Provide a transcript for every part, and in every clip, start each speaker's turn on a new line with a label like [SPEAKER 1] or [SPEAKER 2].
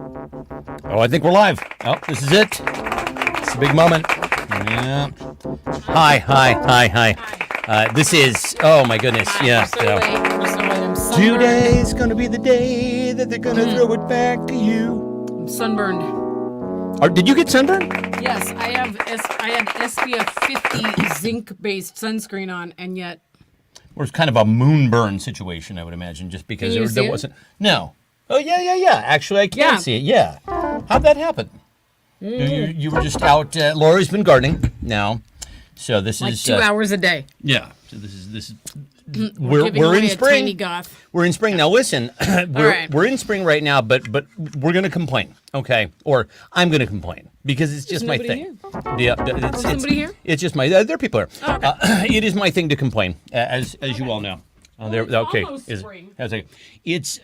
[SPEAKER 1] Oh, I think we're live. Oh, this is it. It's a big moment. Yeah. Hi. This is, oh my goodness, yeah. Today's gonna be the day that they're gonna throw it back to you.
[SPEAKER 2] I'm sunburned.
[SPEAKER 1] Did you get sunburned?
[SPEAKER 2] Yes, I had SPF 50 zinc-based sunscreen on, and yet...
[SPEAKER 1] Or it's kind of a moonburn situation, I would imagine, just because
[SPEAKER 2] Can you
[SPEAKER 1] there
[SPEAKER 2] see
[SPEAKER 1] wasn't... No. Oh, yeah. Actually, I can see it, yeah. How'd that happen? You were just out, Lori's been gardening now, so this
[SPEAKER 2] like
[SPEAKER 1] is...
[SPEAKER 2] 2 hours a day.
[SPEAKER 1] Yeah, so this is
[SPEAKER 2] We're
[SPEAKER 1] in
[SPEAKER 2] a
[SPEAKER 1] spring.
[SPEAKER 2] tiny goth.
[SPEAKER 1] We're in spring now. Listen,
[SPEAKER 2] right.
[SPEAKER 1] we're in spring right now, but we're gonna complain, okay? Or I'm gonna complain because it's just my thing. Yeah, it's
[SPEAKER 2] somebody here?
[SPEAKER 1] It's just my. There are people here.
[SPEAKER 2] Oh, okay.
[SPEAKER 1] It is my thing to complain, as you all know. There.
[SPEAKER 2] it's
[SPEAKER 1] Okay.
[SPEAKER 2] almost spring.
[SPEAKER 1] It's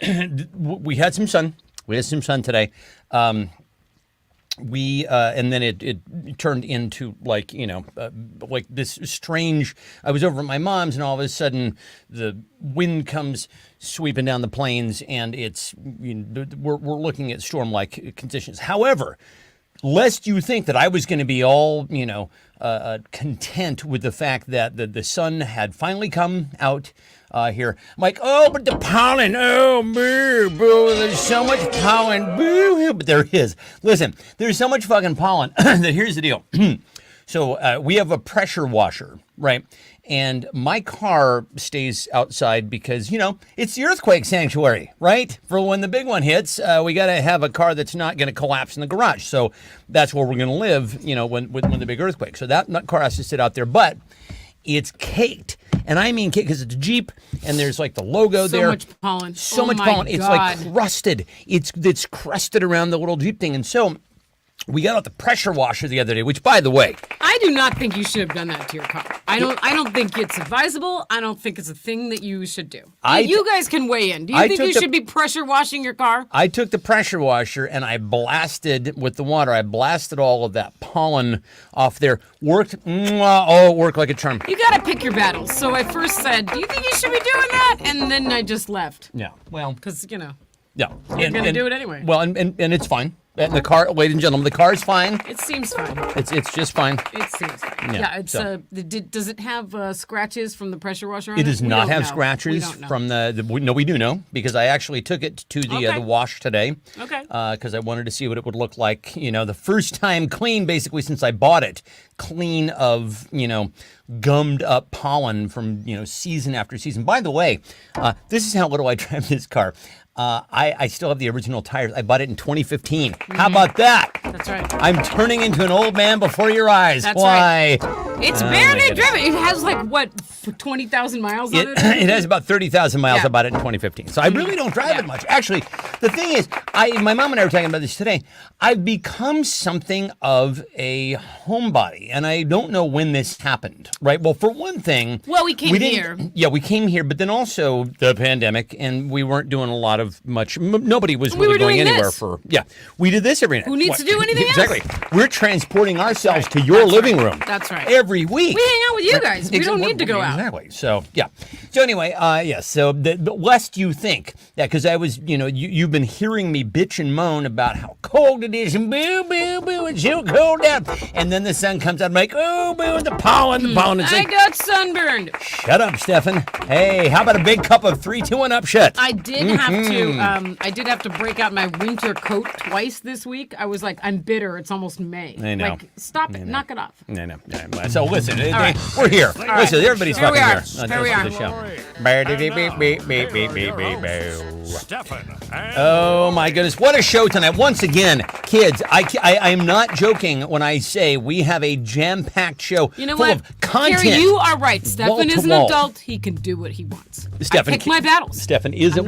[SPEAKER 1] we had some sun. We had some sun today. And then it turned into like this strange. I was over at my mom's, and all of a sudden the wind comes sweeping down the plains, and we're looking at storm-like conditions. However, lest you think that I was going to be all content with the fact that the sun had finally come out. Here. I'm like, oh, but the pollen, oh, boo, boo, there's so much pollen, boo, but there is. Listen, there's so much fucking pollen that here's the deal. So we have a pressure washer, right? And my car stays outside because, it's the earthquake sanctuary, right? For when the big one hits, we got to have a car that's not going to collapse in the garage. So that's where we're going to live, when the big earthquake. So that car has to sit out there, but it's caked. And I mean caked because it's a Jeep, and there's like the logo there.
[SPEAKER 2] So much pollen.
[SPEAKER 1] So much pollen. It's like crusted. It's crusted around the little Jeep thing. And so we got out the pressure washer the other day, which, by the way,
[SPEAKER 2] I do not think you should have done that to your car. I don't think it's advisable. I don't think it's a thing that you should do. You guys can weigh in. Do you think you should be pressure washing your car?
[SPEAKER 1] I took the pressure washer and I blasted with the water. I blasted all of that pollen off there. Worked. It worked like a charm.
[SPEAKER 2] You got to pick your battles. So I first said, do you think you should be doing that? And then I just left.
[SPEAKER 1] Yeah. Well.
[SPEAKER 2] Because,
[SPEAKER 1] Yeah.
[SPEAKER 2] You're going to do it anyway.
[SPEAKER 1] Well, and it's fine. And the car, ladies and gentlemen, the car is fine.
[SPEAKER 2] It seems fine.
[SPEAKER 1] It's just fine.
[SPEAKER 2] It seems fine. Yeah. Does it have scratches from the pressure washer on it?
[SPEAKER 1] It does not have
[SPEAKER 2] know.
[SPEAKER 1] scratches from no, we do know because I actually took it to the wash today.
[SPEAKER 2] Okay.
[SPEAKER 1] Because I wanted to see what it would look like. The first time clean, basically since I bought it, clean of gummed up pollen from season after season. By the way, this is how little I drive this car. I still have the original tires. I bought it in 2015. Mm-hmm. How about that?
[SPEAKER 2] That's right.
[SPEAKER 1] I'm turning into an old man before your eyes.
[SPEAKER 2] That's
[SPEAKER 1] Why?
[SPEAKER 2] Right. It's barely driven. It has 20,000 miles on it?
[SPEAKER 1] It has about 30,000 miles. Yeah. I bought it in 2015. So I really don't drive it much. Actually, the thing is, my mom and I were talking about this today. I've become something of a homebody, and I don't know when this happened, right? Well, for one thing...
[SPEAKER 2] Well, we came here.
[SPEAKER 1] Yeah, we came here, but then also the pandemic, and we weren't doing a lot of much. Nobody was really going anywhere for... Yeah, we did this every night.
[SPEAKER 2] Who needs to do anything else?
[SPEAKER 1] Exactly. We're transporting ourselves to your living room.
[SPEAKER 2] That's right.
[SPEAKER 1] Every week.
[SPEAKER 2] We hang out with you guys. We don't need to go out.
[SPEAKER 1] Exactly. So, yeah. So anyway, so lest you think that, because I was, you've been hearing me bitch and moan about how cold it is and boo, boo, boo, it's so cold out. And then the sun comes out, I'm like, oh, boo, the pollen.
[SPEAKER 2] I got sunburned.
[SPEAKER 1] Shut up, Stefan. Hey, how about a big cup of 3, 2, 1 up shit?
[SPEAKER 2] I did have to break out my winter coat twice this week. I was like, I'm bitter. It's almost May.
[SPEAKER 1] I know.
[SPEAKER 2] Like, stop it. Knock it off.
[SPEAKER 1] I know. So listen, we're here.
[SPEAKER 2] Right.
[SPEAKER 1] Listen, everybody's
[SPEAKER 2] here
[SPEAKER 1] fucking
[SPEAKER 2] here.
[SPEAKER 1] Here
[SPEAKER 2] we are.
[SPEAKER 1] Stefan. Oh my goodness, what a show tonight. Once again, kids, I am not joking when I say we have a jam-packed show full of content.
[SPEAKER 2] Carrie, you are right. Stefan is an adult. He can do what he wants. I pick my battles.
[SPEAKER 1] Stefan isn't,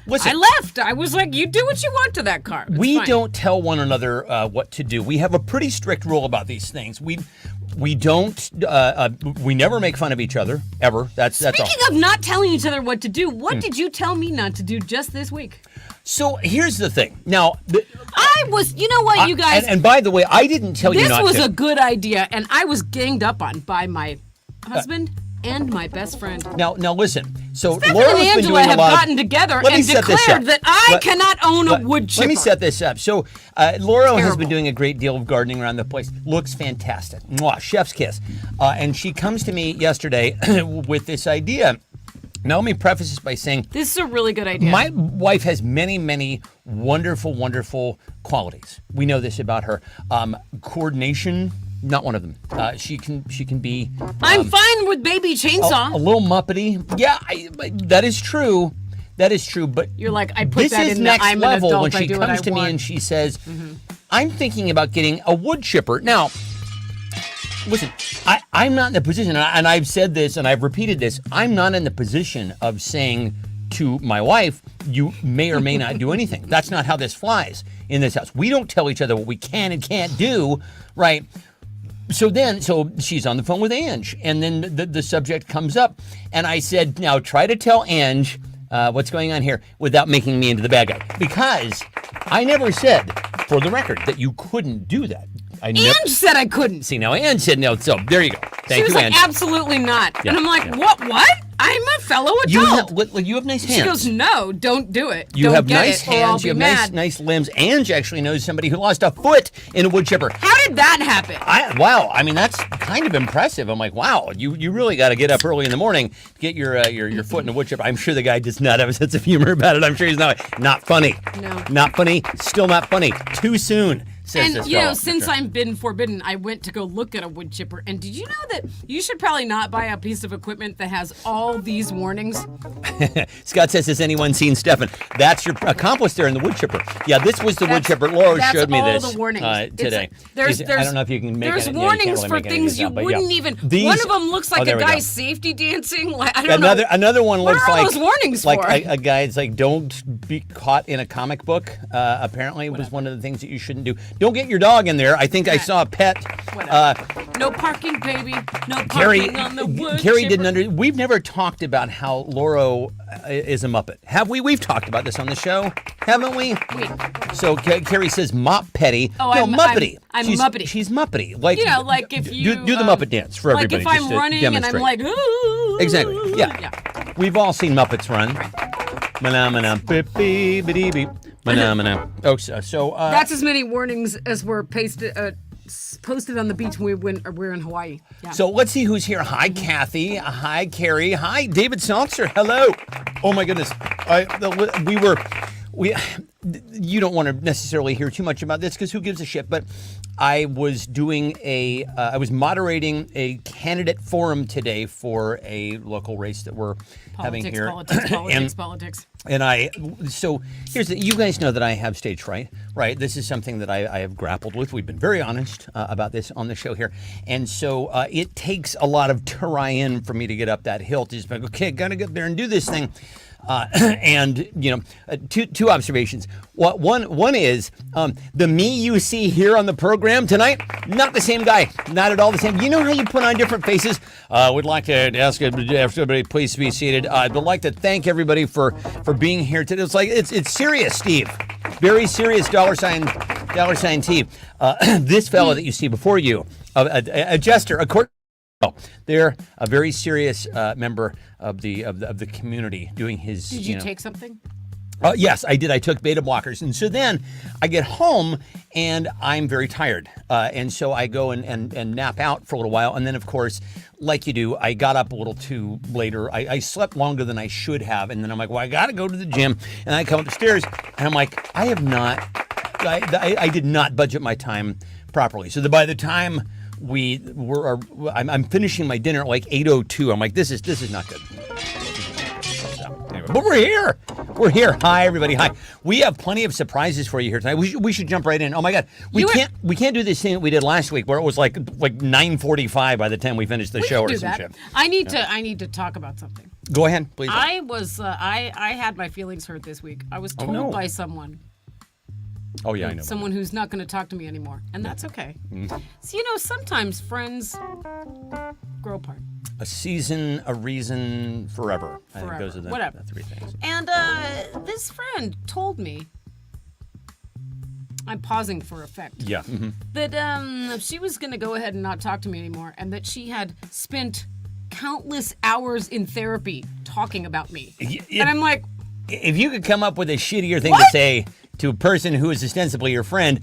[SPEAKER 1] listen.
[SPEAKER 2] I left. I was like, you do what you want to that car.
[SPEAKER 1] We don't tell one another what to do. We have a pretty strict rule about these things. We don't. We never make fun of each other ever. That's all.
[SPEAKER 2] Speaking of not telling each other what to do, what did you tell me not to do just this week?
[SPEAKER 1] So here's the thing. Now,
[SPEAKER 2] I was. You know what, you guys.
[SPEAKER 1] And by the way, I didn't tell you not to.
[SPEAKER 2] This was a good idea, and I was ganged up on by my husband. and my best friend.
[SPEAKER 1] Now listen. So
[SPEAKER 2] Stephanie
[SPEAKER 1] Laura's
[SPEAKER 2] and
[SPEAKER 1] been
[SPEAKER 2] Angela
[SPEAKER 1] doing
[SPEAKER 2] have
[SPEAKER 1] a lot.
[SPEAKER 2] gotten together
[SPEAKER 1] Let me
[SPEAKER 2] and
[SPEAKER 1] set this
[SPEAKER 2] declared
[SPEAKER 1] up.
[SPEAKER 2] that I cannot own a wood chipper.
[SPEAKER 1] Let me set this up. So Laura has
[SPEAKER 2] Terrible.
[SPEAKER 1] been doing a great deal of gardening around the place. Looks fantastic. Mwah, chef's kiss. And she comes to me yesterday with this idea. Now let me preface this by saying
[SPEAKER 2] This is a really good idea.
[SPEAKER 1] my wife has many, many wonderful, wonderful qualities. We know this about her. Coordination, not one of them. She can be.
[SPEAKER 2] I'm fine with baby chainsaw.
[SPEAKER 1] A little muppety. Yeah, that is true. That is true. But
[SPEAKER 2] You're like, I put
[SPEAKER 1] this
[SPEAKER 2] that
[SPEAKER 1] is
[SPEAKER 2] in
[SPEAKER 1] next
[SPEAKER 2] the I'm
[SPEAKER 1] level
[SPEAKER 2] an adult,
[SPEAKER 1] when
[SPEAKER 2] I
[SPEAKER 1] she
[SPEAKER 2] do what
[SPEAKER 1] comes
[SPEAKER 2] I
[SPEAKER 1] to me
[SPEAKER 2] want.
[SPEAKER 1] and she says, "I'm thinking about getting a wood chipper." Now, listen, I'm not in the position, and I've said this and I've repeated this. I'm not in the position of saying to my wife, "You may or may not do anything." That's not how this flies in this house. We don't tell each other what we can and can't do, right? So she's on the phone with Ange, and then the subject comes up, and I said, "Now try to tell Ange what's going on here without making me into the bad guy," because I never said, for the record, that you couldn't do that.
[SPEAKER 2] Ange said I couldn't.
[SPEAKER 1] See, now Ange said no, so there you go.
[SPEAKER 2] She
[SPEAKER 1] Thank
[SPEAKER 2] was
[SPEAKER 1] you,
[SPEAKER 2] like,
[SPEAKER 1] Ange.
[SPEAKER 2] absolutely not.
[SPEAKER 1] Yeah,
[SPEAKER 2] And I'm like,
[SPEAKER 1] yeah.
[SPEAKER 2] what? I'm a fellow
[SPEAKER 1] You
[SPEAKER 2] adult.
[SPEAKER 1] have nice hands.
[SPEAKER 2] She goes, no, don't do it.
[SPEAKER 1] You
[SPEAKER 2] don't
[SPEAKER 1] have
[SPEAKER 2] get
[SPEAKER 1] nice
[SPEAKER 2] it, or I'll
[SPEAKER 1] hands.
[SPEAKER 2] be
[SPEAKER 1] You have
[SPEAKER 2] mad.
[SPEAKER 1] nice limbs. Ange actually knows somebody who lost a foot in a wood chipper.
[SPEAKER 2] How did that happen?
[SPEAKER 1] Wow. I mean, that's kind of impressive. I'm like, wow. You really got to get up early in the morning to get your foot in a wood chipper. I'm sure the guy does not have a sense of humor about it. I'm sure he's not funny.
[SPEAKER 2] No.
[SPEAKER 1] Not funny. Still not funny. Too soon. Says
[SPEAKER 2] And
[SPEAKER 1] this
[SPEAKER 2] you know,
[SPEAKER 1] fellow.
[SPEAKER 2] since
[SPEAKER 1] Sure.
[SPEAKER 2] I've been forbidden, I went to go look at a wood chipper. And did you know that you should probably not buy a piece of equipment that has all these warnings?
[SPEAKER 1] Scott says, has anyone seen Stefan? That's your accomplice there in the wood chipper. Yeah, this was the wood
[SPEAKER 2] That's-
[SPEAKER 1] chipper. Laura
[SPEAKER 2] that's
[SPEAKER 1] showed me
[SPEAKER 2] all
[SPEAKER 1] this
[SPEAKER 2] the warnings.
[SPEAKER 1] today.
[SPEAKER 2] There's
[SPEAKER 1] I don't know if you can make
[SPEAKER 2] there's
[SPEAKER 1] it.
[SPEAKER 2] warnings for things you wouldn't even. One of them looks like a guy safety dancing. Like, I don't know.
[SPEAKER 1] Another one
[SPEAKER 2] What
[SPEAKER 1] looks
[SPEAKER 2] are all
[SPEAKER 1] like
[SPEAKER 2] those warnings
[SPEAKER 1] like
[SPEAKER 2] for?
[SPEAKER 1] a guy's like, don't be caught in a comic book. Apparently, it was one of the things that you shouldn't do. Don't get your dog in there. I think I saw a pet.
[SPEAKER 2] No parking, baby. No parking
[SPEAKER 1] Carrie,
[SPEAKER 2] on the wood
[SPEAKER 1] Carrie
[SPEAKER 2] chipper.
[SPEAKER 1] didn't We've never talked about how Laura is a Muppet. Have we? We've talked about this on the show, haven't we? So Carrie says mop petty.
[SPEAKER 2] Oh,
[SPEAKER 1] no,
[SPEAKER 2] I'm
[SPEAKER 1] Muppety.
[SPEAKER 2] I'm
[SPEAKER 1] she's,
[SPEAKER 2] Muppety.
[SPEAKER 1] She's Muppety. Like,
[SPEAKER 2] You know, like if you
[SPEAKER 1] do the Muppet dance for
[SPEAKER 2] like
[SPEAKER 1] everybody.
[SPEAKER 2] if I'm
[SPEAKER 1] just to
[SPEAKER 2] running and I'm
[SPEAKER 1] demonstrate.
[SPEAKER 2] like, ooh.
[SPEAKER 1] Exactly. Yeah. We've all seen Muppets run. Mana beep beep beep beep. Mana. Oh, so
[SPEAKER 2] That's as many warnings as were posted on the beach when we're in Hawaii. Yeah.
[SPEAKER 1] So let's see who's here. Hi, Kathy. Hi, Carrie. Hi, David Seltzer. Hello. Oh my goodness. You don't want to necessarily hear too much about this because who gives a shit? But I was doing I was moderating a candidate forum today for a local race that we're having here.
[SPEAKER 2] Politics.
[SPEAKER 1] And so here's you guys know that I have stage fright, right? This is something that I have grappled with. We've been very honest about this on the show here. And so it takes a lot of terrain for me to get up that hill to just be like, okay, gotta get there and do this thing. And you know, two observations. One is the me you see here on the program tonight, not the same guy, not at all the same. You know how you put on different faces? Would like to ask everybody, please be seated. I'd like to thank everybody for being here today. It's like it's serious, Steve, very serious. Dollar sign T. This fellow that you see before you, a jester, a court. Oh, they're a very serious member of the community doing his.
[SPEAKER 2] Did you take something?
[SPEAKER 1] Yes, I did. I took beta blockers. And so then I get home and I'm very tired. And so I go and nap out for a little while. And then, of course, like you do, I got up a little too later. I slept longer than I should have. And then I'm like, well, I got to go to the gym. And I come up the stairs and I'm like, I did not budget my time properly. So by the time I'm finishing my dinner at like 8:02. I'm like, this is not good. So, anyway, but we're here. Hi everybody. Hi. We have plenty of surprises for you here tonight. We should jump right in. Oh my God, we can't do this thing that we did last week where it was like 9:45 by the time we finished the show or some shit.
[SPEAKER 2] I need to talk about something.
[SPEAKER 1] Go ahead, please.
[SPEAKER 2] I was I had my feelings hurt this week. I was told by someone.
[SPEAKER 1] Oh yeah, I know.
[SPEAKER 2] Someone who's not going to talk to me anymore, and that's okay. So you know, sometimes friends grow apart.
[SPEAKER 1] A season, a reason, forever. I think those are the
[SPEAKER 2] Whatever.
[SPEAKER 1] three things.
[SPEAKER 2] And this friend told me, I'm pausing for effect.
[SPEAKER 1] Yeah. Mm-hmm.
[SPEAKER 2] That she was going to go ahead and not talk to me anymore, and that she had spent countless hours in therapy talking about me.
[SPEAKER 1] It-
[SPEAKER 2] And I'm like,
[SPEAKER 1] If you could come up with a shittier thing to
[SPEAKER 2] What?
[SPEAKER 1] say to a person who is ostensibly your friend,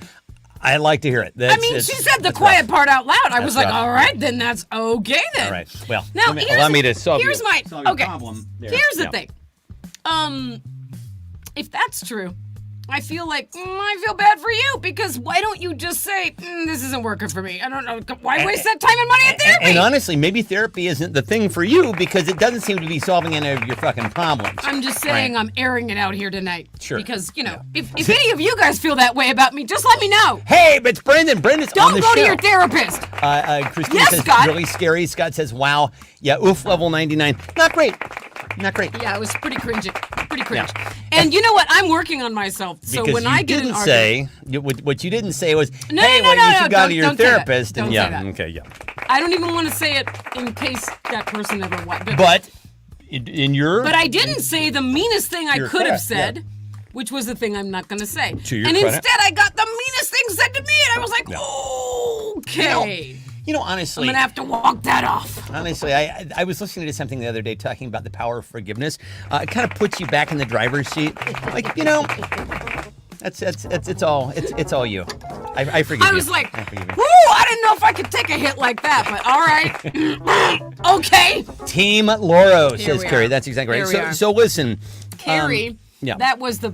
[SPEAKER 1] I'd like to hear it.
[SPEAKER 2] I mean, she said the quiet part out loud. I was like,
[SPEAKER 1] rough.
[SPEAKER 2] all right, then that's okay then.
[SPEAKER 1] All right. Well,
[SPEAKER 2] Now,
[SPEAKER 1] allow me to solve
[SPEAKER 2] here's
[SPEAKER 1] your,
[SPEAKER 2] my
[SPEAKER 1] solve your
[SPEAKER 2] okay.
[SPEAKER 1] problem there.
[SPEAKER 2] Here's the
[SPEAKER 1] Yeah.
[SPEAKER 2] thing. If that's true, I feel like I feel bad for you because why don't you just say this isn't working for me? I don't know why waste that time and money in therapy.
[SPEAKER 1] And honestly, maybe therapy isn't the thing for you because it doesn't seem to be solving any of your fucking problems.
[SPEAKER 2] I'm just saying
[SPEAKER 1] Right.
[SPEAKER 2] I'm airing it out here tonight.
[SPEAKER 1] Sure.
[SPEAKER 2] Because, if any of you guys feel that way about me, just let me know.
[SPEAKER 1] Hey, but it's Brendan. Brendan's on
[SPEAKER 2] Don't
[SPEAKER 1] the
[SPEAKER 2] go
[SPEAKER 1] show.
[SPEAKER 2] to your therapist.
[SPEAKER 1] Christine
[SPEAKER 2] Yes,
[SPEAKER 1] says,
[SPEAKER 2] Scott.
[SPEAKER 1] really scary. Scott says, wow. Yeah, oof, level 99. Not great. Not great.
[SPEAKER 2] Yeah, it was pretty cringe. Pretty cringe. And you know what? I'm working on myself. So
[SPEAKER 1] Because
[SPEAKER 2] when
[SPEAKER 1] you
[SPEAKER 2] I get
[SPEAKER 1] didn't
[SPEAKER 2] an
[SPEAKER 1] say, what you didn't say was,
[SPEAKER 2] No,
[SPEAKER 1] hey,
[SPEAKER 2] no,
[SPEAKER 1] well,
[SPEAKER 2] no,
[SPEAKER 1] you
[SPEAKER 2] no,
[SPEAKER 1] should go to your
[SPEAKER 2] don't say that.
[SPEAKER 1] therapist.
[SPEAKER 2] Don't
[SPEAKER 1] And
[SPEAKER 2] say
[SPEAKER 1] yeah,
[SPEAKER 2] that.
[SPEAKER 1] okay, yeah.
[SPEAKER 2] I don't even want to say it in case that person ever what.
[SPEAKER 1] But in your...
[SPEAKER 2] But I didn't say the meanest thing I
[SPEAKER 1] You're
[SPEAKER 2] could have
[SPEAKER 1] correct, yeah.
[SPEAKER 2] said, which was the thing I'm not going to say.
[SPEAKER 1] To your
[SPEAKER 2] and
[SPEAKER 1] credit.
[SPEAKER 2] instead, I got the meanest thing said to me, and I was like, okay.
[SPEAKER 1] honestly...
[SPEAKER 2] I'm going to have to walk that off.
[SPEAKER 1] Honestly, I was listening to something the other day talking about the power of forgiveness. It kind of puts you back in the driver's seat. Like, it's all you. I forgive you.
[SPEAKER 2] I was like,
[SPEAKER 1] I forgive you.
[SPEAKER 2] woo, I didn't know if I could take a hit like that, but all right. Okay.
[SPEAKER 1] Team Loro,
[SPEAKER 2] Here
[SPEAKER 1] says
[SPEAKER 2] we
[SPEAKER 1] Carrie.
[SPEAKER 2] are.
[SPEAKER 1] That's exactly right.
[SPEAKER 2] Here we are.
[SPEAKER 1] So listen.
[SPEAKER 2] Carrie,
[SPEAKER 1] yeah.
[SPEAKER 2] that was the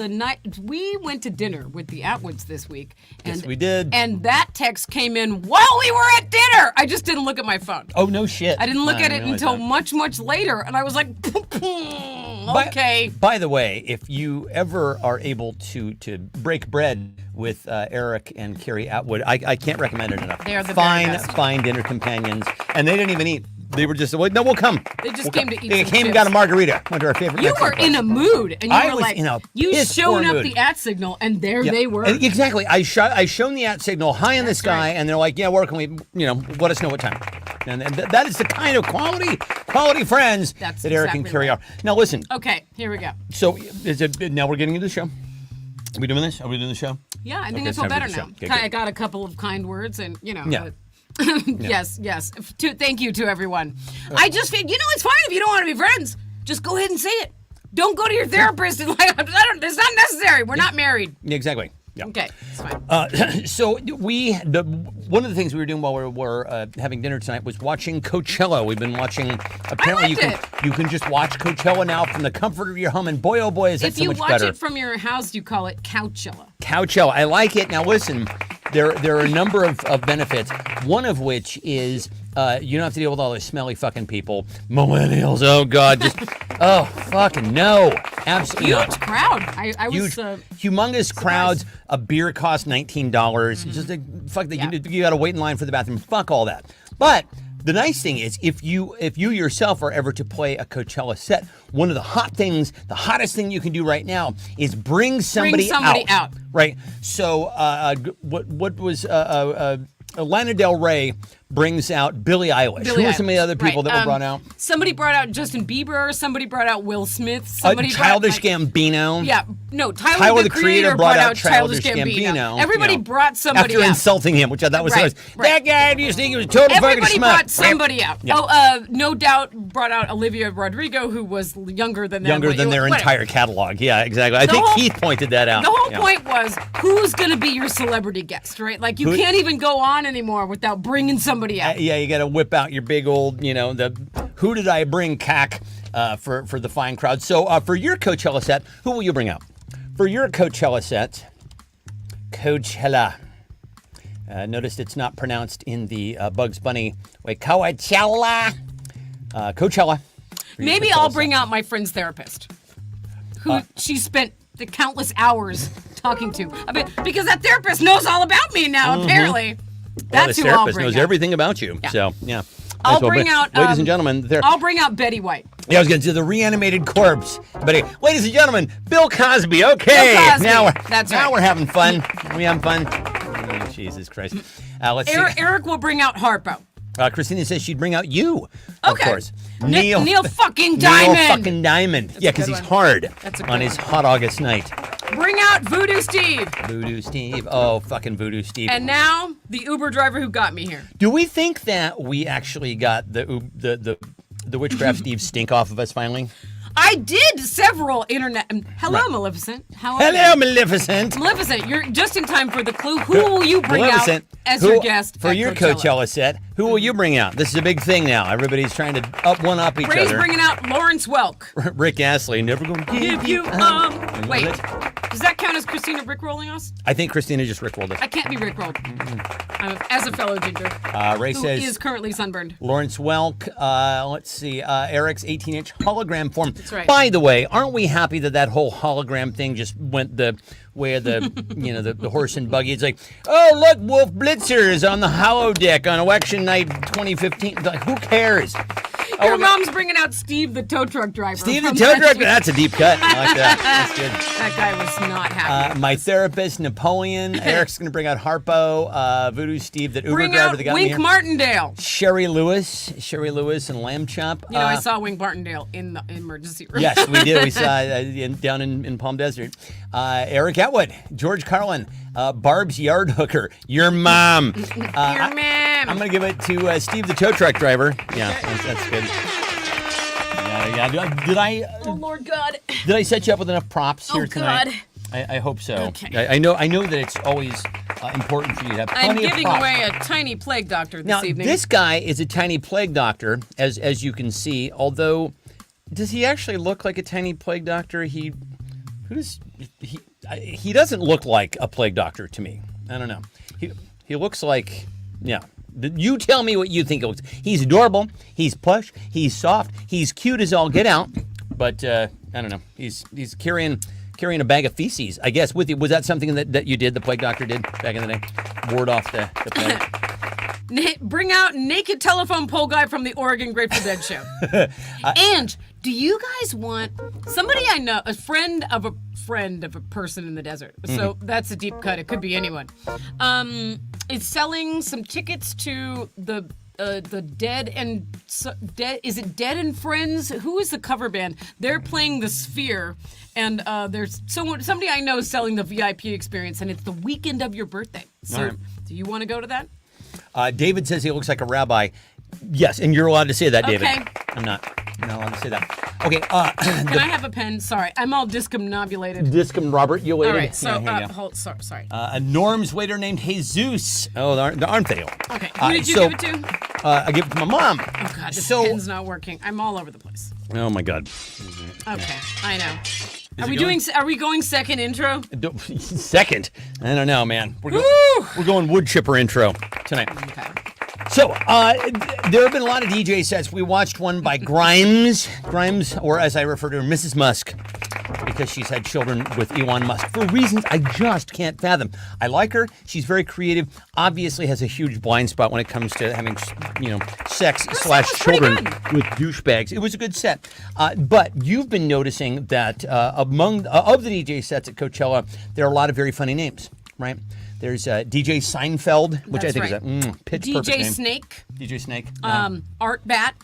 [SPEAKER 2] night we went to dinner with the Atwoods this week. And,
[SPEAKER 1] Yes, we did.
[SPEAKER 2] And that text came in while we were at dinner. I just didn't look at my phone.
[SPEAKER 1] Oh, no shit.
[SPEAKER 2] I didn't look
[SPEAKER 1] No,
[SPEAKER 2] at
[SPEAKER 1] I
[SPEAKER 2] it
[SPEAKER 1] didn't realize
[SPEAKER 2] until
[SPEAKER 1] that.
[SPEAKER 2] much, much later, and I was like, okay.
[SPEAKER 1] By the way, if you ever are able to break bread with Eric and Carrie Atwood, I can't recommend it enough.
[SPEAKER 2] They are the very best.
[SPEAKER 1] Fine dinner companions, and they didn't even eat. They were just, well, no, we'll come.
[SPEAKER 2] They just
[SPEAKER 1] We'll
[SPEAKER 2] came
[SPEAKER 1] come.
[SPEAKER 2] to eat
[SPEAKER 1] They
[SPEAKER 2] some
[SPEAKER 1] came and
[SPEAKER 2] chips.
[SPEAKER 1] got a margarita. Went to our favorite
[SPEAKER 2] You
[SPEAKER 1] Mexican
[SPEAKER 2] were
[SPEAKER 1] place.
[SPEAKER 2] in a mood, and you
[SPEAKER 1] I
[SPEAKER 2] were
[SPEAKER 1] was
[SPEAKER 2] like,
[SPEAKER 1] in a
[SPEAKER 2] you
[SPEAKER 1] piss
[SPEAKER 2] showed
[SPEAKER 1] poor
[SPEAKER 2] up
[SPEAKER 1] mood.
[SPEAKER 2] the at signal, and there
[SPEAKER 1] Yeah.
[SPEAKER 2] they were.
[SPEAKER 1] Exactly. I shown the at signal high in the sky,
[SPEAKER 2] right.
[SPEAKER 1] and they're like, yeah, where can we, let us know what time. And that is the kind of quality friends
[SPEAKER 2] That's
[SPEAKER 1] that Eric and
[SPEAKER 2] exactly
[SPEAKER 1] Carrie
[SPEAKER 2] right.
[SPEAKER 1] are. Now listen.
[SPEAKER 2] Okay, here we go.
[SPEAKER 1] So now we're getting into the show. Are we doing this? Are we doing the show?
[SPEAKER 2] Yeah, I think
[SPEAKER 1] Okay,
[SPEAKER 2] I
[SPEAKER 1] it's
[SPEAKER 2] feel
[SPEAKER 1] time for
[SPEAKER 2] better
[SPEAKER 1] the
[SPEAKER 2] now.
[SPEAKER 1] show. Okay,
[SPEAKER 2] I
[SPEAKER 1] good.
[SPEAKER 2] got a couple of kind words, and
[SPEAKER 1] Yeah.
[SPEAKER 2] yes. Thank you to everyone. I just think it's fine if you don't want to be friends. Just go ahead and say it. Don't go to your therapist and it's not necessary. We're not married.
[SPEAKER 1] Yeah, exactly. Yeah.
[SPEAKER 2] Okay, it's fine.
[SPEAKER 1] So one of the things we were doing while we were having dinner tonight was watching Coachella. We've been watching. Apparently,
[SPEAKER 2] liked
[SPEAKER 1] you can just watch Coachella now from the comfort of your home. And boy, oh boy, is that
[SPEAKER 2] If
[SPEAKER 1] so
[SPEAKER 2] you
[SPEAKER 1] much
[SPEAKER 2] watch
[SPEAKER 1] better.
[SPEAKER 2] it from your house, you call it Couchella.
[SPEAKER 1] Coachella, I like it. Now listen, there are a number of benefits. One of which is you don't have to deal with all those smelly fucking people, millennials. Oh God, just oh fucking no, absolutely
[SPEAKER 2] Huge
[SPEAKER 1] not.
[SPEAKER 2] crowd. I was
[SPEAKER 1] Huge, humongous crowds. A beer costs $19. Just fuck that.
[SPEAKER 2] Yeah.
[SPEAKER 1] You got to wait in line for the bathroom. Fuck all that. But the nice thing is, if you yourself are ever to play a Coachella set, one of the hottest thing you can do right now is bring somebody
[SPEAKER 2] out.
[SPEAKER 1] Right. So what was Lana Del Rey brings out Billie Eilish. Who were some of the other people that were brought out?
[SPEAKER 2] Somebody brought out Justin Bieber. Somebody brought out Will Smith.
[SPEAKER 1] Childish Gambino.
[SPEAKER 2] Yeah, no,
[SPEAKER 1] Tyler the Creator brought out Childish Gambino.
[SPEAKER 2] Everybody brought somebody
[SPEAKER 1] after
[SPEAKER 2] out.
[SPEAKER 1] insulting him, which I thought was
[SPEAKER 2] Right,
[SPEAKER 1] hilarious.
[SPEAKER 2] right.
[SPEAKER 1] That guy, do you think he was a total fucking
[SPEAKER 2] Everybody
[SPEAKER 1] smut?
[SPEAKER 2] brought somebody out.
[SPEAKER 1] Yeah.
[SPEAKER 2] Oh, No Doubt brought out Olivia Rodrigo, who was younger than them.
[SPEAKER 1] Younger than their
[SPEAKER 2] whatever.
[SPEAKER 1] entire catalog. Yeah, exactly. I think
[SPEAKER 2] whole-
[SPEAKER 1] Keith pointed that out.
[SPEAKER 2] The whole
[SPEAKER 1] Yeah.
[SPEAKER 2] point was, who's going to be your celebrity guest, right? Like, you can't even go on anymore without bringing somebody out.
[SPEAKER 1] Yeah, you got to whip out your big old, the who did I bring cack for the fine crowd. So for your Coachella set, who will you bring out? For your Coachella set, Coachella. Noticed it's not pronounced in the Bugs Bunny way. Coachella. Coachella.
[SPEAKER 2] Maybe I'll bring out my friend's therapist, who she spent the countless hours talking to. I mean, because that therapist knows all about me now, apparently. That's
[SPEAKER 1] this
[SPEAKER 2] who I'll
[SPEAKER 1] therapist
[SPEAKER 2] bring
[SPEAKER 1] knows
[SPEAKER 2] out.
[SPEAKER 1] everything about you.
[SPEAKER 2] Yeah.
[SPEAKER 1] So, yeah.
[SPEAKER 2] I'll
[SPEAKER 1] Might as well
[SPEAKER 2] bring out,
[SPEAKER 1] ladies and gentlemen,
[SPEAKER 2] I'll bring out Betty White.
[SPEAKER 1] Yeah, I was going to do the reanimated corpse. But ladies and gentlemen, Bill Cosby. Okay,
[SPEAKER 2] Bill Cosby.
[SPEAKER 1] now
[SPEAKER 2] That's
[SPEAKER 1] we're having fun. We having fun. Oh, Jesus Christ. Let's see.
[SPEAKER 2] Eric will bring out Harpo.
[SPEAKER 1] Christina says she'd bring out you. Of
[SPEAKER 2] Okay.
[SPEAKER 1] course.
[SPEAKER 2] Neil fucking Diamond.
[SPEAKER 1] Neil fucking Diamond. Yeah, because
[SPEAKER 2] good
[SPEAKER 1] he's
[SPEAKER 2] one.
[SPEAKER 1] hard
[SPEAKER 2] That's a good
[SPEAKER 1] on his
[SPEAKER 2] one.
[SPEAKER 1] hot August night.
[SPEAKER 2] Bring out Voodoo Steve.
[SPEAKER 1] Voodoo Steve. Oh, fucking Voodoo Steve.
[SPEAKER 2] And now the Uber driver who got me here.
[SPEAKER 1] Do we think that we actually got the Witchcraft Steve stink off of us finally?
[SPEAKER 2] I did several internet. Hello,
[SPEAKER 1] Right.
[SPEAKER 2] Maleficent. How are
[SPEAKER 1] Hello,
[SPEAKER 2] you?
[SPEAKER 1] Maleficent.
[SPEAKER 2] Maleficent, you're just in time for the clue. Who will you bring out
[SPEAKER 1] Maleficent,
[SPEAKER 2] as
[SPEAKER 1] who-
[SPEAKER 2] your guest
[SPEAKER 1] for
[SPEAKER 2] at
[SPEAKER 1] your Coachella set? Who will you bring out? This is a big thing now. Everybody's trying to up each
[SPEAKER 2] Bray's
[SPEAKER 1] other.
[SPEAKER 2] bringing out Lawrence Welk.
[SPEAKER 1] Rick Astley, never gonna
[SPEAKER 2] Give you wait.
[SPEAKER 1] it.
[SPEAKER 2] Does that count as Christina rickrolling us?
[SPEAKER 1] I think Christina just rickrolled us.
[SPEAKER 2] I can't be rickrolled. As a fellow ginger
[SPEAKER 1] Ray
[SPEAKER 2] who
[SPEAKER 1] says
[SPEAKER 2] is currently sunburned.
[SPEAKER 1] Lawrence Welk. Let's see. Eric's 18-inch hologram form. That's
[SPEAKER 2] right.
[SPEAKER 1] By the way, aren't we happy that whole hologram thing just went the way of the the horse and buggy? It's like, oh look, Wolf Blitzer is on the holodeck on election night 2015. Like, who cares?
[SPEAKER 2] Your mom's bringing out Steve the tow truck driver.
[SPEAKER 1] Steve the
[SPEAKER 2] from
[SPEAKER 1] tow
[SPEAKER 2] last
[SPEAKER 1] truck.
[SPEAKER 2] year.
[SPEAKER 1] That's a deep cut. I like that. That's good.
[SPEAKER 2] That guy was not happy.
[SPEAKER 1] My therapist, Napoleon. Eric's going to bring out Harpo, Voodoo Steve, that Uber
[SPEAKER 2] Bring
[SPEAKER 1] driver
[SPEAKER 2] out
[SPEAKER 1] that got me
[SPEAKER 2] Wink
[SPEAKER 1] here.
[SPEAKER 2] Martindale.
[SPEAKER 1] Sherry Lewis, and Lamb Chop.
[SPEAKER 2] You know, I saw Wink Martindale in the emergency room.
[SPEAKER 1] Yes, we did. We saw down in Palm Desert. Eric Atwood, George Carlin, Barb's Yard Hooker, your mom.
[SPEAKER 2] Your man.
[SPEAKER 1] I'm going to give it to Steve the tow truck driver. Yeah, that's good. Yeah.
[SPEAKER 2] Oh Lord God.
[SPEAKER 1] Did I set you up with enough props here
[SPEAKER 2] Oh,
[SPEAKER 1] tonight?
[SPEAKER 2] God.
[SPEAKER 1] I hope so.
[SPEAKER 2] Okay.
[SPEAKER 1] I know that it's always important for you to have plenty
[SPEAKER 2] I'm
[SPEAKER 1] of
[SPEAKER 2] giving
[SPEAKER 1] props.
[SPEAKER 2] away a tiny plague doctor this
[SPEAKER 1] Now,
[SPEAKER 2] evening.
[SPEAKER 1] this guy is a tiny plague doctor, as you can see. Although, does he actually look like a tiny plague doctor? He doesn't look like a plague doctor to me. I don't know. He looks like, yeah. You tell me what you think it looks. He's adorable. He's plush. He's soft. He's cute as all get out. But I don't know. He's carrying a bag of feces, I guess, with you. Was that something that you did, the plague doctor did back in the day? Ward off the plague?
[SPEAKER 2] Bring out naked telephone pole guy from the Oregon Grateful Dead show. And do you guys want somebody I know, a friend of a person in the desert? So that's a deep cut. It could be anyone. Is selling some tickets to the Dead and is it Dead and Friends? Who is the cover band? They're playing the Sphere, and there's somebody I know is selling the VIP experience, and it's the weekend of your birthday. So,
[SPEAKER 1] All right.
[SPEAKER 2] do you want to go to that?
[SPEAKER 1] David says he looks like a rabbi. Yes, and you're allowed to say that, David.
[SPEAKER 2] Okay.
[SPEAKER 1] I'm not allowed to say that. Okay.
[SPEAKER 2] Can I have a pen? Sorry, I'm all discombobulated.
[SPEAKER 1] Discum Robert, you waited.
[SPEAKER 2] All right, so
[SPEAKER 1] Yeah, here you go.
[SPEAKER 2] sorry.
[SPEAKER 1] A Norm's waiter named Jesus. Oh, aren't they all?
[SPEAKER 2] Okay, who did you give it to?
[SPEAKER 1] I give it to my mom.
[SPEAKER 2] Oh God, this
[SPEAKER 1] So-
[SPEAKER 2] pen's not working. I'm all over the place.
[SPEAKER 1] Oh my God.
[SPEAKER 2] Okay, I know.
[SPEAKER 1] Is
[SPEAKER 2] Are
[SPEAKER 1] it
[SPEAKER 2] we
[SPEAKER 1] going?
[SPEAKER 2] Are we going second intro?
[SPEAKER 1] Second. I don't know, man. We're
[SPEAKER 2] Woo!
[SPEAKER 1] going wood chipper intro tonight.
[SPEAKER 2] Okay.
[SPEAKER 1] So, there have been a lot of DJ sets. We watched one by Grimes, or as I refer to her, Mrs. Musk, because she's had children with Elon Musk for reasons I just can't fathom. I like her. She's very creative. Obviously has a huge blind spot when it comes to having, sex /
[SPEAKER 2] was pretty
[SPEAKER 1] children
[SPEAKER 2] good.
[SPEAKER 1] with douchebags. It was a good set. But you've been noticing that among of the DJ sets at Coachella, there are a lot of very funny names, right? There's DJ Seinfeld, which
[SPEAKER 2] That's
[SPEAKER 1] I think
[SPEAKER 2] right.
[SPEAKER 1] is a pitch perfect
[SPEAKER 2] DJ
[SPEAKER 1] name.
[SPEAKER 2] Snake,
[SPEAKER 1] DJ Snake.
[SPEAKER 2] Art Bat,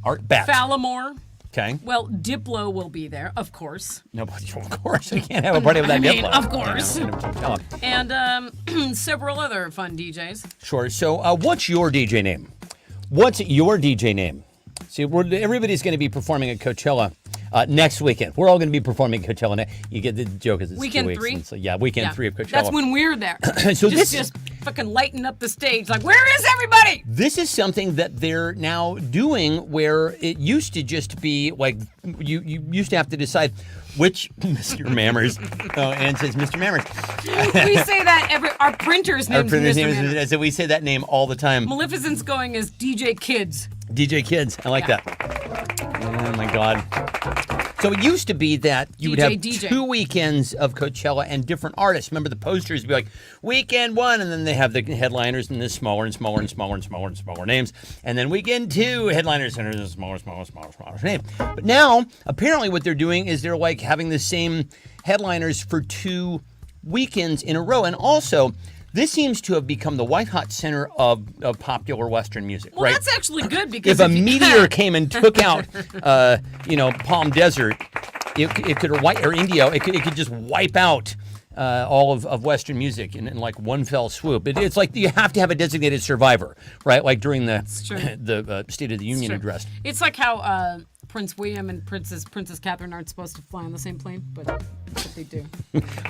[SPEAKER 1] Art Bat.
[SPEAKER 2] Fallamore.
[SPEAKER 1] Okay.
[SPEAKER 2] Well, Diplo will be there, of course,
[SPEAKER 1] Nobody, of course. We can't have a party without
[SPEAKER 2] I mean,
[SPEAKER 1] Diplo.
[SPEAKER 2] of course.
[SPEAKER 1] Coachella.
[SPEAKER 2] and several other fun DJs.
[SPEAKER 1] Sure. So, what's your DJ name? What's your DJ name? See, everybody's going to be performing at Coachella next weekend. We're all going to be performing at Coachella. You get the joke is it's
[SPEAKER 2] Weekend
[SPEAKER 1] 2 weeks.
[SPEAKER 2] 3?
[SPEAKER 1] And so, yeah, weekend 3 of Coachella.
[SPEAKER 2] That's when we're there.
[SPEAKER 1] So this-
[SPEAKER 2] just fucking lighting up the stage. Like, where is everybody?
[SPEAKER 1] This is something that they're now doing where it used to just be like you used to have to decide which Mr. Mammers. Oh, and it says Mr. Mammers.
[SPEAKER 2] We say that our printer's
[SPEAKER 1] Our
[SPEAKER 2] name's
[SPEAKER 1] printer's
[SPEAKER 2] Mr.
[SPEAKER 1] name
[SPEAKER 2] Manor.
[SPEAKER 1] is, so we say that name all the time.
[SPEAKER 2] Maleficent's going as DJ Kids.
[SPEAKER 1] DJ Kids. I like
[SPEAKER 2] Yeah.
[SPEAKER 1] that. Oh my God. So it used to be that you would have
[SPEAKER 2] DJ.
[SPEAKER 1] 2 weekends of Coachella and different artists. Remember the posters would be like weekend 1, and then they have the headliners and the smaller and smaller and smaller and smaller and smaller names. And then weekend 2, headliners and there's smaller names. But now, apparently what they're doing is they're like having the same headliners for 2 weekends in a row. And also, this seems to have become the white hot center of popular Western music,
[SPEAKER 2] Well,
[SPEAKER 1] right?
[SPEAKER 2] that's actually good because
[SPEAKER 1] If a meteor came and took out, Palm Desert, it could or Indio, it could just wipe out all of Western music in like one fell swoop. It's like you have to have a designated survivor, right? Like during the State of the Union address.
[SPEAKER 2] It's like how Prince William and Princess Catherine aren't supposed to fly on the same plane, but they do.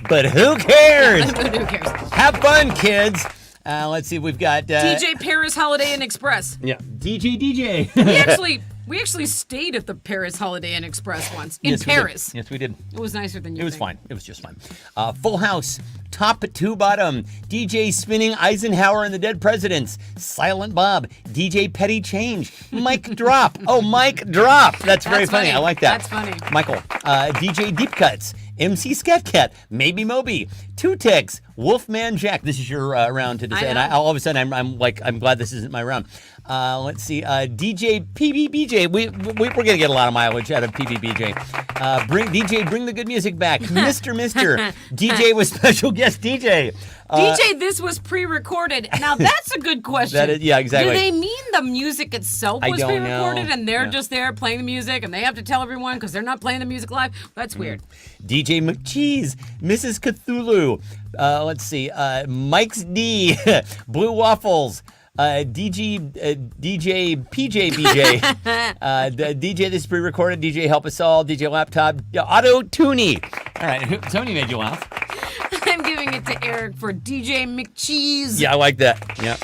[SPEAKER 1] But who cares?
[SPEAKER 2] Who cares?
[SPEAKER 1] Have fun, kids. Let's see. We've got
[SPEAKER 2] DJ Paris Holiday Inn Express.
[SPEAKER 1] Yeah, DJ.
[SPEAKER 2] We actually stayed at the Paris Holiday Inn Express once in Paris.
[SPEAKER 1] Yes, we did.
[SPEAKER 2] It was nicer than you.
[SPEAKER 1] It was fine. It was just fine. Full House, top to bottom. DJ spinning Eisenhower and the Dead Presidents. Silent Bob. DJ Petty Change. Mic Drop. Oh, Mic Drop. That's very funny. I like that.
[SPEAKER 2] That's funny.
[SPEAKER 1] Michael. DJ Deep Cuts. MC Scat Cat. Maybe Moby. Two Ticks. Wolfman Jack. This is your round to decide. And all of a sudden, I'm glad this isn't my round. Let's see. DJ PBBJ. We're gonna get a lot of mileage out of PBBJ. Bring the good music back. Mister. DJ with special guest DJ.
[SPEAKER 2] DJ, this was pre-recorded. Now that's a good question.
[SPEAKER 1] Yeah, exactly.
[SPEAKER 2] Do they mean the music itself was
[SPEAKER 1] don't
[SPEAKER 2] pre-recorded
[SPEAKER 1] know.
[SPEAKER 2] and they're just there playing the music and they have to tell everyone because they're not playing the music live? That's weird.
[SPEAKER 1] DJ McCheese, Mrs. Cthulhu. Let's see. Mike's D, Blue Waffles. DJ PJBJ, DJ this is pre-recorded, DJ Help Us All, DJ Laptop, Auto Tooney. All right, Tony made you laugh.
[SPEAKER 2] I'm giving it to Eric for DJ McCheese.
[SPEAKER 1] Yeah, I like that. Yeah.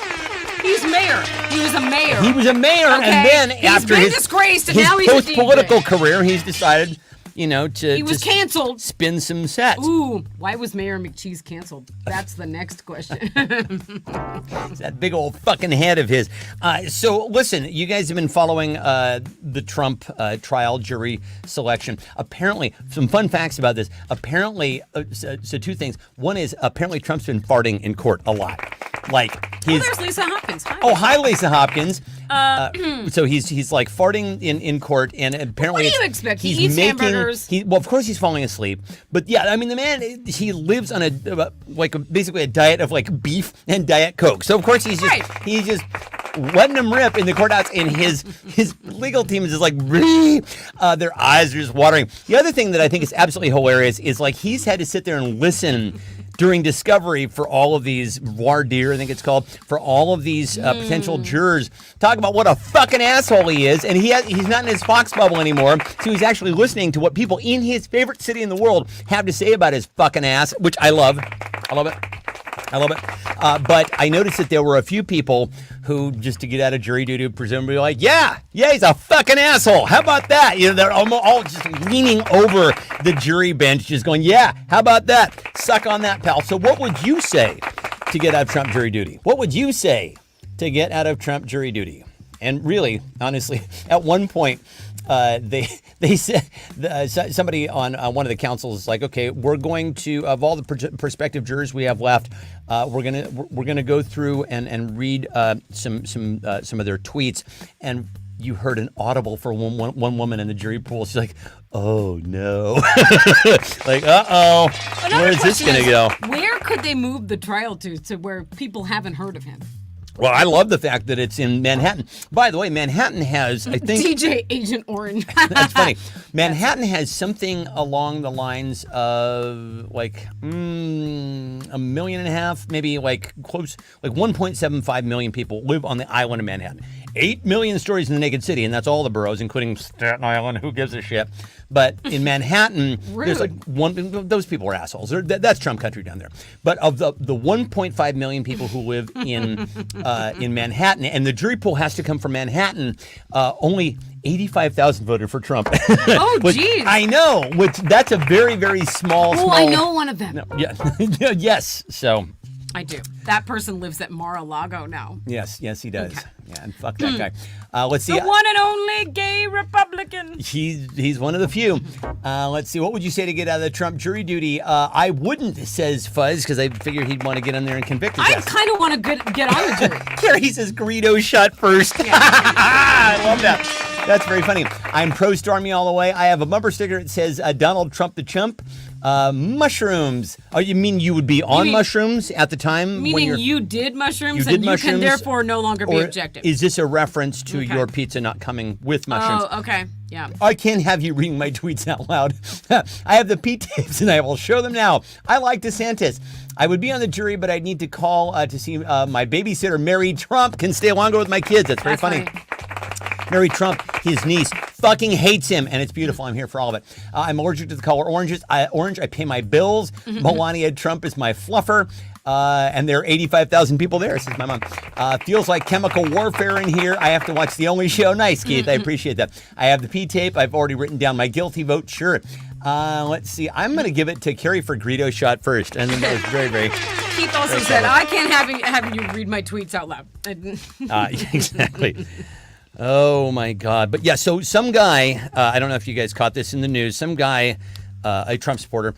[SPEAKER 2] He's mayor. He was a mayor.
[SPEAKER 1] He was a mayor,
[SPEAKER 2] okay.
[SPEAKER 1] and then after
[SPEAKER 2] his disgraced, and now he's
[SPEAKER 1] post-political career, he's decided, he was
[SPEAKER 2] canceled.
[SPEAKER 1] Spin some sets.
[SPEAKER 2] Ooh, why was Mayor McCheese canceled? That's the next question.
[SPEAKER 1] That big old fucking head of his. So listen, you guys have been following the Trump trial jury selection. Apparently, some fun facts about this. Apparently, so two things. One is apparently Trump's been farting in court a lot. Like
[SPEAKER 2] there's Lisa Hopkins.
[SPEAKER 1] Hi, Lisa Hopkins. So he's like farting in court, and apparently
[SPEAKER 2] what do you expect? He eats hamburgers.
[SPEAKER 1] Well, of course he's falling asleep, but yeah, I mean the man, he lives on basically a diet of like beef and Diet Coke. So of course he's just letting him rip in the courthouse, and his legal team is just like, their eyes are just watering. The other thing that I think is absolutely hilarious is like he's had to sit there and listen during discovery for all of these voir dire, I think it's called, for all of these potential jurors, talk about what a fucking asshole he is, and he's not in his Fox bubble anymore, so he's actually listening to what people in his favorite city in the world have to say about his fucking ass, which I love. I love it. But I noticed that there were a few people who, just to get out of jury duty, presumably like, yeah, he's a fucking asshole. How about that? They're all just leaning over the jury bench, just going, yeah, how about that? Suck on that, pal. So what would you say to get out of Trump jury duty? What would you say to get out of Trump jury duty? And really, honestly, at one point, they said somebody on one of the councils is like, okay, we're going to, of all the prospective jurors we have left, we're gonna go through and read some of their tweets, and you heard an audible for one woman in the jury pool. She's like, oh no, like where is this gonna go?
[SPEAKER 2] Where could they move the trial to where people haven't heard of him?
[SPEAKER 1] Well, I love the fact that it's in Manhattan. By the way, Manhattan has, I think...
[SPEAKER 2] DJ Agent Orange.
[SPEAKER 1] That's funny. Manhattan has something along the lines of like 1.5 million, maybe like close, like 1.75 million people live on the island of Manhattan. 8 million stories in the Naked City, and that's all the boroughs, including Staten Island. Who gives a shit? But in Manhattan, there's like those people are assholes. That's Trump country down there. But of the 1.5 million people who live in Manhattan, and the jury pool has to come from Manhattan, only 85,000 voted for Trump.
[SPEAKER 2] Oh, geez.
[SPEAKER 1] I know. That's a very, very small.
[SPEAKER 2] Oh, I know one of them.
[SPEAKER 1] No, yeah. Yes. So.
[SPEAKER 2] I do. That person lives at Mar-a-Lago now.
[SPEAKER 1] Yes, he does. Okay. Yeah, and fuck that guy. Let's see.
[SPEAKER 2] The one and only gay Republican.
[SPEAKER 1] He's one of the few. Let's see. What would you say to get out of the Trump jury duty? I wouldn't, says Fuzz, because I figured he'd want to get in there and convict his ass.
[SPEAKER 2] I kind of want to get on the jury.
[SPEAKER 1] Here he says Greedo shot first. Yeah. I love that. That's very funny. I'm pro Stormy all the way. I have a bumper sticker that says Donald Trump the Chump. Mushrooms. Oh, you mean you would be on mushrooms at the time?
[SPEAKER 2] Meaning you did mushrooms
[SPEAKER 1] You did
[SPEAKER 2] and you
[SPEAKER 1] mushrooms,
[SPEAKER 2] can therefore no longer be
[SPEAKER 1] or
[SPEAKER 2] objective.
[SPEAKER 1] Is this a reference to your pizza not coming with mushrooms?
[SPEAKER 2] Oh, okay. Yeah.
[SPEAKER 1] I can't have you reading my tweets out loud. I have the P-tapes and I will show them now. I like DeSantis. I would be on the jury, but I'd need to call to see my babysitter, Mary Trump, can stay longer with my kids. That's very funny. Mary Trump, his niece, fucking hates him, and it's beautiful. I'm here for all of it. I'm allergic to the color orange. I pay my bills. Melania Trump is my fluffer. And there are 85,000 people there, says my mom. Feels like chemical warfare in here. I have to watch The Only Show. Nice, Keith. I appreciate that. I have the P-tape. I've already written down my guilty vote. Sure. Let's see. I'm going to give it to Carrie for Greedo shot first. And then that was very, very...
[SPEAKER 2] Keith also said, I can't have you read my tweets out loud.
[SPEAKER 1] Exactly. Oh, my God. But yeah, so some guy, I don't know if you guys caught this in the news, some guy, a Trump supporter,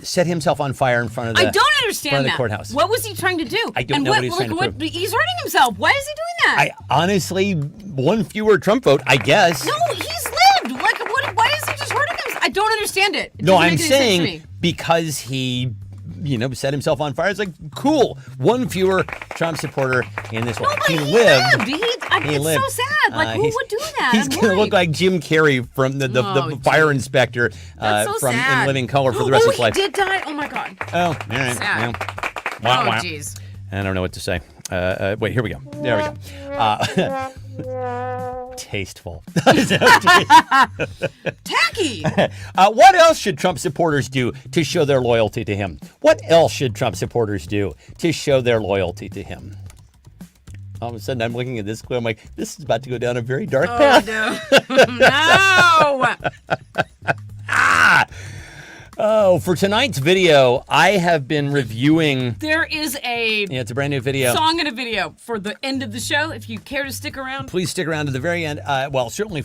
[SPEAKER 1] set himself on fire in front of the
[SPEAKER 2] I don't understand
[SPEAKER 1] the courthouse.
[SPEAKER 2] What was he trying to do?
[SPEAKER 1] I don't know what he's trying to prove.
[SPEAKER 2] He's hurting himself. Why is he doing that?
[SPEAKER 1] I honestly, one fewer Trump vote, I guess.
[SPEAKER 2] No, he's lived. Like, why is he just hurting himself? I don't understand it. It
[SPEAKER 1] No,
[SPEAKER 2] doesn't
[SPEAKER 1] I'm
[SPEAKER 2] make any sense to
[SPEAKER 1] saying
[SPEAKER 2] me.
[SPEAKER 1] because he, set himself on fire. It's like, cool. One fewer Trump supporter in this one.
[SPEAKER 2] No, but
[SPEAKER 1] He lived.
[SPEAKER 2] It's
[SPEAKER 1] lived.
[SPEAKER 2] so sad. Like, who would do that?
[SPEAKER 1] He's
[SPEAKER 2] I'm
[SPEAKER 1] going to
[SPEAKER 2] worried.
[SPEAKER 1] look like Jim Carrey from the
[SPEAKER 2] Oh,
[SPEAKER 1] fire inspector
[SPEAKER 2] That's so
[SPEAKER 1] from
[SPEAKER 2] sad.
[SPEAKER 1] In Living Color for the rest of his life.
[SPEAKER 2] He did die? Oh, my God.
[SPEAKER 1] Oh, all right.
[SPEAKER 2] Sad.
[SPEAKER 1] Yeah. Wah,
[SPEAKER 2] Oh,
[SPEAKER 1] wah.
[SPEAKER 2] jeez.
[SPEAKER 1] I don't know what to say. Wait, here we go. There we go. Tasteful.
[SPEAKER 2] Tacky.
[SPEAKER 1] What else should Trump supporters do to show their loyalty to him? What else should Trump supporters do to show their loyalty to him? All of a sudden, I'm looking at this clip. I'm like, this is about to go down a very dark path.
[SPEAKER 2] No.
[SPEAKER 1] Oh, for tonight's video, I have been reviewing.
[SPEAKER 2] There is a
[SPEAKER 1] Yeah, it's a brand new video.
[SPEAKER 2] song and a video for the end of the show. If you care to stick around.
[SPEAKER 1] Please stick around to the very end. Well, certainly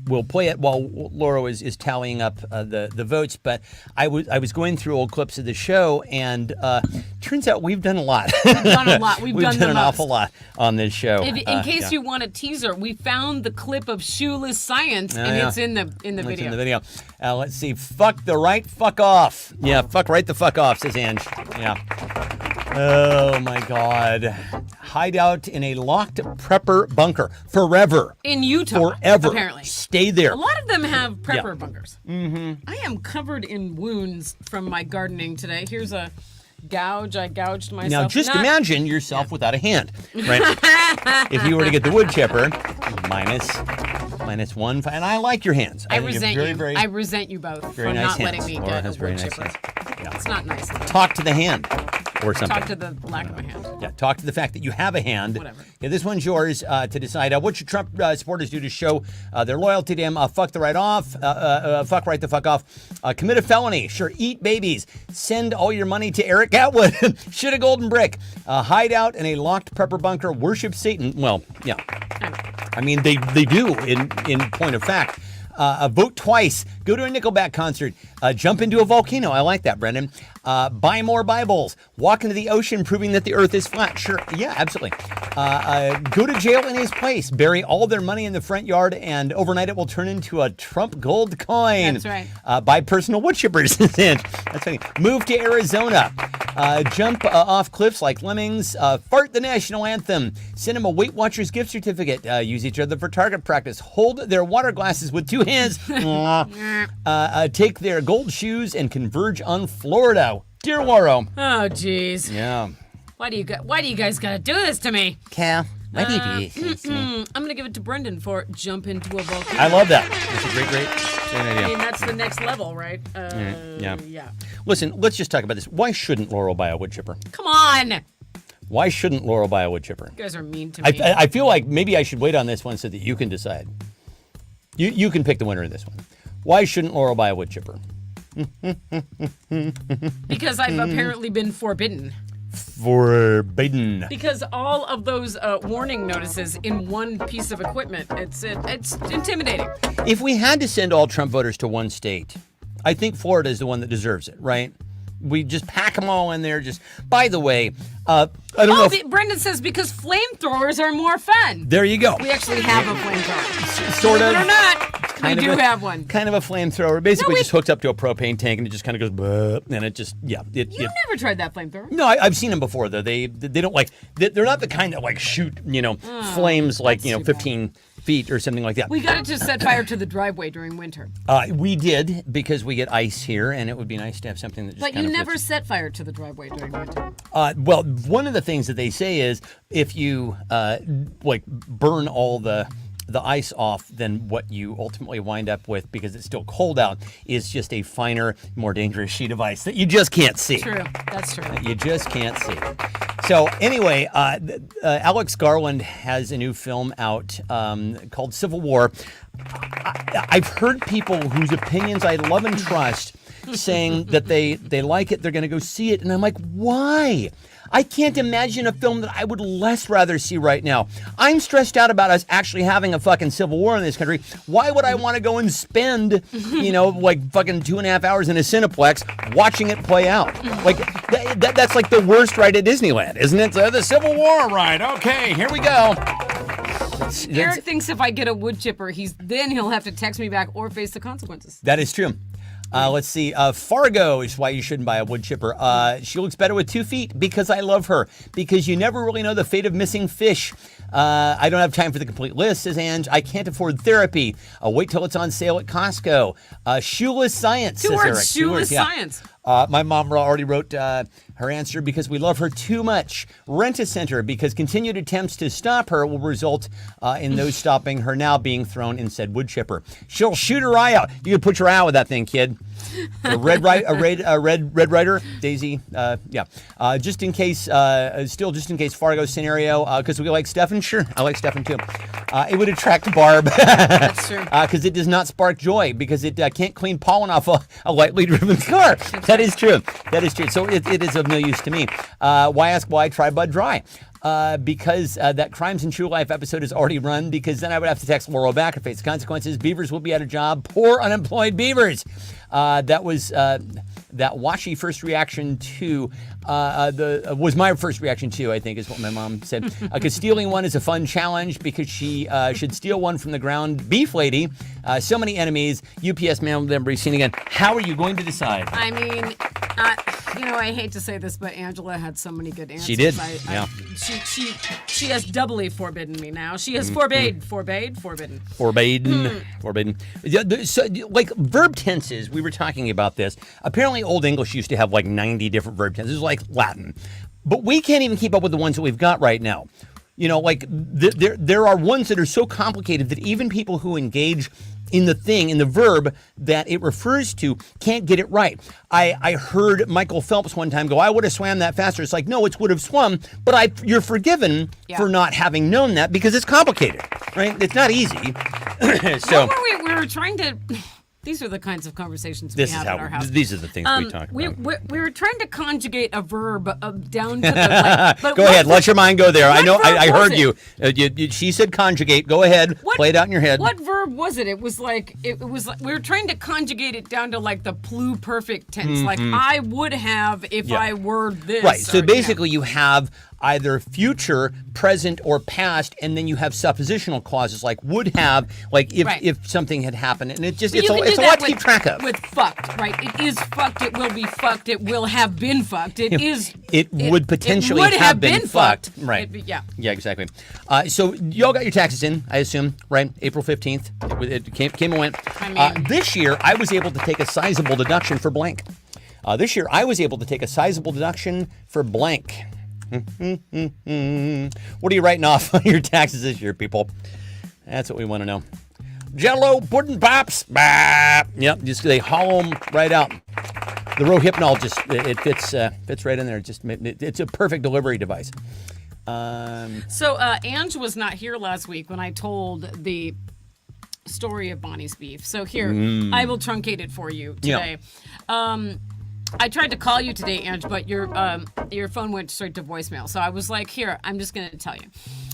[SPEAKER 1] we'll play it while Laura is tallying up the votes. But I was going through old clips of the show, and turns out we've done a lot.
[SPEAKER 2] We've done a lot. We've done
[SPEAKER 1] done
[SPEAKER 2] the
[SPEAKER 1] an
[SPEAKER 2] most.
[SPEAKER 1] awful lot on this show.
[SPEAKER 2] In case
[SPEAKER 1] Yeah.
[SPEAKER 2] you want a teaser, we found the clip of Shoeless Science, and
[SPEAKER 1] yeah.
[SPEAKER 2] it's in the
[SPEAKER 1] It's
[SPEAKER 2] video.
[SPEAKER 1] in the video. Let's see. Fuck the right fuck off. Yeah, fuck right the fuck off, says Ange. Yeah. Oh, my God. Hideout in a locked prepper bunker. Forever.
[SPEAKER 2] In Utah,
[SPEAKER 1] Forever.
[SPEAKER 2] apparently.
[SPEAKER 1] Stay there.
[SPEAKER 2] A lot of them have prepper
[SPEAKER 1] Yeah.
[SPEAKER 2] bunkers. Mm-hmm. I am covered in wounds from my gardening today. Here's a gouge. I gouged myself.
[SPEAKER 1] Now, just
[SPEAKER 2] Not-
[SPEAKER 1] imagine yourself without a hand, right? If you were to get the wood chipper, minus one, and I like your hands.
[SPEAKER 2] I
[SPEAKER 1] think you're
[SPEAKER 2] resent
[SPEAKER 1] very,
[SPEAKER 2] you.
[SPEAKER 1] Very,
[SPEAKER 2] I resent you both
[SPEAKER 1] very
[SPEAKER 2] for
[SPEAKER 1] nice
[SPEAKER 2] not
[SPEAKER 1] hands.
[SPEAKER 2] letting me
[SPEAKER 1] Laura
[SPEAKER 2] get
[SPEAKER 1] has
[SPEAKER 2] a
[SPEAKER 1] very
[SPEAKER 2] wood
[SPEAKER 1] nice
[SPEAKER 2] chipper.
[SPEAKER 1] hands. Yeah.
[SPEAKER 2] It's not nice.
[SPEAKER 1] Talk to the hand or something.
[SPEAKER 2] Talk to the lack of a hand.
[SPEAKER 1] Yeah, talk to the fact that you have a hand.
[SPEAKER 2] Whatever.
[SPEAKER 1] Yeah, this one's yours to decide. What should Trump supporters do to show their loyalty to him? Fuck the right off. Fuck right the fuck off. Commit a felony. Sure, eat babies. Send all your money to Eric Atwood. Shoot a golden brick. Hide out in a locked prepper bunker. Worship Satan. Well, yeah. I mean, they do in point of fact. Vote twice. Go to a Nickelback concert. Jump into a volcano. I like that, Brendan. Buy more Bibles. Walk into the ocean proving that the earth is flat. Sure. Yeah, absolutely. Go to jail in his place. Bury all their money in the front yard, and overnight it will turn into a Trump gold coin.
[SPEAKER 2] That's right.
[SPEAKER 1] Buy personal wood chippers. That's funny. Move to Arizona. Jump off cliffs like lemmings. Fart the national anthem. Send them a Weight Watchers gift certificate. Use each other for target practice. Hold their water glasses with two hands. Take their gold shoes and converge on Florida. Dear Waro.
[SPEAKER 2] Oh, jeez.
[SPEAKER 1] Yeah.
[SPEAKER 2] Why do you guys gotta do this to me?
[SPEAKER 1] Cal, why do you do this to me?
[SPEAKER 2] I'm gonna give it to Brendan for jump into a volcano.
[SPEAKER 1] I love that. That's a great
[SPEAKER 2] I
[SPEAKER 1] idea.
[SPEAKER 2] mean, that's the next level, right?
[SPEAKER 1] Yeah.
[SPEAKER 2] Yeah.
[SPEAKER 1] Listen, let's just talk about this. Why shouldn't Laurel buy a wood chipper?
[SPEAKER 2] Come on. You
[SPEAKER 1] Why shouldn't Laurel buy a wood chipper?
[SPEAKER 2] guys are mean to me.
[SPEAKER 1] I feel like maybe I should wait on this one so that you can decide. You can pick the winner of this one. Why shouldn't Laurel buy a wood chipper?
[SPEAKER 2] Because I've apparently been forbidden.
[SPEAKER 1] Forbidden.
[SPEAKER 2] Because all of those warning notices in one piece of equipment, it's intimidating.
[SPEAKER 1] If we had to send all Trump voters to one state, I think Florida is the one that deserves it, right? We just pack them all in there. Just, by the way, I don't know.
[SPEAKER 2] Brendan says because flamethrowers are more fun.
[SPEAKER 1] There you go.
[SPEAKER 2] We actually have a flamethrower.
[SPEAKER 1] Sort of.
[SPEAKER 2] Believe it or not, we do have one.
[SPEAKER 1] Kind of a flamethrower. Basically, just hooked up to a propane tank, and it just kind of goes, and it just,
[SPEAKER 2] You've never tried that flamethrower?
[SPEAKER 1] No, I've seen them before though. They don't like. They're not the kind that like shoot flames like 15 feet or something like that.
[SPEAKER 2] We got it to set fire to the driveway during winter.
[SPEAKER 1] We did because we get ice here, and it would be nice to have something that just.
[SPEAKER 2] But
[SPEAKER 1] kind
[SPEAKER 2] you
[SPEAKER 1] of
[SPEAKER 2] never
[SPEAKER 1] fits.
[SPEAKER 2] set fire to the driveway during winter.
[SPEAKER 1] Well, one of the things that they say is if you like burn all the ice off, then what you ultimately wind up with, because it's still cold out, is just a finer, more dangerous sheet of ice that you just can't see.
[SPEAKER 2] True, that's true.
[SPEAKER 1] You just can't see. So anyway, Alex Garland has a new film out called Civil War. I've heard people whose opinions I love and trust saying that they like it, they're going to go see it, and I'm like, why? I can't imagine a film that I would less rather see right now. I'm stressed out about us actually having a fucking civil war in this country. Why would I want to go and spend, like fucking 2.5 hours in a Cineplex watching it play out? Like, that's like the worst ride at Disneyland, isn't it? The Civil War ride. Okay, here we go.
[SPEAKER 2] Eric thinks if I get a wood chipper, he'll have to text me back or face the consequences.
[SPEAKER 1] That is true. Let's see. Fargo is why you shouldn't buy a wood chipper. She looks better with 2 feet because I love her. Because you never really know the fate of missing fish. I don't have time for the complete list, says Ange. I can't afford therapy. Wait till it's on sale at Costco. Shoeless science, says Eric.
[SPEAKER 2] Shoeless science.
[SPEAKER 1] My mom already wrote her answer because we love her too much. Rent-A-Center because continued attempts to stop her will result in those stopping her now being thrown in said wood chipper. She'll shoot her eye out. You can put your eye out with that thing, kid. A red Rider, Daisy, just in case Fargo scenario, because we like Stefan. Sure, I like Stefan too. It would attract Barb.
[SPEAKER 2] That's true.
[SPEAKER 1] Because it does not spark joy, because it can't clean pollen off a lightly driven car. That is true. That is true. So it is of no use to me. Why ask why? Try Bud Dry. Because that Crimes in True Life episode is already run, because then I would have to text Laurel back and face the consequences. Beavers will be out of job. Poor unemployed beavers. That was that washy first reaction to was my first reaction to, I think, is what my mom said. Because stealing one is a fun challenge because she should steal one from the ground. Beef lady, so many enemies. UPS man will never be seen again. How are you going to decide?
[SPEAKER 2] I mean, I hate to say this, but Angela had so many good answers.
[SPEAKER 1] She did.
[SPEAKER 2] She has doubly forbidden me now. She has forbidden.
[SPEAKER 1] Yeah, so, like verb tenses, we were talking about this. Apparently, Old English used to have like 90 different verb tenses, like Latin. But we can't even keep up with the ones that we've got right now. There are ones that are so complicated that even people who engage in the verb that it refers to can't get it right. I heard Michael Phelps one time go, I would have swam that faster. It's like, no, it's would have swum, but you're forgiven for not having known that because it's complicated, right? It's not easy. So
[SPEAKER 2] we were trying to... These are the kinds of conversations we have in our house.
[SPEAKER 1] These are the things we talk about.
[SPEAKER 2] We were trying to conjugate a verb down to the... Like,
[SPEAKER 1] go ahead. Let your mind go there. I know. I heard you. She said conjugate. Go ahead. Play it out in your head.
[SPEAKER 2] What verb was it? It was like we were trying to conjugate it down to like the pluperfect tense. Like I would have if I were this.
[SPEAKER 1] Right. So basically, you have either future, present, or past, and then you have suppositional clauses like would have, like if something had happened, and it's a lot to keep track of.
[SPEAKER 2] With fucked, right? It is fucked. It will be fucked. It will have been fucked. It
[SPEAKER 1] would potentially
[SPEAKER 2] have been fucked.
[SPEAKER 1] Right. Yeah, exactly. So y'all got your taxes in, I assume, right? April 15th. It came and went.
[SPEAKER 2] I mean,
[SPEAKER 1] this year, I was able to take a sizable deduction for blank. What are you writing off on your taxes this year, people? That's what we want to know. Jell-O, pudding pops, bap. Yep, just they hollow them right out. The Rohypnol it fits right in there. It's a perfect delivery device.
[SPEAKER 2] So Ange was not here last week when I told the story of Bonnie's beef. So here, I will truncate it for you today. Yeah. I tried to call you today, Ange, but your phone went straight to voicemail. So I was like, here, I'm just going to tell you.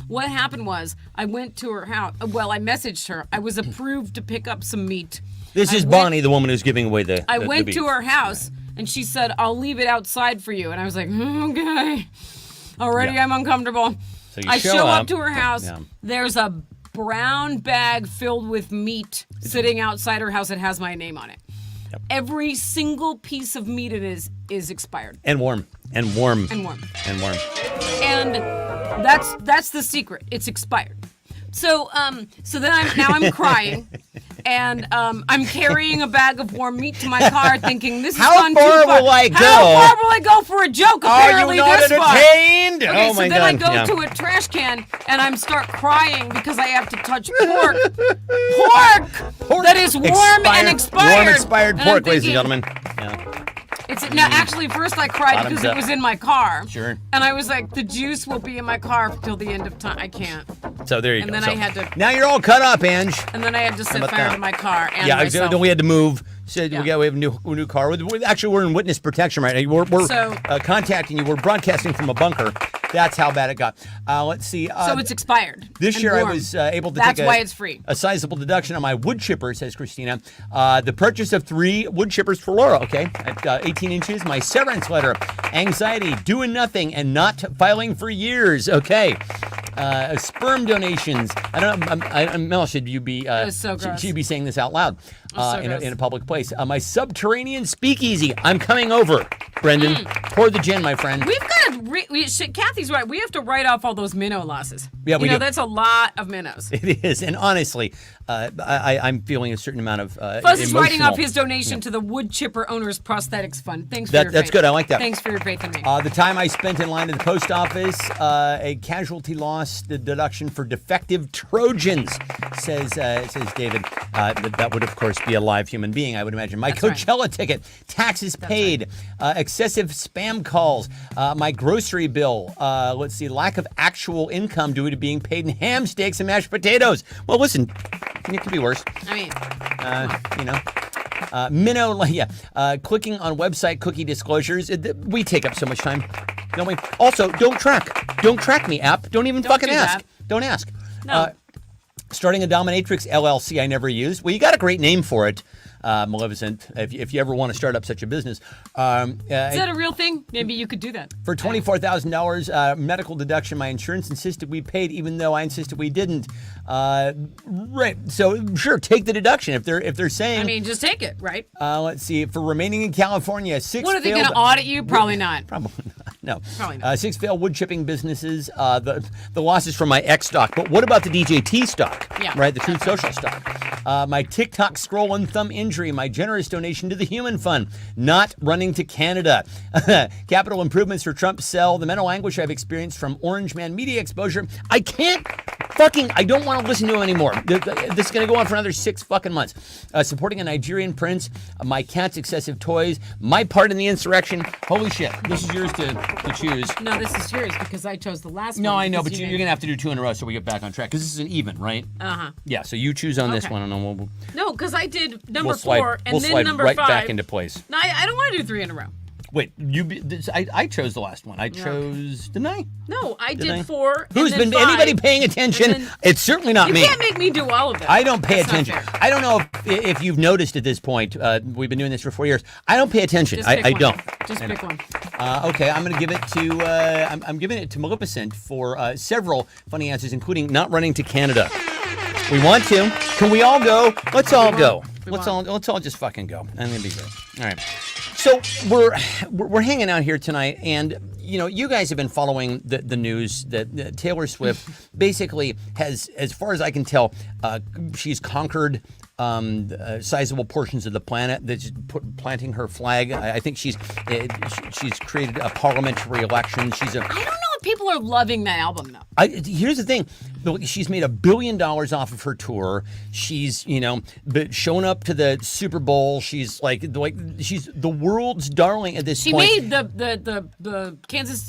[SPEAKER 2] What happened was I went to her house. Well, I messaged her. I was approved to pick up some meat.
[SPEAKER 1] This is Bonnie, the woman who's giving away the
[SPEAKER 2] I went
[SPEAKER 1] beef.
[SPEAKER 2] to her house And she said, I'll leave it outside for you. And I was like, okay. Already I'm uncomfortable.
[SPEAKER 1] So you
[SPEAKER 2] I show
[SPEAKER 1] up
[SPEAKER 2] up to her house.
[SPEAKER 1] Yeah.
[SPEAKER 2] There's a brown bag filled with meat sitting outside her house that has my name on it.
[SPEAKER 1] Yep.
[SPEAKER 2] Every single piece of meat in it is expired.
[SPEAKER 1] And warm. And warm.
[SPEAKER 2] And warm.
[SPEAKER 1] And warm.
[SPEAKER 2] And that's the secret. It's expired. So then I'm crying, and I'm carrying a bag of warm meat to my car, thinking this is
[SPEAKER 1] How
[SPEAKER 2] gone
[SPEAKER 1] far
[SPEAKER 2] too far.
[SPEAKER 1] will I go?
[SPEAKER 2] How far will I go for a joke? Apparently
[SPEAKER 1] Are you not
[SPEAKER 2] this far.
[SPEAKER 1] entertained?
[SPEAKER 2] Okay,
[SPEAKER 1] Oh
[SPEAKER 2] so
[SPEAKER 1] my
[SPEAKER 2] then I
[SPEAKER 1] God.
[SPEAKER 2] go to a trash can and I start crying because I have to touch pork. Pork that is warm and expired.
[SPEAKER 1] Warm expired
[SPEAKER 2] And I'm
[SPEAKER 1] pork, ladies and
[SPEAKER 2] thinking,
[SPEAKER 1] gentlemen. Yeah.
[SPEAKER 2] No, actually, first I cried
[SPEAKER 1] Bottoms
[SPEAKER 2] because
[SPEAKER 1] up.
[SPEAKER 2] it was in my car.
[SPEAKER 1] Sure.
[SPEAKER 2] And I was like, the juice will be in my car till the end of time. I can't.
[SPEAKER 1] So there you
[SPEAKER 2] And
[SPEAKER 1] go.
[SPEAKER 2] then
[SPEAKER 1] So
[SPEAKER 2] I had to-
[SPEAKER 1] Now you're all cut up, Ange.
[SPEAKER 2] And then I had to set
[SPEAKER 1] about
[SPEAKER 2] fire
[SPEAKER 1] that?
[SPEAKER 2] to my car and
[SPEAKER 1] Yeah,
[SPEAKER 2] myself.
[SPEAKER 1] so we had to move. So
[SPEAKER 2] Yeah.
[SPEAKER 1] we have a new car. Actually, we're in witness protection right now. We're
[SPEAKER 2] So-
[SPEAKER 1] contacting you. We're broadcasting from a bunker. That's how bad it got. Let's see.
[SPEAKER 2] So it's expired.
[SPEAKER 1] This
[SPEAKER 2] and
[SPEAKER 1] year I
[SPEAKER 2] warm.
[SPEAKER 1] was able to
[SPEAKER 2] That's
[SPEAKER 1] take
[SPEAKER 2] why it's free.
[SPEAKER 1] a sizable deduction on my wood chipper, says Christina. The purchase of 3 wood chippers for Laura, okay, at 18 inches. My severance letter, anxiety, doing nothing, and not filing for years, okay. Sperm donations. I don't know, Mel, should you be,
[SPEAKER 2] was so gross.
[SPEAKER 1] should you be saying this out loud
[SPEAKER 2] so
[SPEAKER 1] in
[SPEAKER 2] gross.
[SPEAKER 1] a public place? My subterranean speakeasy. I'm coming over, Brendan. Pour the gin, my friend.
[SPEAKER 2] We've got to, Kathy's right. We have to write off all those minnow losses.
[SPEAKER 1] Yeah, we
[SPEAKER 2] You know,
[SPEAKER 1] do.
[SPEAKER 2] that's a lot of minnows.
[SPEAKER 1] It is, and honestly, I'm feeling a certain amount of
[SPEAKER 2] Fuzz is writing off
[SPEAKER 1] emotional-
[SPEAKER 2] his donation to the Wood Chipper Owners Prosthetics Fund. Thanks for your
[SPEAKER 1] That's
[SPEAKER 2] faith.
[SPEAKER 1] good. I like that.
[SPEAKER 2] Thanks for your faith in me.
[SPEAKER 1] The time I spent in line at the post office, a casualty loss, the deduction for defective Trojans, says David. That would, of course, be a live human being, I would imagine. My
[SPEAKER 2] That's right.
[SPEAKER 1] Coachella ticket, taxes paid, excessive spam calls, my grocery bill, let's see, lack of actual income due to being paid in ham steaks and mashed potatoes. Well, listen, it could be worse.
[SPEAKER 2] I mean,
[SPEAKER 1] You know. Minnow, clicking on website cookie disclosures. We take up so much time, don't we? Also, don't track me, app. Don't even fucking
[SPEAKER 2] do
[SPEAKER 1] ask.
[SPEAKER 2] that.
[SPEAKER 1] Don't ask.
[SPEAKER 2] No.
[SPEAKER 1] Starting a dominatrix LLC I never used. Well, you got a great name for it, Maleficent, if you ever want to start up such a business.
[SPEAKER 2] is that a real thing? Maybe you could do that.
[SPEAKER 1] For $24,000 medical deduction, my insurance insisted we paid, even though I insisted we didn't. Right. So sure, take the deduction if they're saying.
[SPEAKER 2] I mean, just take it, right?
[SPEAKER 1] Let's see. For remaining in California, 6
[SPEAKER 2] What are they
[SPEAKER 1] failed.
[SPEAKER 2] going to audit you? Probably not.
[SPEAKER 1] Probably not. No.
[SPEAKER 2] Probably not.
[SPEAKER 1] 6 failed wood chipping businesses. The losses from my X stock. But what about the DJT stock?
[SPEAKER 2] Yeah.
[SPEAKER 1] Right. The Truth Social stock. My TikTok scroll and thumb injury. My generous donation to the Human Fund. Not running to Canada. Capital improvements for Trump sell. The mental anguish I've experienced from Orange Man media exposure. I don't want to listen to him anymore. This is going to go on for another 6 fucking months. Supporting a Nigerian prince. My cat's excessive toys. My part in the insurrection. Holy shit. This is yours to choose.
[SPEAKER 2] No, this is yours because I chose the last one.
[SPEAKER 1] No, I know, but
[SPEAKER 2] because
[SPEAKER 1] you're going to have to do 2 in a row so we get back on track. Because this is an even, right?
[SPEAKER 2] Uh-huh.
[SPEAKER 1] Yeah, so you choose on this
[SPEAKER 2] Okay.
[SPEAKER 1] one, and then we'll
[SPEAKER 2] No, because I did number
[SPEAKER 1] we'll slide,
[SPEAKER 2] 4 and
[SPEAKER 1] we'll
[SPEAKER 2] then
[SPEAKER 1] slide
[SPEAKER 2] number
[SPEAKER 1] right
[SPEAKER 2] 5.
[SPEAKER 1] back into place.
[SPEAKER 2] No, I don't want to do 3 in a row.
[SPEAKER 1] Wait, I chose the last one. I chose, didn't I?
[SPEAKER 2] No, I did
[SPEAKER 1] I?
[SPEAKER 2] 4.
[SPEAKER 1] Who's
[SPEAKER 2] and then
[SPEAKER 1] been
[SPEAKER 2] 5,
[SPEAKER 1] anybody paying attention?
[SPEAKER 2] and then-
[SPEAKER 1] It's certainly not
[SPEAKER 2] You
[SPEAKER 1] me.
[SPEAKER 2] can't make me do all of them.
[SPEAKER 1] I don't pay
[SPEAKER 2] That's not
[SPEAKER 1] attention.
[SPEAKER 2] fair.
[SPEAKER 1] I don't know if you've noticed at this point. We've been doing this for 4 years. I don't pay attention.
[SPEAKER 2] Just
[SPEAKER 1] I
[SPEAKER 2] pick one.
[SPEAKER 1] don't.
[SPEAKER 2] Just
[SPEAKER 1] I
[SPEAKER 2] pick
[SPEAKER 1] don't.
[SPEAKER 2] one.
[SPEAKER 1] Okay, I'm going to give it to I'm giving it to Maleficent for several funny answers, including not running to Canada. We want to. Can we all go? Let's all go. Let's all just fucking go, and it'll be great. All right. So we're hanging out here tonight, and you know, you guys have been following the news that Taylor Swift basically has, as far as I can tell, she's conquered sizable portions of the planet. That's planting her flag. I think she's created a parliamentary election.
[SPEAKER 2] I don't know if people are loving that album though.
[SPEAKER 1] Here's the thing. She's made $1 billion off of her tour. She's, shown up to the Super Bowl. She's like she's the world's darling at this
[SPEAKER 2] She
[SPEAKER 1] point.
[SPEAKER 2] made the Kansas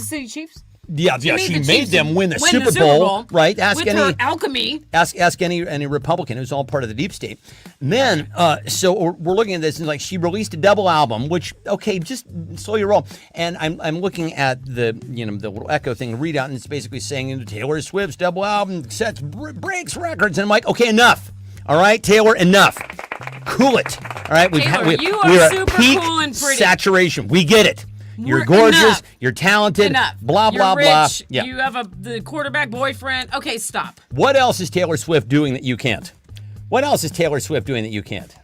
[SPEAKER 2] City Chiefs.
[SPEAKER 1] Yeah, she made
[SPEAKER 2] Chiefs
[SPEAKER 1] them win the
[SPEAKER 2] Super
[SPEAKER 1] Super Bowl, right?
[SPEAKER 2] With her alchemy.
[SPEAKER 1] Ask any Republican. It was all part of the deep state. And then, so we're looking at this, and like she released a double album, which just slow your roll. And I'm looking at the the little echo thing readout, and it's basically saying Taylor Swift's double album breaks records, and I'm like, okay, enough. All right, Taylor, enough. Cool it. All right,
[SPEAKER 2] Taylor, you are
[SPEAKER 1] we're at
[SPEAKER 2] super
[SPEAKER 1] peak
[SPEAKER 2] cool and pretty.
[SPEAKER 1] saturation. We get it. You're
[SPEAKER 2] We're-
[SPEAKER 1] gorgeous.
[SPEAKER 2] enough.
[SPEAKER 1] You're talented.
[SPEAKER 2] Enough.
[SPEAKER 1] Blah
[SPEAKER 2] You're
[SPEAKER 1] blah
[SPEAKER 2] rich.
[SPEAKER 1] blah. Yeah.
[SPEAKER 2] You have the quarterback boyfriend. Okay, stop.
[SPEAKER 1] What else is Taylor Swift doing that you can't? What else is Taylor Swift doing that you can't?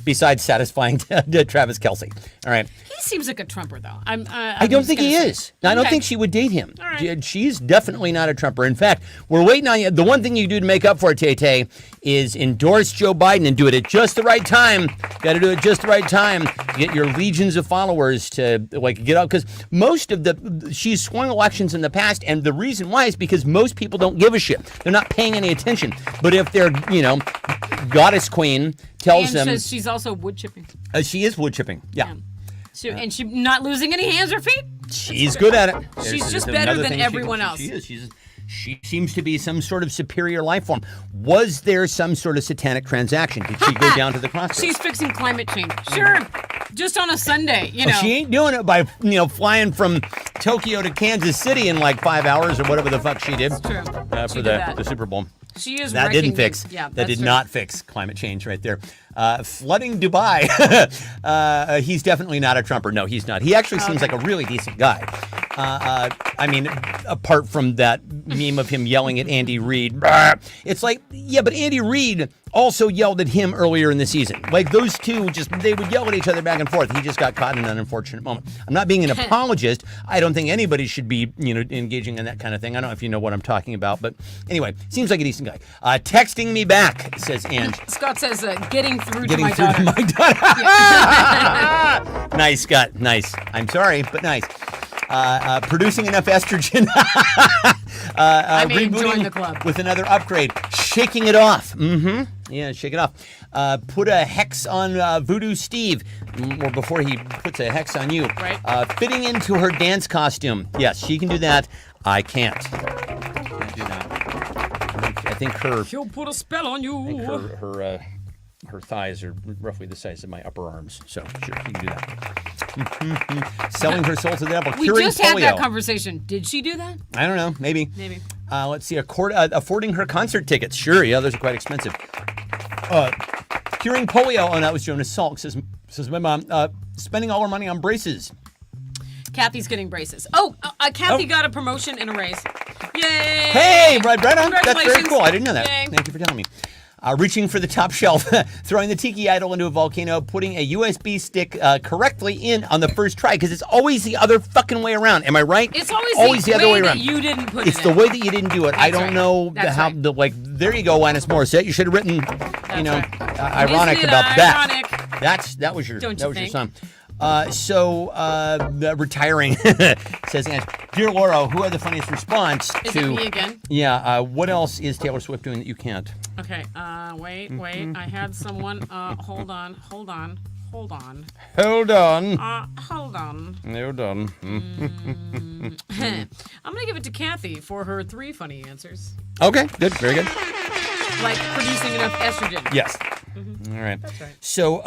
[SPEAKER 1] Besides satisfying Travis Kelce. All right.
[SPEAKER 2] He seems like a Trumper, though.
[SPEAKER 1] I don't think he is. I don't
[SPEAKER 2] Okay.
[SPEAKER 1] think she would date him.
[SPEAKER 2] All right.
[SPEAKER 1] She's definitely not a Trumper. In fact, we're waiting on you. The one thing you do to make up for it, Tay, is endorse Joe Biden and do it at just the right time. Got to do it just the right time. Get your legions of followers to get out, because most of she's swung elections in the past, and the reason why is because most people don't give a shit. They're not paying any attention. But if their goddess queen tells
[SPEAKER 2] And
[SPEAKER 1] them,
[SPEAKER 2] says she's also wood chipping.
[SPEAKER 1] she is wood chipping. Yeah.
[SPEAKER 2] And she not losing any hands or feet.
[SPEAKER 1] She's good at it.
[SPEAKER 2] She's just
[SPEAKER 1] another
[SPEAKER 2] better than
[SPEAKER 1] thing
[SPEAKER 2] everyone else.
[SPEAKER 1] She is. She seems to be some sort of superior life form. Was there some sort of satanic transaction? Did she go down to the crossroads?
[SPEAKER 2] She's fixing climate change. Sure, just on a Sunday,
[SPEAKER 1] She ain't doing it by flying from Tokyo to Kansas City in like 5 hours or whatever the fuck she did.
[SPEAKER 2] It's true.
[SPEAKER 1] For
[SPEAKER 2] She did
[SPEAKER 1] the
[SPEAKER 2] that.
[SPEAKER 1] Super Bowl.
[SPEAKER 2] She is.
[SPEAKER 1] That didn't
[SPEAKER 2] wrecking
[SPEAKER 1] fix.
[SPEAKER 2] the- Yeah,
[SPEAKER 1] that
[SPEAKER 2] that's
[SPEAKER 1] did
[SPEAKER 2] true.
[SPEAKER 1] not fix climate change right there. Flooding Dubai. He's definitely not a Trumper. No, he's not. He actually seems like a really decent guy. I mean, apart from that meme of him yelling at Andy Reid, it's like, yeah, but Andy Reid also yelled at him earlier in the season. Like those two, they would yell at each other back and forth. He just got caught in an unfortunate moment. I'm not being an apologist. I don't think anybody should be, engaging in that kind of thing. I don't know if you know what I'm talking about, but anyway, seems like a decent guy. Texting me back, says Ange.
[SPEAKER 2] Scott says, getting through to
[SPEAKER 1] Getting
[SPEAKER 2] my
[SPEAKER 1] through
[SPEAKER 2] daughter.
[SPEAKER 1] to my daughter. Nice, Scott. Nice. I'm sorry, but nice. Producing enough estrogen.
[SPEAKER 2] I mean, join
[SPEAKER 1] rebooting
[SPEAKER 2] the club.
[SPEAKER 1] with another upgrade. Shaking it off. Mm-hmm. Yeah, shake it off. Put a hex on Voodoo Steve, or before he puts a hex on you.
[SPEAKER 2] Right.
[SPEAKER 1] Fitting into her dance costume. Yes, she can do that. I can't. Can't do that. I think her.
[SPEAKER 2] He'll put a spell on you.
[SPEAKER 1] Her thighs are roughly the size of my upper arms, so sure, she can do that. Selling her soul to the devil,
[SPEAKER 2] We
[SPEAKER 1] curing
[SPEAKER 2] just
[SPEAKER 1] polio.
[SPEAKER 2] had that conversation. Did she do that?
[SPEAKER 1] I don't know, maybe.
[SPEAKER 2] Maybe.
[SPEAKER 1] Let's see, affording her concert tickets. Sure, yeah, those are quite expensive. Curing polio. Oh, that was Jonas Salk, says my mom. Spending all her money on braces.
[SPEAKER 2] Kathy's getting braces. Oh, Kathy got a promotion and a raise. Yay!
[SPEAKER 1] Hey, Brenna, that's very
[SPEAKER 2] Congratulations.
[SPEAKER 1] cool. I didn't know that.
[SPEAKER 2] Yay.
[SPEAKER 1] Thank you for telling me. Reaching for the top shelf, throwing the tiki idol into a volcano, putting a USB stick correctly in on the first try, because it's always the other fucking way around. Am I right?
[SPEAKER 2] It's always the
[SPEAKER 1] other way
[SPEAKER 2] that
[SPEAKER 1] around.
[SPEAKER 2] you didn't put
[SPEAKER 1] It's
[SPEAKER 2] it
[SPEAKER 1] the
[SPEAKER 2] in.
[SPEAKER 1] way that you didn't do it. I
[SPEAKER 2] That's
[SPEAKER 1] don't
[SPEAKER 2] right.
[SPEAKER 1] know
[SPEAKER 2] That's
[SPEAKER 1] how
[SPEAKER 2] right.
[SPEAKER 1] there you go, Linus Morissette. You should have written,
[SPEAKER 2] right.
[SPEAKER 1] ironic
[SPEAKER 2] Isn't it
[SPEAKER 1] about
[SPEAKER 2] ironic?
[SPEAKER 1] that. That was your
[SPEAKER 2] Don't you
[SPEAKER 1] your
[SPEAKER 2] think?
[SPEAKER 1] song. Retiring, says Ange. Dear Laura, who had the funniest response
[SPEAKER 2] Is
[SPEAKER 1] to
[SPEAKER 2] it me again?
[SPEAKER 1] Yeah, what else is Taylor Swift doing that you can't?
[SPEAKER 2] Okay. Wait. I had someone. Hold on.
[SPEAKER 1] Hold on.
[SPEAKER 2] Hold on.
[SPEAKER 1] Hold on.
[SPEAKER 2] I'm gonna give it to Kathy for her 3 funny answers,
[SPEAKER 1] Okay, good, very good.
[SPEAKER 2] like producing enough estrogen.
[SPEAKER 1] Yes. All right.
[SPEAKER 2] That's right.
[SPEAKER 1] So,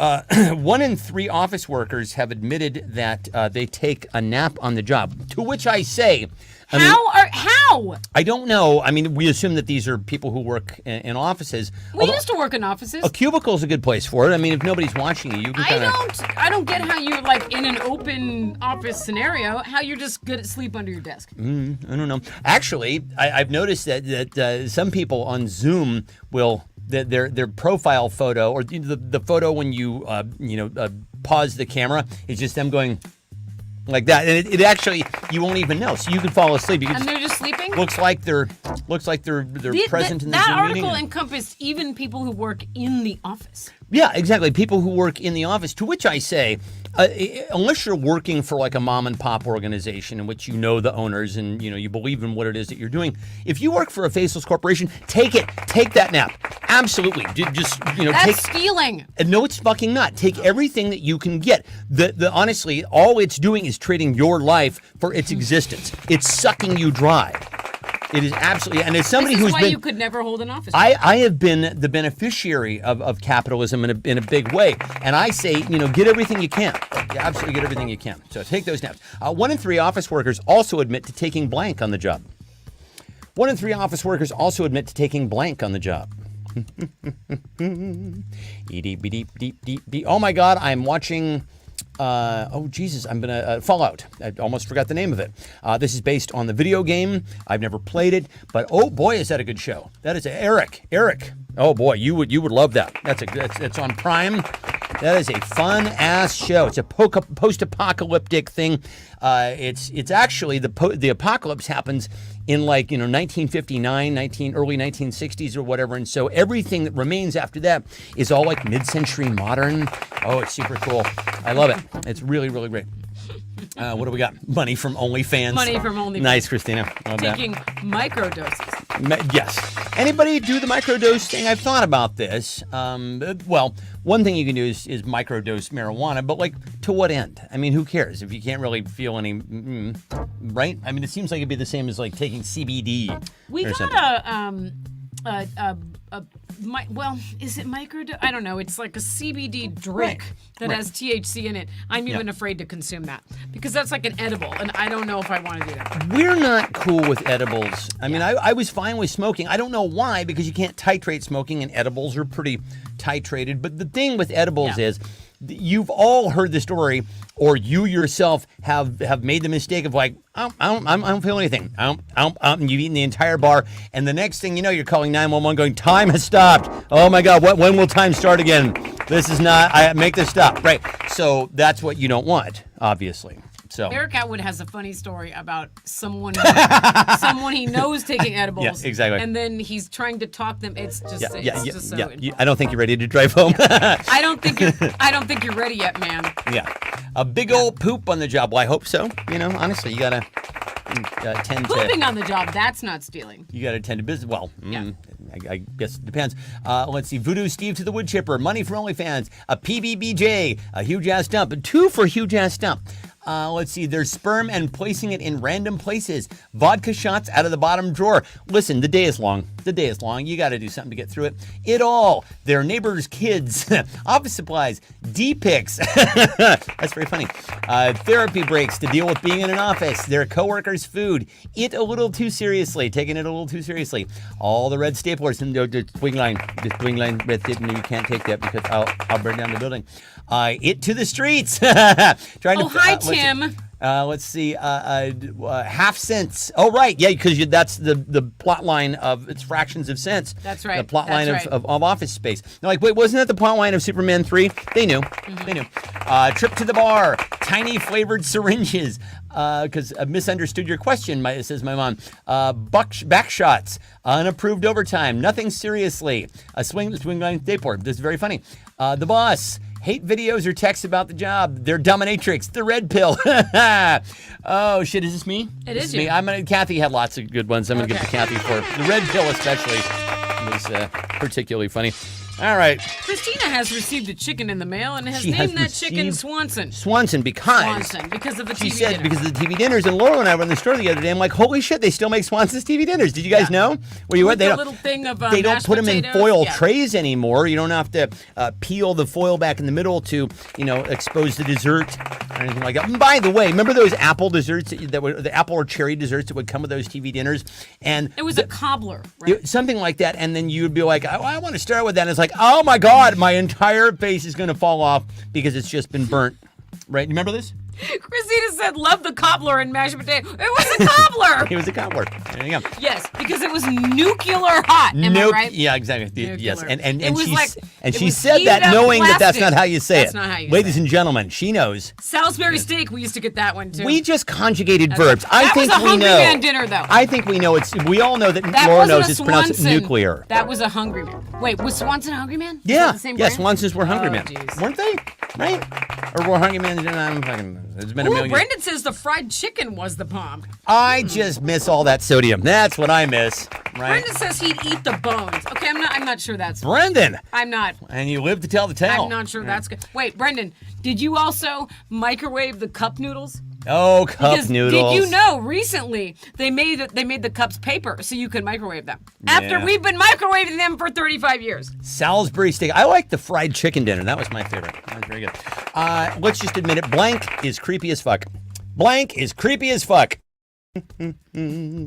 [SPEAKER 1] 1 in 3 office workers have admitted that they take a nap on the job. To which I say,
[SPEAKER 2] How?
[SPEAKER 1] I don't know. I mean, we assume that these are people who work in offices.
[SPEAKER 2] We
[SPEAKER 1] Although
[SPEAKER 2] used to work in offices.
[SPEAKER 1] a cubicle is a good place for it. I mean, if nobody's watching you, you can kind of.
[SPEAKER 2] I don't get how you like in an open office scenario how you're just good at sleep under your desk.
[SPEAKER 1] I don't know. Actually, I've noticed that some people on Zoom will their profile photo or the photo when you pause the camera is just them going like that, and it actually you won't even know. So you can fall asleep. You can
[SPEAKER 2] And they're just sleeping.
[SPEAKER 1] looks like they're present in the
[SPEAKER 2] that
[SPEAKER 1] Zoom
[SPEAKER 2] article
[SPEAKER 1] meeting.
[SPEAKER 2] encompassed even people who work in the office.
[SPEAKER 1] Yeah, exactly. People who work in the office, to which I say, unless you're working for like a mom and pop organization in which you know the owners and you believe in what it is that you're doing, if you work for a faceless corporation, take that nap. Absolutely. Just
[SPEAKER 2] That's
[SPEAKER 1] take.
[SPEAKER 2] stealing.
[SPEAKER 1] No, it's fucking not. Take everything that you can get. Honestly, all it's doing is trading your life for its existence. It's sucking you dry. It is absolutely, and as somebody
[SPEAKER 2] This is
[SPEAKER 1] who's
[SPEAKER 2] why
[SPEAKER 1] been,
[SPEAKER 2] you could never hold an office.
[SPEAKER 1] I have been the beneficiary of capitalism in a big way, and I say, get everything you can. You absolutely get everything you can. So take those naps. 1 in 3 office workers also admit to taking blank on the job. 1 in 3 office workers also admit to taking blank on the job. Deep, deep, deep, deep, deep. Oh my God, I'm watching. Oh Jesus, I'm gonna Fallout. I almost forgot the name of it. This is based on the video game. I've never played it, but oh boy, is that a good show. That is Eric. Oh boy, you would love that. It's on Prime. That is a fun ass show. It's a post-apocalyptic thing. It's actually the apocalypse happens in 1959, early 1960s or whatever, and so everything that remains after that is all like mid-century modern. Oh, it's super cool. I love it. It's really, really great. What do we got? Money from OnlyFans.
[SPEAKER 2] Money from OnlyFans.
[SPEAKER 1] Nice, Christina. Love
[SPEAKER 2] Taking microdoses.
[SPEAKER 1] Yes. Anybody do the microdose thing? I've thought about this. Well, one thing you can do is microdose marijuana, but to what end? I mean, who cares if you can't really feel any, right? I mean, it seems like it'd be the same as taking CBD.
[SPEAKER 2] We got
[SPEAKER 1] something.
[SPEAKER 2] is it microdose? I don't know. It's like a CBD drink that has THC in it. I'm even afraid to consume that because that's like an edible, and I don't know if I want to do that.
[SPEAKER 1] We're not cool with edibles. I mean, I was fine with smoking. I don't know why, because you can't titrate smoking, and edibles are pretty titrated. But the thing with edibles is, you've all heard the story, or you yourself have made the mistake of I don't feel anything. You've eaten the entire bar, and the next thing you know, you're calling 911, going, time has stopped. Oh my God, when will time start again? This is not. I make this stop. Right. So that's what you don't want, obviously. So
[SPEAKER 2] Eric Atwood has a funny story about someone he knows taking edibles.
[SPEAKER 1] Yeah, exactly.
[SPEAKER 2] And then he's trying to talk them. It's just so
[SPEAKER 1] I don't think you're ready to drive home.
[SPEAKER 2] I don't think you're ready yet, man.
[SPEAKER 1] Yeah. A big old poop on the job. Well, I hope so. Honestly, you gotta tend to
[SPEAKER 2] pooping on the job. That's not stealing.
[SPEAKER 1] You gotta tend to business. Well, I guess it depends. Let's see. Voodoo Steve to the wood chipper. Money for OnlyFans. A PBBJ. A huge ass dump. 2 for huge ass dump. Let's see. There's sperm and placing it in random places. Vodka shots out of the bottom drawer. Listen, the day is long. You got to do something to get through it. It all. Their neighbors' kids. Office supplies. D-pics. That's very funny. Therapy breaks to deal with being in an office. Their coworkers' food. It a little too seriously. Taking it a little too seriously. All the red staplers in the swing line. The swing line red staple. You can't take that because I'll burn down the building. It to the streets. Trying to.
[SPEAKER 2] Hi, Tim.
[SPEAKER 1] Let's see. Half cents. Oh, right. Yeah, because that's the plot line of it's fractions of cents.
[SPEAKER 2] That's right.
[SPEAKER 1] The plot line of Office Space. They're wait, wasn't that the plot line of Superman 3? They knew. Mm-hmm. They knew. Trip to the bar. Tiny flavored syringes. Because I misunderstood your question, says my mom. Back shots. Unapproved overtime. Nothing seriously. A swing line stapler. This is very funny. The boss. Hate videos or texts about the job. They're dominatrix. The red pill. Oh shit! Is this me?
[SPEAKER 2] It is
[SPEAKER 1] me.
[SPEAKER 2] you.
[SPEAKER 1] Kathy had lots of good ones. I'm gonna give it to Kathy for the red pill, especially. Was particularly funny. All right.
[SPEAKER 2] Christina has received a chicken in the mail and has named that chicken Swanson.
[SPEAKER 1] Swanson because
[SPEAKER 2] of the TV dinner.
[SPEAKER 1] She said because of the TV dinners. And Laurel and I were in the store the other day. I'm like, holy shit! They still make Swanson's TV dinners. Did you guys know? Where you went? They
[SPEAKER 2] little thing of
[SPEAKER 1] they don't put them in
[SPEAKER 2] potatoes.
[SPEAKER 1] foil trays anymore. You don't have to peel the foil back in the middle to expose the dessert or anything like that. And by the way, remember those apple desserts that were the apple or cherry desserts that would come with those TV dinners? And
[SPEAKER 2] it was a cobbler, right?
[SPEAKER 1] Something like that. And then you'd be like, I want to start with that. And it's like, oh my God, my entire face is going to fall off because it's just been burnt. Right? Remember this?
[SPEAKER 2] Christina said, love the cobbler and mashed potato. It was a cobbler.
[SPEAKER 1] It was a cobbler. There you go.
[SPEAKER 2] Yes, because it was nuclear hot. Am I right?
[SPEAKER 1] Yeah, exactly.
[SPEAKER 2] Nuclear.
[SPEAKER 1] Yes.
[SPEAKER 2] And
[SPEAKER 1] she said that knowing that that's not how you say
[SPEAKER 2] that's
[SPEAKER 1] it.
[SPEAKER 2] Not how you
[SPEAKER 1] Ladies
[SPEAKER 2] say
[SPEAKER 1] and gentlemen, she knows.
[SPEAKER 2] Salisbury steak, we used to get that one too.
[SPEAKER 1] We just conjugated verbs. I
[SPEAKER 2] that
[SPEAKER 1] think
[SPEAKER 2] was a
[SPEAKER 1] we
[SPEAKER 2] Hungry
[SPEAKER 1] know.
[SPEAKER 2] Man dinner, though.
[SPEAKER 1] I think we know it's. We all know that
[SPEAKER 2] That
[SPEAKER 1] Laura
[SPEAKER 2] wasn't
[SPEAKER 1] knows
[SPEAKER 2] a
[SPEAKER 1] it's pronounced
[SPEAKER 2] Swanson.
[SPEAKER 1] nuclear.
[SPEAKER 2] That was a Hungry Man. Wait, was Swanson a Hungry Man? Is
[SPEAKER 1] Yeah.
[SPEAKER 2] that the same
[SPEAKER 1] Yeah,
[SPEAKER 2] brand?
[SPEAKER 1] Swanson's were Hungry Men.
[SPEAKER 2] Geez.
[SPEAKER 1] Weren't they? Right? Or were Hungry Men? It's been a million.
[SPEAKER 2] Brendan says the fried chicken was the bomb.
[SPEAKER 1] I just miss all that sodium. That's what I miss. Right?
[SPEAKER 2] Brendan says he'd eat the bones. Okay, I'm not sure that's.
[SPEAKER 1] Brendan.
[SPEAKER 2] I'm not.
[SPEAKER 1] And you live to tell the tale.
[SPEAKER 2] I'm not sure that's good. Wait, Brendan, did you also microwave the cup noodles?
[SPEAKER 1] Oh, cup noodles.
[SPEAKER 2] Did you know recently they made the cups paper so you could microwave them? After we've been microwaving them for 35 years.
[SPEAKER 1] Salisbury steak. I like the fried chicken dinner. That was my favorite. That was very good. Let's just admit it. Blank is creepy as fuck. Blank is creepy as fuck. We're gonna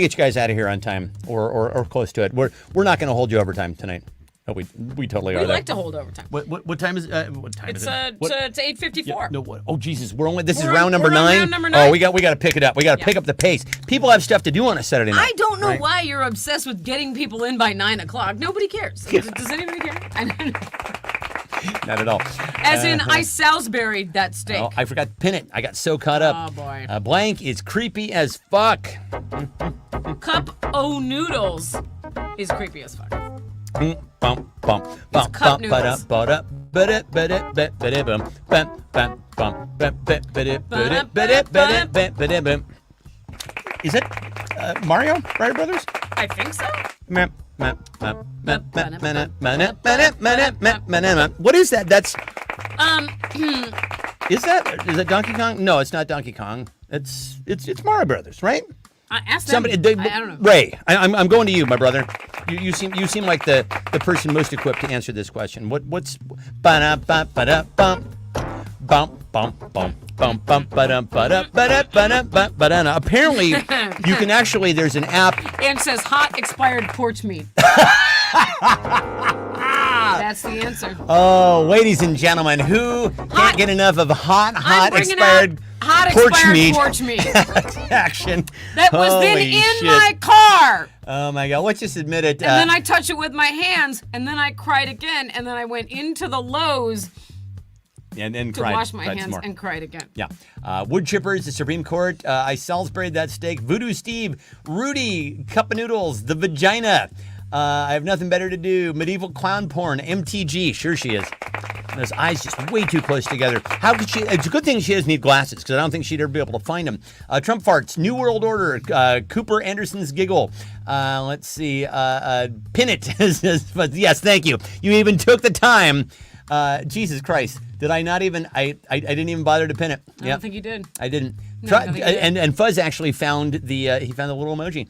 [SPEAKER 1] get you guys out of here on time, or close to it. We're not gonna hold you overtime tonight. Oh, we totally are.
[SPEAKER 2] We like to hold overtime.
[SPEAKER 1] What time is what time is it?
[SPEAKER 2] It's 8:54.
[SPEAKER 1] No, what? Oh Jesus, we're only. This is
[SPEAKER 2] We're
[SPEAKER 1] round number
[SPEAKER 2] on
[SPEAKER 1] 9.
[SPEAKER 2] round number 9.
[SPEAKER 1] Oh, we got to pick it up. We got to pick up the pace. People have stuff to do on a Saturday night.
[SPEAKER 2] I don't know
[SPEAKER 1] right?
[SPEAKER 2] why you're obsessed with getting people in by 9 o'clock. Nobody cares. Does anybody care?
[SPEAKER 1] Not at all.
[SPEAKER 2] As in, I Salisbury'd that steak.
[SPEAKER 1] Oh, I forgot to pin it. I got so caught up.
[SPEAKER 2] Oh, boy.
[SPEAKER 1] Blank is creepy as fuck.
[SPEAKER 2] Cup o' noodles is creepy as fuck.
[SPEAKER 1] Cup
[SPEAKER 2] noodles.
[SPEAKER 1] Is it Mario Brothers?
[SPEAKER 2] I think so.
[SPEAKER 1] What is that? That's
[SPEAKER 2] Um,
[SPEAKER 1] is that Donkey Kong? No, it's not Donkey Kong. It's Mario Brothers, right?
[SPEAKER 2] I asked them.
[SPEAKER 1] Somebody,
[SPEAKER 2] I don't know.
[SPEAKER 1] Ray, I'm going to you, my brother. You seem like the person most equipped to answer this question. What's bum bum bum bum bum bum ba-dum. Apparently, you can actually. There's an app.
[SPEAKER 2] And says hot expired porch meat. That's the answer.
[SPEAKER 1] Oh, ladies and gentlemen, who can't get enough of hot expired porch meat action?
[SPEAKER 2] That was then
[SPEAKER 1] Holy
[SPEAKER 2] in
[SPEAKER 1] shit.
[SPEAKER 2] my car.
[SPEAKER 1] Oh my God! Let's just admit it.
[SPEAKER 2] And then I touched it with my hands, and then I cried again, and then I went into the Lowe's
[SPEAKER 1] and
[SPEAKER 2] to
[SPEAKER 1] cried.
[SPEAKER 2] wash my
[SPEAKER 1] Cried some
[SPEAKER 2] hands
[SPEAKER 1] more.
[SPEAKER 2] and cried again.
[SPEAKER 1] Yeah. Wood chippers, the Supreme Court. I Salisbury'd that steak. Voodoo Steve, Rudy, Cup of Noodles, the vagina. I have nothing better to do. Medieval clown porn, MTG. Sure she is. Those eyes just way too close together. How could she? It's a good thing she doesn't need glasses because I don't think she'd ever be able to find them. Trump farts, New World Order, Cooper Anderson's giggle. Let's see. Pin it. Yes, thank you. You even took the time. Jesus Christ. Did I not even? I didn't even bother to pin it.
[SPEAKER 2] I don't think you did.
[SPEAKER 1] I didn't.
[SPEAKER 2] No, I don't think you did.
[SPEAKER 1] And Fuzz actually found the little emoji.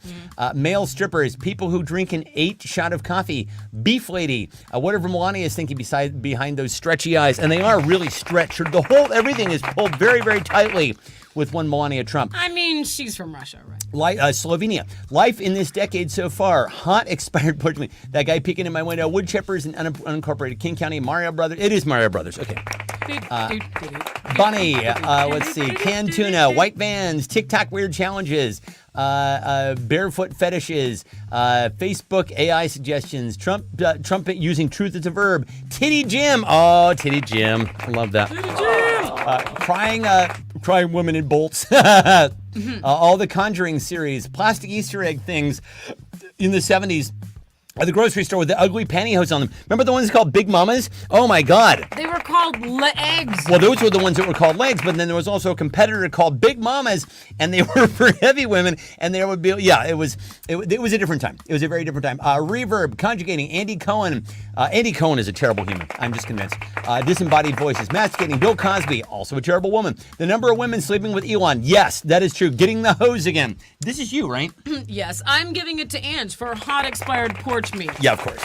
[SPEAKER 1] Male strippers, people who drink an 8 shot of coffee, beef lady, whatever Melania is thinking behind those stretchy eyes, and they are really stretched. Everything is pulled very, very tightly with one Melania Trump.
[SPEAKER 2] I mean, she's from Russia, right?
[SPEAKER 1] Slovenia. Life in this decade so far. Hot expired porch meat. That guy peeking in my window. Wood chippers and unincorporated King County. Mario Brothers. It is Mario Brothers. Okay. Bunny. Let's see. Canned tuna. White vans. TikTok weird challenges. Barefoot fetishes. Facebook AI suggestions. Trump using truth as a verb. Titty Jim. Oh, Titty Jim. I love that.
[SPEAKER 2] Titty Jim.
[SPEAKER 1] Crying women in bolts. All the Conjuring series, plastic Easter egg things in the 70s. At the grocery store with the ugly pantyhose on them. Remember the ones called Big Mamas? Oh my God.
[SPEAKER 2] They were called legs.
[SPEAKER 1] Well, those were the ones that were called legs, but then there was also a competitor called Big Mamas, and they were for heavy women, and there would be, it was a different time. It was a very different time. Reverb, conjugating, Andy Cohen. Andy Cohen is a terrible human. I'm just convinced. Disembodied voices, masticating, Bill Cosby, also a terrible woman. The number of women sleeping with Elon. Yes, that is true. Getting the hose again. This is you, right?
[SPEAKER 2] Yes, I'm giving it to Ange for hot expired porch meat.
[SPEAKER 1] Yeah, of course.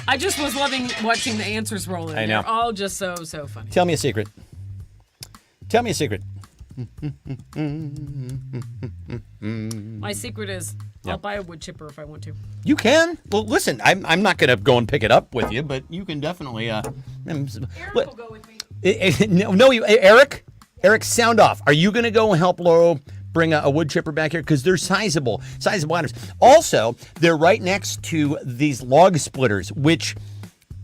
[SPEAKER 2] I just was loving watching the answers roll in.
[SPEAKER 1] I know.
[SPEAKER 2] They're all just so funny.
[SPEAKER 1] Tell me a secret. Tell me a secret.
[SPEAKER 2] My secret is
[SPEAKER 1] Yeah.
[SPEAKER 2] I'll buy a wood chipper if I want to.
[SPEAKER 1] You can. Well, listen, I'm not going to go and pick it up with you, but you can definitely.
[SPEAKER 2] Eric will go with me.
[SPEAKER 1] Eric, sound off. Are you going to go and help Laurel bring a wood chipper back here? Because they're sizable items. Also, they're right next to these log splitters, which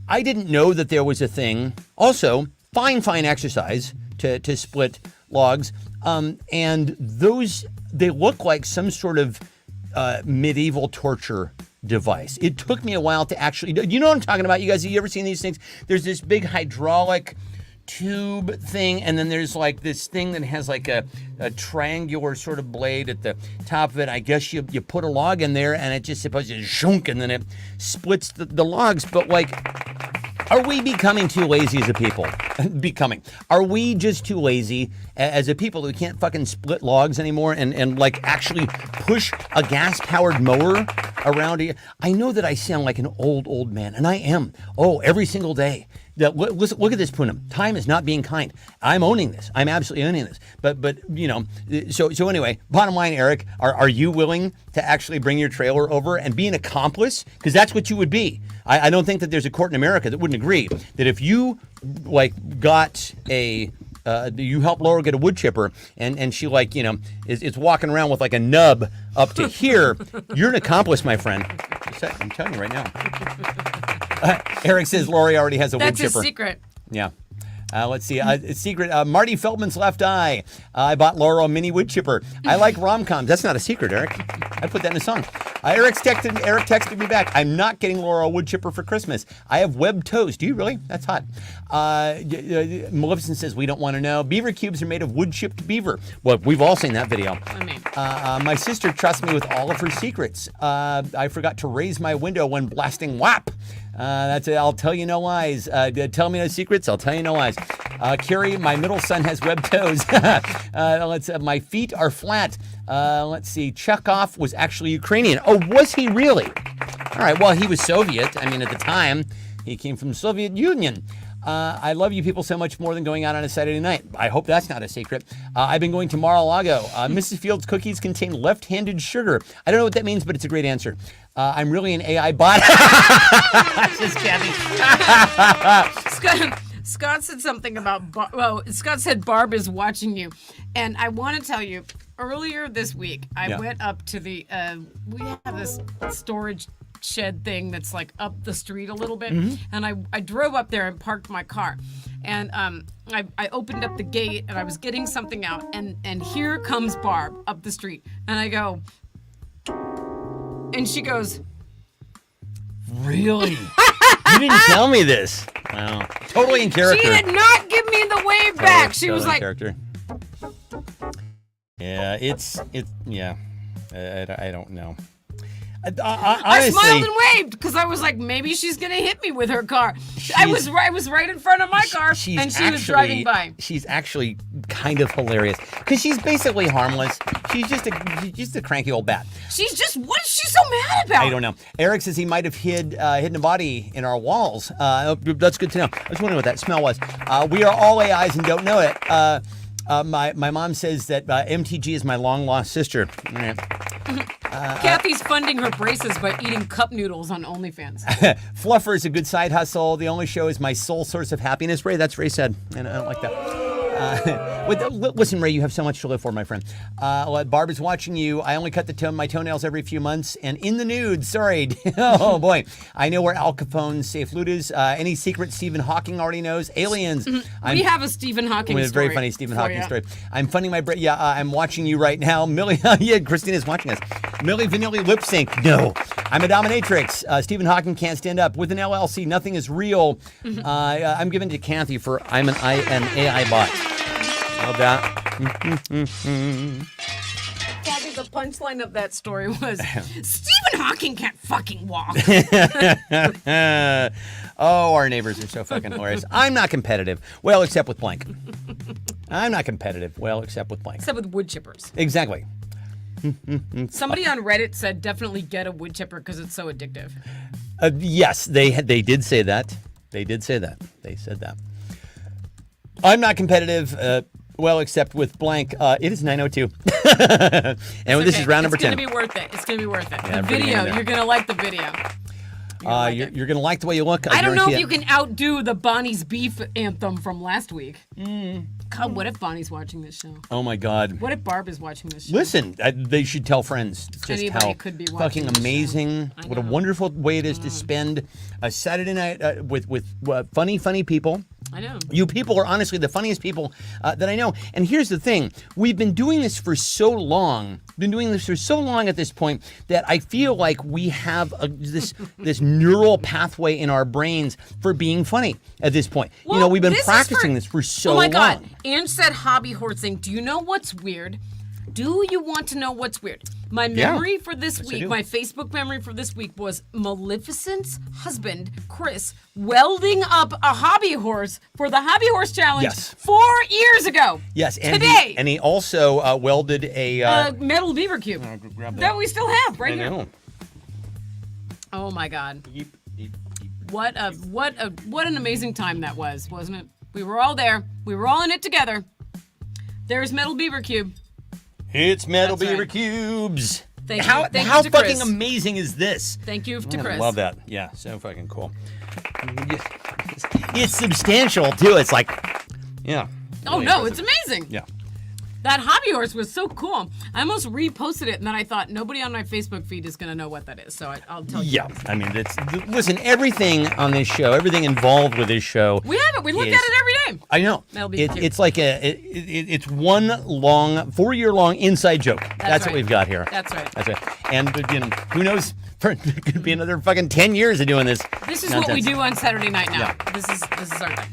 [SPEAKER 1] I didn't know that there was a thing. Also, fine exercise to split logs. And those, they look like some sort of medieval torture device. It took me a while to actually, you know what I'm talking about? You guys, have you ever seen these things? There's this big hydraulic tube thing, and then there's like this thing that has like a triangular sort of blade at the top of it. I guess you put a log in there, and it just supposed to shunk, and then it splits the logs. But like, are we becoming too lazy as a people? Are we just too lazy as a people who can't fucking split logs anymore and like actually push a gas-powered mower around here. I know that I sound like an old man, and I am. Oh, every single day. Listen, look at this, Poonam. Time is not being kind. I'm owning this. I'm absolutely owning this. But you know, so anyway, bottom line, Eric, are you willing to actually bring your trailer over and be an accomplice? Because that's what you would be. I don't think that there's a court in America that wouldn't agree that if you like got a you help Laura get a wood chipper and she like, you know, is walking around with like a nub up to here, you're an accomplice, my friend. I'm telling you right now. Eric says Lori already has a wood chipper.
[SPEAKER 2] That's his secret.
[SPEAKER 1] Yeah. Let's see. Secret. Marty Feldman's left eye. I bought Laura a mini wood chipper. I like rom-coms. That's not a secret, Eric. I put that in a song. Eric texted me back. I'm not getting Laura a wood chipper for Christmas. I have webbed toes. Do you really? That's hot. Maleficent says we don't want to know. Beaver cubes are made of wood chipped beaver. Well, we've all seen that video.
[SPEAKER 2] I mean.
[SPEAKER 1] My sister trusts me with all of her secrets. I forgot to raise my window when blasting WAP. That's it. I'll tell you no lies. Tell me no secrets. I'll tell you no lies. Carrie, my middle son has webbed toes. My feet are flat. Let's see. Chekhov was actually Ukrainian. Oh, was he really? All right. Well, he was Soviet. I mean, at the time, he came from the Soviet Union. I love you people so much more than going out on a Saturday night. I hope that's not a secret. I've been going to Mar-a-Lago. Mrs. Fields cookies contain left-handed sugar. I don't know what that means, but it's a great answer. I'm really an AI bot. Just Kathy.
[SPEAKER 2] Scott said something about, Scott said Barb is watching you. And I want to tell you, earlier this week, I went up to the, we have this storage shed thing that's like up the street a little bit. Mm-hmm. And I drove up there and parked my car. And I opened up the gate and I was getting something out. And here comes Barb up the street. And I go, and she goes,
[SPEAKER 1] really? You didn't tell me this. Wow. Totally in character.
[SPEAKER 2] She did not give me the wave back. She was like,
[SPEAKER 1] character. Yeah, yeah. I don't know.
[SPEAKER 2] I smiled and waved because I was like, maybe she's gonna hit me with her car. I was right in front of my car, and she was driving by.
[SPEAKER 1] She's actually kind of hilarious because she's basically harmless. She's just a cranky old bat.
[SPEAKER 2] What is she so mad about?
[SPEAKER 1] I don't know. Eric says he might have hidden a body in our walls. That's good to know. I was wondering what that smell was. We are all AIs and don't know it. My mom says that MTG is my long lost sister.
[SPEAKER 2] Kathy's funding her braces by eating cup noodles on OnlyFans.
[SPEAKER 1] Fluffer is a good side hustle. The only show is my sole source of happiness. Ray, that's Ray said, and I don't like that. Listen, Ray, you have so much to live for, my friend. Barb is watching you. I only cut my toenails every few months, and in the nude. Sorry. Oh boy, I know where Al Capone's safe loot is. Any secret Stephen Hawking already knows. Aliens.
[SPEAKER 2] We have a Stephen Hawking story.
[SPEAKER 1] A very funny Stephen Hawking story. I'm funding my I'm watching you right now. Millie. Yeah, Christina's watching us. Millie Vanilli lip sync. No, I'm a dominatrix. Stephen Hawking can't stand up. With an LLC, nothing is real. I'm giving to Kathy for I'm an AI bot. Love that.
[SPEAKER 2] Kathy, the punchline of that story was Stephen Hawking can't fucking walk.
[SPEAKER 1] Oh, our neighbors are so fucking hilarious. I'm not competitive. Well, except with blank. I'm not competitive. Well, except with blank.
[SPEAKER 2] Except with wood chippers.
[SPEAKER 1] Exactly.
[SPEAKER 2] Somebody on Reddit said definitely get a wood chipper because it's so addictive.
[SPEAKER 1] Yes, they did say that. They did say that. They said that. I'm not competitive. Well, except with blank. It is 9:02. And this is round number 10.
[SPEAKER 2] It's going to be worth it. It's going to be worth it. Yeah, the video, you're going to like the video.
[SPEAKER 1] You're going to like the way you look.
[SPEAKER 2] I don't know if you can outdo the Bonnie's Beef anthem from last week. God, what if Bonnie's watching this show?
[SPEAKER 1] Oh, my God.
[SPEAKER 2] What if Barb is watching this show?
[SPEAKER 1] Listen, they should tell friends just
[SPEAKER 2] Anybody
[SPEAKER 1] how
[SPEAKER 2] could be
[SPEAKER 1] fucking amazing, what a wonderful way it is to spend a Saturday night with funny people.
[SPEAKER 2] I know.
[SPEAKER 1] You people are honestly the funniest people that I know. And here's the thing. We've been doing this for so long, at this point, that I feel like we have this neural pathway in our brains for being funny at this point.
[SPEAKER 2] Well,
[SPEAKER 1] we've been practicing this for so long.
[SPEAKER 2] Oh my God. Ange said hobby horsing. Do you know what's weird? Do you want to know what's weird? My memory for this week, my Facebook memory for this week was Maleficent's husband, Chris, welding up a hobby horse for the Hobby Horse Challenge 4 years ago.
[SPEAKER 1] Yes, and
[SPEAKER 2] today.
[SPEAKER 1] He also welded a
[SPEAKER 2] metal beaver cube that we still have right here. Oh my God.
[SPEAKER 1] Beep, beep, beep.
[SPEAKER 2] What an amazing time that was, wasn't it? We were all there. We were all in it together. There's Metal Beaver Cube.
[SPEAKER 1] It's Metal
[SPEAKER 2] That's
[SPEAKER 1] Beaver
[SPEAKER 2] right.
[SPEAKER 1] Cubes.
[SPEAKER 2] Thank
[SPEAKER 1] how
[SPEAKER 2] you. Thank
[SPEAKER 1] how
[SPEAKER 2] you to
[SPEAKER 1] fucking
[SPEAKER 2] Chris.
[SPEAKER 1] amazing is this?
[SPEAKER 2] Thank you to
[SPEAKER 1] I
[SPEAKER 2] Chris.
[SPEAKER 1] love that. Yeah, so fucking cool. It's substantial too. It's like, yeah.
[SPEAKER 2] Oh
[SPEAKER 1] really
[SPEAKER 2] no,
[SPEAKER 1] impressive.
[SPEAKER 2] it's amazing.
[SPEAKER 1] Yeah.
[SPEAKER 2] That hobby horse was so cool. I almost reposted it, and then I thought nobody on my Facebook feed is going to know what that is. So I'll tell you.
[SPEAKER 1] Yeah, I mean, listen. Everything on this show, everything involved with this show.
[SPEAKER 2] We have it. We look at it every day.
[SPEAKER 1] I know.
[SPEAKER 2] That'll be cute.
[SPEAKER 1] It's like it's one long 4-year-long inside joke. That's what
[SPEAKER 2] right.
[SPEAKER 1] we've got here.
[SPEAKER 2] That's right.
[SPEAKER 1] That's right. And who knows? It could be another fucking 10 years of doing this.
[SPEAKER 2] This is what we
[SPEAKER 1] nonsense.
[SPEAKER 2] do on Saturday night now.
[SPEAKER 1] Yeah.
[SPEAKER 2] This is our thing.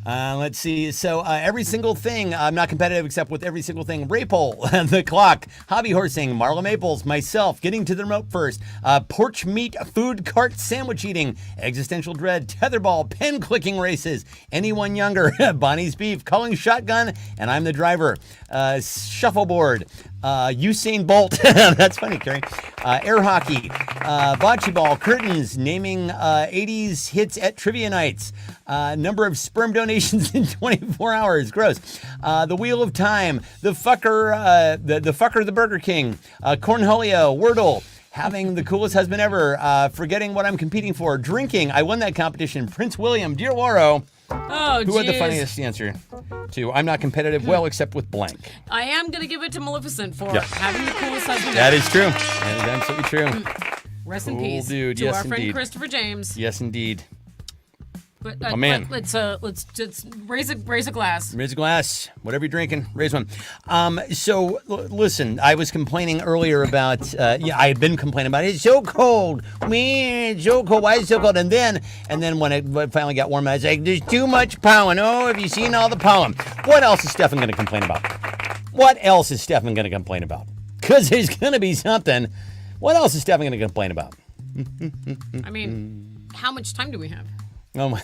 [SPEAKER 1] Let's see. So every single thing, I'm not competitive except with every single thing. Raypole, the clock, hobby horsing, Marla Maples, myself, getting to the remote first, porch meat, food cart sandwich eating, existential dread, tetherball, pen clicking races, anyone younger, Bonnie's beef, calling shotgun, and I'm the driver. Shuffleboard, Usain Bolt, that's funny, Carrie. Air hockey, bocce ball, curtains, naming 80s hits at trivia nights, number of sperm donations in 24 hours, gross. The Wheel of Time, the fucker, the fucker, the Burger King, Cornholio, Wordle. Having the coolest husband ever, forgetting what I'm competing for, drinking. I won that competition. Prince William, Dear Lauro.
[SPEAKER 2] Oh,
[SPEAKER 1] Who had the
[SPEAKER 2] jeez.
[SPEAKER 1] funniest answer to I'm not competitive, well, except with blank.
[SPEAKER 2] I am going to give it to Maleficent for
[SPEAKER 1] Yeah.
[SPEAKER 2] having the coolest husband
[SPEAKER 1] That
[SPEAKER 2] ever.
[SPEAKER 1] is true. That is absolutely true.
[SPEAKER 2] Rest in
[SPEAKER 1] Cool
[SPEAKER 2] peace
[SPEAKER 1] dude.
[SPEAKER 2] to
[SPEAKER 1] Yes,
[SPEAKER 2] our friend
[SPEAKER 1] indeed.
[SPEAKER 2] Christopher James.
[SPEAKER 1] Yes, indeed.
[SPEAKER 2] But,
[SPEAKER 1] Oh, man.
[SPEAKER 2] Let's just raise a glass.
[SPEAKER 1] Raise a glass. Whatever you're drinking, raise one. So, listen, I was complaining earlier about, I had been complaining about it's so cold. Man, it's so cold. Why is it so cold? And then when it finally got warm, I was like, there's too much pollen. Oh, have you seen all the pollen? What else is Stefan going to complain about? What else is Stefan going to complain about? Because there's going to be something. What else is Stefan going to complain about?
[SPEAKER 2] I mean, how much time do we have?
[SPEAKER 1] Oh my.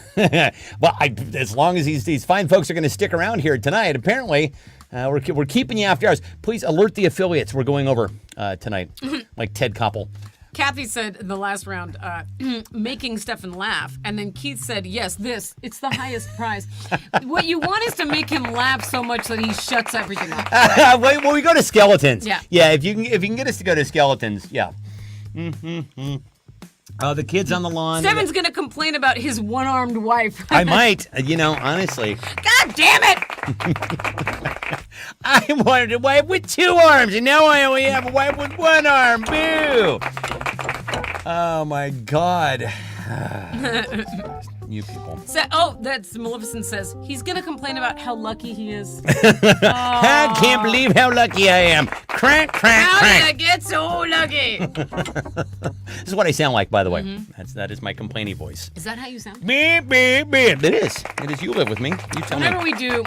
[SPEAKER 1] Well, as long as these fine folks are going to stick around here tonight, apparently, we're keeping you after hours. Please alert the affiliates. We're going over tonight, like Ted Koppel.
[SPEAKER 2] Kathy said in the last round, making Stefan laugh. And then Keith said, yes, it's the highest prize. What you want is to make him laugh so much that he shuts everything off.
[SPEAKER 1] Well, we go to skeletons.
[SPEAKER 2] Yeah.
[SPEAKER 1] Yeah. If you can get us to go to skeletons, yeah. The kids on the lawn.
[SPEAKER 2] Stefan's going to complain about his one-armed wife.
[SPEAKER 1] I might. Honestly.
[SPEAKER 2] God damn it!
[SPEAKER 1] I wanted a wife with 2 arms, and now I only have a wife with 1 arm. Boo! Oh my God. You people.
[SPEAKER 2] That's Maleficent says he's gonna complain about how lucky he is.
[SPEAKER 1] I can't believe how lucky I am. Crank, crank,
[SPEAKER 2] How did I
[SPEAKER 1] crank.
[SPEAKER 2] get so lucky?
[SPEAKER 1] This is what I sound like, by the way. That is my complaining voice.
[SPEAKER 2] Is that how you sound?
[SPEAKER 1] Beep, beep, beep. It is. It is. You live with me. You tell
[SPEAKER 2] Whenever
[SPEAKER 1] me.
[SPEAKER 2] we do,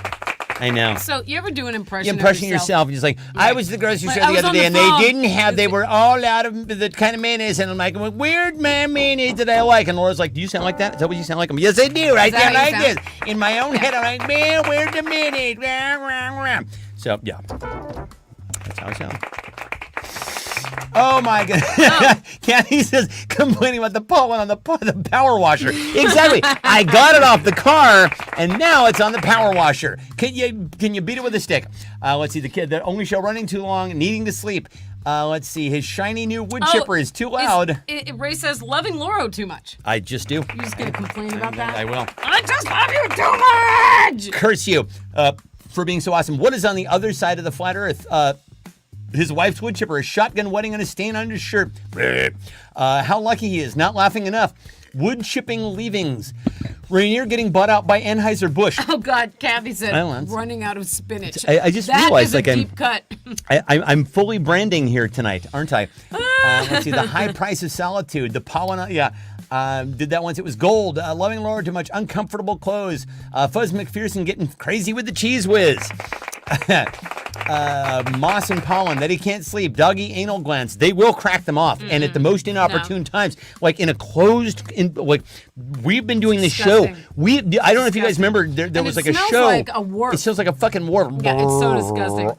[SPEAKER 1] I know.
[SPEAKER 2] so you ever do an impression?
[SPEAKER 1] You impression yourself, just like, I was at the grocery
[SPEAKER 2] Like,
[SPEAKER 1] store
[SPEAKER 2] I
[SPEAKER 1] the
[SPEAKER 2] was
[SPEAKER 1] other
[SPEAKER 2] on
[SPEAKER 1] day
[SPEAKER 2] the
[SPEAKER 1] and
[SPEAKER 2] phone.
[SPEAKER 1] they didn't have, they were all out of the kind of mayonnaise. And I'm like, weird man mayonnaise that I like. And Laura's like, do you sound like that? Is that what you sound like? Yes, I do. I
[SPEAKER 2] that
[SPEAKER 1] sound
[SPEAKER 2] how you
[SPEAKER 1] like
[SPEAKER 2] sound?
[SPEAKER 1] this. In my own head, I'm like, man, where's the mayonnaise? So, yeah. That's how I sound. Oh my God. Kathy says, complaining about the pollen on the power washer. Exactly. I got it off the car and now it's on the power washer. Can you beat it with a stick? Let's see, the kid that only show running too long, needing to sleep. Let's see, his shiny new wood chipper is too loud.
[SPEAKER 2] Ray says loving Loro too much.
[SPEAKER 1] I just do.
[SPEAKER 2] You're just gonna complain about that?
[SPEAKER 1] I will.
[SPEAKER 2] I just love you too much.
[SPEAKER 1] Curse you for being so awesome. What is on the other side of the flat earth? His wife's wood chipper, a shotgun wedding on a stain on his shirt. How lucky he is, not laughing enough. Wood chipping leavings. Rainier getting bought out by Anheuser-Busch.
[SPEAKER 2] Oh God, Kathy said
[SPEAKER 1] Silence.
[SPEAKER 2] running out of spinach.
[SPEAKER 1] I just
[SPEAKER 2] that
[SPEAKER 1] realized,
[SPEAKER 2] is a
[SPEAKER 1] like, I'm-
[SPEAKER 2] deep cut.
[SPEAKER 1] I'm fully branding here tonight, aren't I? Let's see, the high price of solitude, the pollen, yeah. Did that once. It was gold. Loving Laura too much. Uncomfortable clothes. Fuzz McPherson getting crazy with the cheese whiz. Moss and pollen that he can't sleep. Doggy anal glands. They will crack them off, and at the most inopportune times, like in a closed. Like we've been doing this show.
[SPEAKER 2] Disgusting.
[SPEAKER 1] I don't know if you guys remember. There
[SPEAKER 2] And
[SPEAKER 1] was
[SPEAKER 2] it
[SPEAKER 1] like a
[SPEAKER 2] smells
[SPEAKER 1] show.
[SPEAKER 2] like a wart.
[SPEAKER 1] It smells like a fucking wart.
[SPEAKER 2] Yeah, it's so disgusting.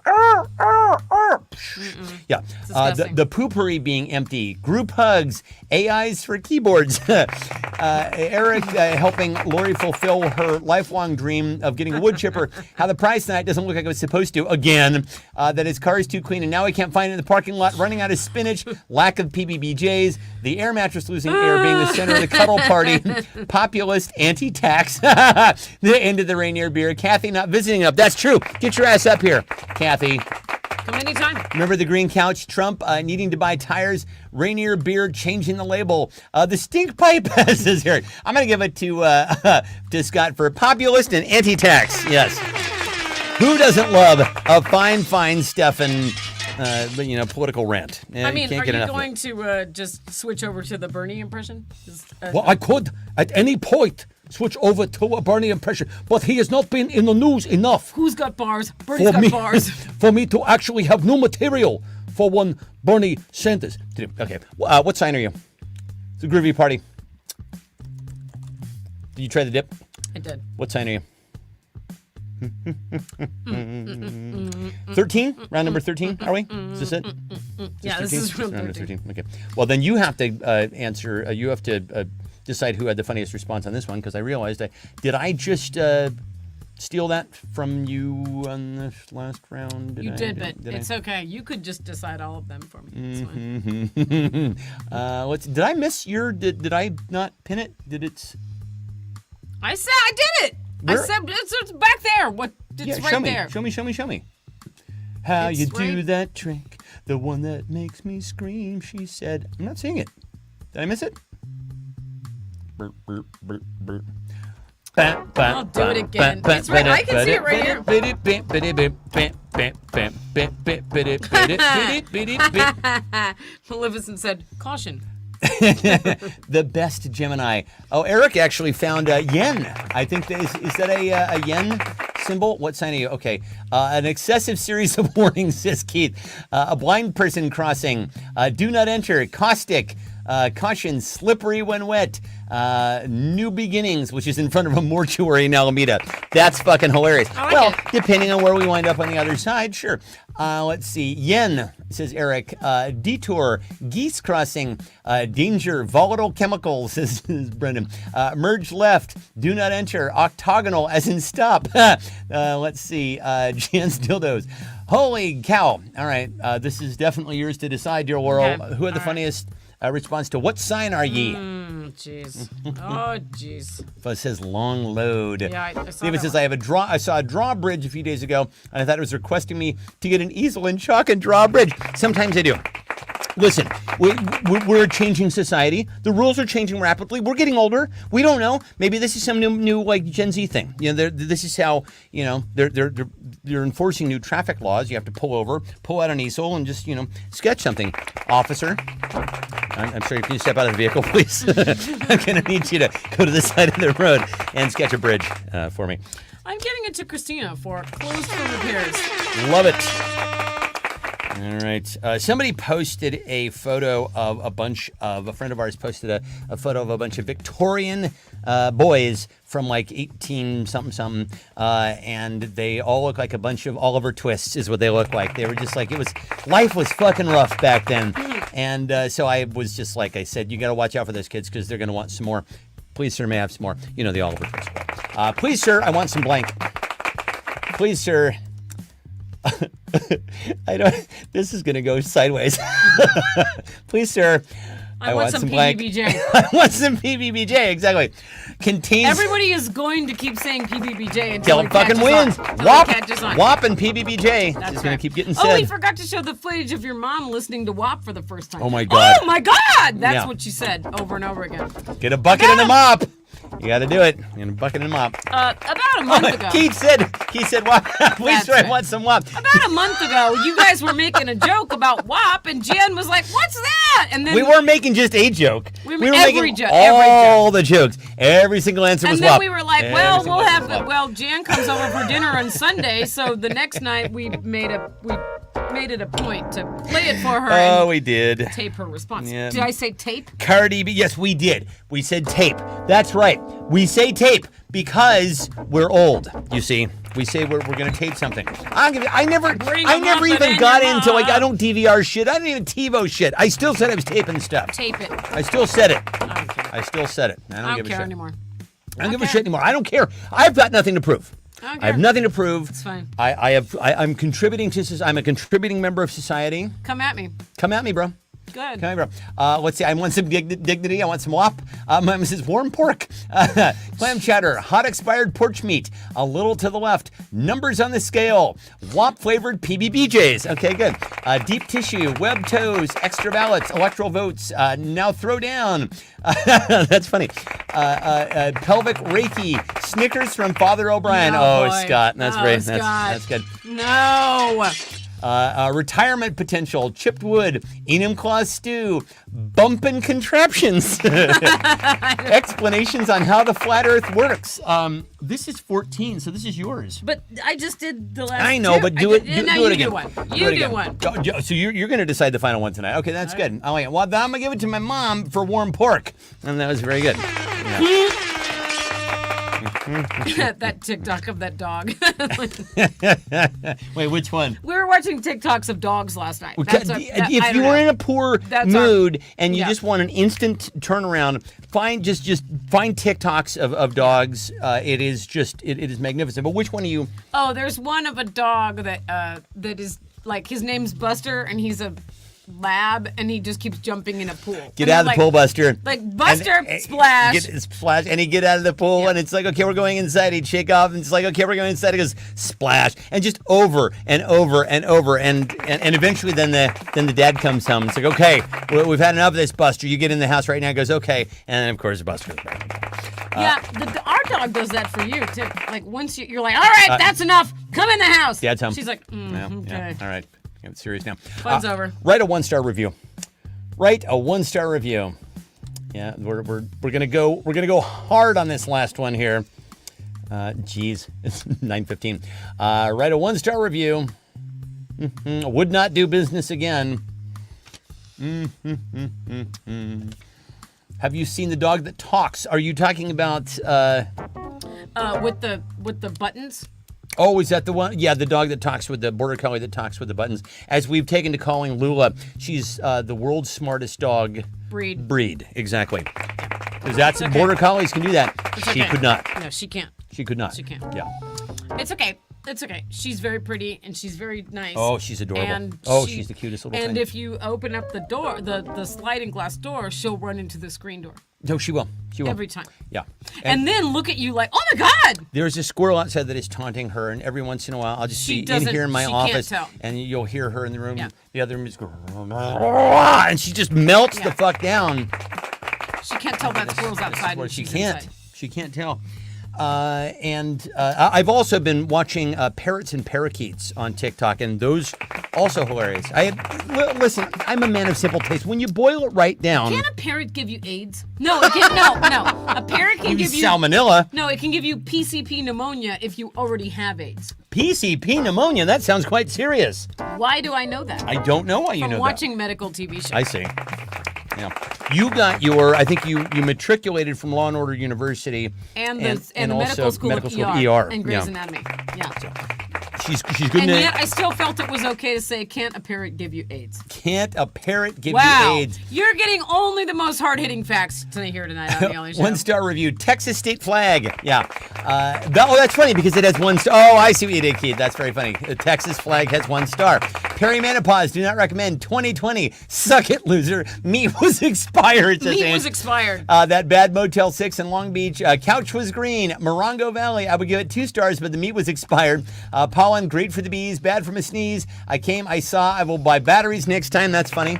[SPEAKER 1] Yeah.
[SPEAKER 2] disgusting.
[SPEAKER 1] The poopery being empty. Group hugs. AIs for keyboards. Eric helping Lori fulfill her lifelong dream of getting a wood chipper. How the prize tonight doesn't look like it was supposed to. Again, that his car is too clean and now he can't find it in the parking lot. Running out of spinach. Lack of PBBJs. The air mattress losing air being the center of the cuddle party. Populist anti-tax. The end of the Rainier beer. Kathy not visiting up. That's true. Get your ass up here, Kathy.
[SPEAKER 2] Come anytime.
[SPEAKER 1] Remember the green couch? Trump needing to buy tires. Rainier beer changing the label. The stink pipe says here. I'm going to give it to Scott for populist and anti-tax. Yes. Who doesn't love a fine Stefan, political rant?
[SPEAKER 2] I mean,
[SPEAKER 1] can't
[SPEAKER 2] are
[SPEAKER 1] get
[SPEAKER 2] you
[SPEAKER 1] enough of
[SPEAKER 2] going
[SPEAKER 1] it.
[SPEAKER 2] to just switch over to the Bernie impression?
[SPEAKER 3] Well, I could, at any point, switch over to a Bernie impression, but he has not been in the news enough
[SPEAKER 2] Who's got bars? Bernie's got bars.
[SPEAKER 3] for me to actually have new material for one Bernie Sanders.
[SPEAKER 1] Okay. What sign are you? It's a groovy party. Did you try the dip?
[SPEAKER 2] I did.
[SPEAKER 1] What sign are you? 13? Round number 13, are we? Is this it?
[SPEAKER 2] Yeah, this is round 13.
[SPEAKER 1] Okay. Well, then you have to answer. You have to decide who had the funniest response on this one, because I realized did I just steal that from you on this last round?
[SPEAKER 2] You did, but it's okay. You could just decide all of them for me. It's fine.
[SPEAKER 1] Did I miss your? Did I not pin it? Did it?
[SPEAKER 2] I said I did it.
[SPEAKER 1] Where?
[SPEAKER 2] I said it's back there. What? It's right
[SPEAKER 1] show me.
[SPEAKER 2] there.
[SPEAKER 1] Show me. How
[SPEAKER 2] It's
[SPEAKER 1] you do
[SPEAKER 2] right-
[SPEAKER 1] that trick, the one that makes me scream, she said. I'm not seeing it. Did I miss it? Burp, burp, burp, burp.
[SPEAKER 2] I'll do it again. It's right. I can see it right here. Maleficent said, "Caution."
[SPEAKER 1] The best Gemini. Oh, Eric actually found yen. I think is that a yen symbol? What sign are you? Okay. An excessive series of warnings, says Keith. A blind person crossing. Do not enter. Caustic. Caution, slippery when wet. New beginnings, which is in front of a mortuary in Alameda. That's fucking hilarious.
[SPEAKER 2] I like
[SPEAKER 1] Well,
[SPEAKER 2] it.
[SPEAKER 1] depending on where we wind up on the other side, sure. Let's see. Yen, says Eric. Detour, geese crossing. Danger, volatile chemicals, says Brendan. Merge left, do not enter. Octagonal, as in stop. Let's see. Jan's dildos. Holy cow. All right. This is definitely yours to decide, dear Laurel.
[SPEAKER 2] Okay.
[SPEAKER 1] Who had the
[SPEAKER 2] All right.
[SPEAKER 1] funniest response to what sign are ye?
[SPEAKER 2] Jeez. Oh, jeez.
[SPEAKER 1] It says long load.
[SPEAKER 2] Yeah, I saw
[SPEAKER 1] David
[SPEAKER 2] that
[SPEAKER 1] says,
[SPEAKER 2] one.
[SPEAKER 1] I saw a drawbridge a few days ago, and I thought it was requesting me to get an easel and chalk and drawbridge. Sometimes I do. Listen, we're a changing society. The rules are changing rapidly. We're getting older. We don't know. Maybe this is some new like Gen Z thing. This is how they're enforcing new traffic laws. You have to pull out an easel, and just sketch something. Officer, I'm sorry. Can you step out of the vehicle, please? I'm gonna need you to go to the side of the road and sketch a bridge for me.
[SPEAKER 2] I'm getting it to Christina for closed for repairs.
[SPEAKER 1] Love it. All right. Somebody posted a photo of a friend of ours posted a photo of a bunch of Victorian boys from like 18-something, and they all look like a bunch of Oliver Twists is what they look like. They were just like, life was fucking rough back then. And so I was just like, I said, you got to watch out for those kids because they're going to want some more. Please, sir, may I have some more? The Oliver Twist. Please, sir, I want some blank. Please, sir. This is gonna go sideways. Please, sir.
[SPEAKER 2] I want some
[SPEAKER 1] blank.
[SPEAKER 2] PBBJ.
[SPEAKER 1] I want some PBBJ. Exactly. Contains.
[SPEAKER 2] Everybody is going to keep saying PBBJ
[SPEAKER 1] till
[SPEAKER 2] until
[SPEAKER 1] it fucking wins.
[SPEAKER 2] WAP on.
[SPEAKER 1] WAP and PBBJ.
[SPEAKER 2] That's
[SPEAKER 1] Just gonna
[SPEAKER 2] right.
[SPEAKER 1] keep getting
[SPEAKER 2] Oh,
[SPEAKER 1] said.
[SPEAKER 2] we forgot to show the footage of your mom listening to WAP for the first time.
[SPEAKER 1] Oh, my God.
[SPEAKER 2] Oh my God! That's
[SPEAKER 1] Yeah.
[SPEAKER 2] what she said over and over again.
[SPEAKER 1] Get a bucket and a mop. You got to do it. And a bucket and a mop.
[SPEAKER 2] About a month ago.
[SPEAKER 1] Keith said, WAP. Please,
[SPEAKER 2] That's
[SPEAKER 1] sir, I
[SPEAKER 2] right.
[SPEAKER 1] want some WAP.
[SPEAKER 2] About a month ago, you guys were making a joke about WAP, and Jen was like, "What's that?" And then
[SPEAKER 1] We weren't making just a joke.
[SPEAKER 2] We
[SPEAKER 1] were
[SPEAKER 2] were every
[SPEAKER 1] making
[SPEAKER 2] joke, every
[SPEAKER 1] all the jokes. Every single answer was
[SPEAKER 2] And then
[SPEAKER 1] WAP.
[SPEAKER 2] we were like,
[SPEAKER 1] Every
[SPEAKER 2] well,
[SPEAKER 1] single
[SPEAKER 2] we'll
[SPEAKER 1] answer
[SPEAKER 2] have
[SPEAKER 1] was WAP.
[SPEAKER 2] well, Jan comes over for dinner on Sunday, so the next night we made it a point to play it for her
[SPEAKER 1] Oh,
[SPEAKER 2] and
[SPEAKER 1] we did.
[SPEAKER 2] tape her response.
[SPEAKER 1] Yeah.
[SPEAKER 2] Did I say tape?
[SPEAKER 1] Cardi B. Yes, we did. We said tape. That's right. We say tape because we're old, you see. We say we're going to tape something. I never
[SPEAKER 2] Bring 'em
[SPEAKER 1] even
[SPEAKER 2] up and
[SPEAKER 1] got
[SPEAKER 2] in your
[SPEAKER 1] into like I
[SPEAKER 2] mouth.
[SPEAKER 1] don't DVR shit. I don't even TiVo shit. I still said I was taping stuff.
[SPEAKER 2] Tape it.
[SPEAKER 1] I still said it.
[SPEAKER 2] I don't care.
[SPEAKER 1] I still said it. I
[SPEAKER 2] I
[SPEAKER 1] don't
[SPEAKER 2] don't
[SPEAKER 1] give a
[SPEAKER 2] care
[SPEAKER 1] shit.
[SPEAKER 2] anymore.
[SPEAKER 1] I don't give a
[SPEAKER 2] Okay.
[SPEAKER 1] shit anymore. I don't care. I've got nothing to prove.
[SPEAKER 2] I don't
[SPEAKER 1] I have
[SPEAKER 2] care.
[SPEAKER 1] nothing to prove.
[SPEAKER 2] It's fine.
[SPEAKER 1] I'm contributing to society. I'm a contributing member of society.
[SPEAKER 2] Come at me.
[SPEAKER 1] Come at me, bro.
[SPEAKER 2] Good.
[SPEAKER 1] Come at me, bro. Let's see. I want some dignity. I want some wop. My Mrs. Warm pork, clam chowder, hot expired porch meat. A little to the left. Numbers on the scale. Wop flavored PBBJs. Okay, good. Deep tissue, web toes, extra ballots, electoral votes. Now throw down. That's funny. Pelvic Reiki, Snickers from Father O'Brien.
[SPEAKER 2] Oh,
[SPEAKER 1] Oh,
[SPEAKER 2] boy.
[SPEAKER 1] Scott, that's
[SPEAKER 2] Oh,
[SPEAKER 1] great.
[SPEAKER 2] Scott.
[SPEAKER 1] That's good.
[SPEAKER 2] No.
[SPEAKER 1] Retirement potential, chipped wood, Enumclaw stew, bumpin' contraptions, explanations on how the flat Earth works. This is 14, so this is yours.
[SPEAKER 2] But I just did the last.
[SPEAKER 1] I know,
[SPEAKER 2] two.
[SPEAKER 1] but
[SPEAKER 2] I
[SPEAKER 1] do it.
[SPEAKER 2] did-
[SPEAKER 1] Do,
[SPEAKER 2] no,
[SPEAKER 1] do
[SPEAKER 2] you
[SPEAKER 1] it again.
[SPEAKER 2] Do one.
[SPEAKER 1] Do
[SPEAKER 2] You
[SPEAKER 1] it
[SPEAKER 2] do
[SPEAKER 1] again.
[SPEAKER 2] one.
[SPEAKER 1] So you're going to decide the final one tonight. Okay, that's good. I like it. Well, then I'm going to give it to my mom for warm pork, and that was very good. Yeah.
[SPEAKER 2] That TikTok of that dog.
[SPEAKER 1] Wait, which one?
[SPEAKER 2] We were watching TikToks of dogs last night.
[SPEAKER 1] If you were in a poor
[SPEAKER 2] That's
[SPEAKER 1] mood and you
[SPEAKER 2] yeah.
[SPEAKER 1] just want an instant turnaround, find find TikToks of dogs. It is magnificent. But which one are you?
[SPEAKER 2] Oh, there's one of a dog that is like his name's Buster and he's a lab and he just keeps jumping in a pool.
[SPEAKER 1] Get
[SPEAKER 2] And
[SPEAKER 1] out of the
[SPEAKER 2] like,
[SPEAKER 1] pool, Buster.
[SPEAKER 2] Like Buster,
[SPEAKER 1] And,
[SPEAKER 2] splash.
[SPEAKER 1] Splash, and he'd get out of the pool, and it's like, okay, we're going inside. He'd shake off, and it's like, okay, we're going inside. He goes, splash, and just over and over and over, and eventually, then the dad comes home. It's like, okay, we've had enough of this, Buster. You get in the house right now. He goes, okay, and then of course Buster goes back.
[SPEAKER 2] Yeah, our dog does that for you too. Like once you're like, all right, that's enough. Come in the house.
[SPEAKER 1] Dad's home.
[SPEAKER 2] She's like,
[SPEAKER 1] Yeah,
[SPEAKER 2] okay.
[SPEAKER 1] yeah. All right, get serious now.
[SPEAKER 2] Fun's over.
[SPEAKER 1] Write a 1-star review. Write a 1-star review. Yeah, we're gonna go hard on this last one here. Geez, it's 9:15. Write a 1-star review. Would not do business again. Have you seen the dog that talks? Are you talking about?
[SPEAKER 2] With the buttons.
[SPEAKER 1] Oh, is that the one? Yeah, the dog that talks with the border collie that talks with the buttons. As we've taken to calling Lula, she's the world's smartest dog
[SPEAKER 2] Breed.
[SPEAKER 1] exactly. Because that's
[SPEAKER 2] okay.
[SPEAKER 1] border collies can do that.
[SPEAKER 2] It's
[SPEAKER 1] She
[SPEAKER 2] okay.
[SPEAKER 1] could not.
[SPEAKER 2] No, she can't.
[SPEAKER 1] She could not.
[SPEAKER 2] She can't.
[SPEAKER 1] Yeah.
[SPEAKER 2] It's okay. It's okay. She's very pretty and she's very nice.
[SPEAKER 1] Oh, she's adorable.
[SPEAKER 2] And
[SPEAKER 1] She's the cutest little
[SPEAKER 2] and
[SPEAKER 1] thing.
[SPEAKER 2] if you open up the door, the sliding glass door, she'll run into the screen door
[SPEAKER 1] No, she will. She will.
[SPEAKER 2] every time.
[SPEAKER 1] Yeah.
[SPEAKER 2] And then look at you like, oh my God!
[SPEAKER 1] There's a squirrel outside that is taunting her, and every once in a while, I'll just
[SPEAKER 2] She
[SPEAKER 1] be in
[SPEAKER 2] doesn't-
[SPEAKER 1] here in my
[SPEAKER 2] she can't
[SPEAKER 1] office,
[SPEAKER 2] tell.
[SPEAKER 1] and you'll hear her in the room.
[SPEAKER 2] Yeah.
[SPEAKER 1] The other room is going, and she just melts the
[SPEAKER 2] Yeah.
[SPEAKER 1] fuck down.
[SPEAKER 2] She can't tell that squirrel's outside.
[SPEAKER 1] Well,
[SPEAKER 2] when
[SPEAKER 1] she
[SPEAKER 2] she's
[SPEAKER 1] can't.
[SPEAKER 2] inside.
[SPEAKER 1] She can't tell. I've also been watching parrots and parakeets on TikTok, and those also hilarious. Listen, I'm a man of simple taste. When you boil it right down,
[SPEAKER 2] Can a parrot give you AIDS? No, it can, no. A parrot can give you
[SPEAKER 1] salmonella,
[SPEAKER 2] No, it can give you PCP pneumonia if you already have AIDS.
[SPEAKER 1] PCP pneumonia. That sounds quite serious.
[SPEAKER 2] Why do I know that?
[SPEAKER 1] I don't know why you
[SPEAKER 2] From
[SPEAKER 1] know
[SPEAKER 2] watching medical TV shows.
[SPEAKER 1] that. I see. Yeah, you got your. I think you matriculated from Law and Order University,
[SPEAKER 2] and the
[SPEAKER 1] also
[SPEAKER 2] medical school
[SPEAKER 1] medical
[SPEAKER 2] of
[SPEAKER 1] school
[SPEAKER 2] ER,
[SPEAKER 1] of ER.
[SPEAKER 2] and Grey's
[SPEAKER 1] Yeah.
[SPEAKER 2] Anatomy. Yeah.
[SPEAKER 1] She's good.
[SPEAKER 2] And
[SPEAKER 1] in
[SPEAKER 2] yet I still felt it was okay to say, can't a parrot give you AIDS?
[SPEAKER 1] Can't a parrot give
[SPEAKER 2] Wow.
[SPEAKER 1] you AIDS?
[SPEAKER 2] You're getting only the most hard-hitting facts tonight here tonight on the Only Show.
[SPEAKER 1] 1-star review. Texas state flag. Yeah. That's funny because it has 1 star. Oh, I see what you did, Keith. That's very funny. The Texas flag has 1 star. Perimenopause. Do not recommend. 2020. Suck it, loser. Meat was expired. says
[SPEAKER 2] Meat
[SPEAKER 1] Ann.
[SPEAKER 2] was expired.
[SPEAKER 1] That bad Motel 6 in Long Beach. Couch was green. Morongo Valley. I would give it 2 stars, but the meat was expired. Pollen, great for the bees, bad from a sneeze. I saw. I will buy batteries next time. That's funny.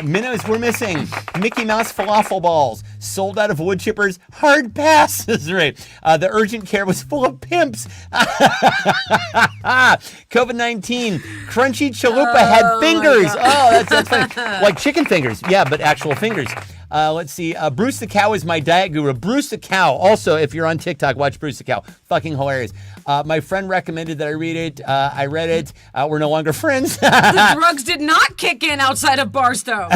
[SPEAKER 1] Minnows were missing. Mickey Mouse falafel balls. Sold out of wood chippers. Hard pass. That's right. The urgent care was full of pimps. COVID-19. Crunchy chalupa had fingers. Oh, that's funny. Like chicken fingers. Yeah, but actual fingers. Let's see. Bruce the Cow is my diet guru. Bruce the Cow. Also, if you're on TikTok, watch Bruce the Cow. Fucking hilarious. My friend recommended that I read it. I read it. We're no longer friends.
[SPEAKER 2] The drugs did not kick in outside of Barstow.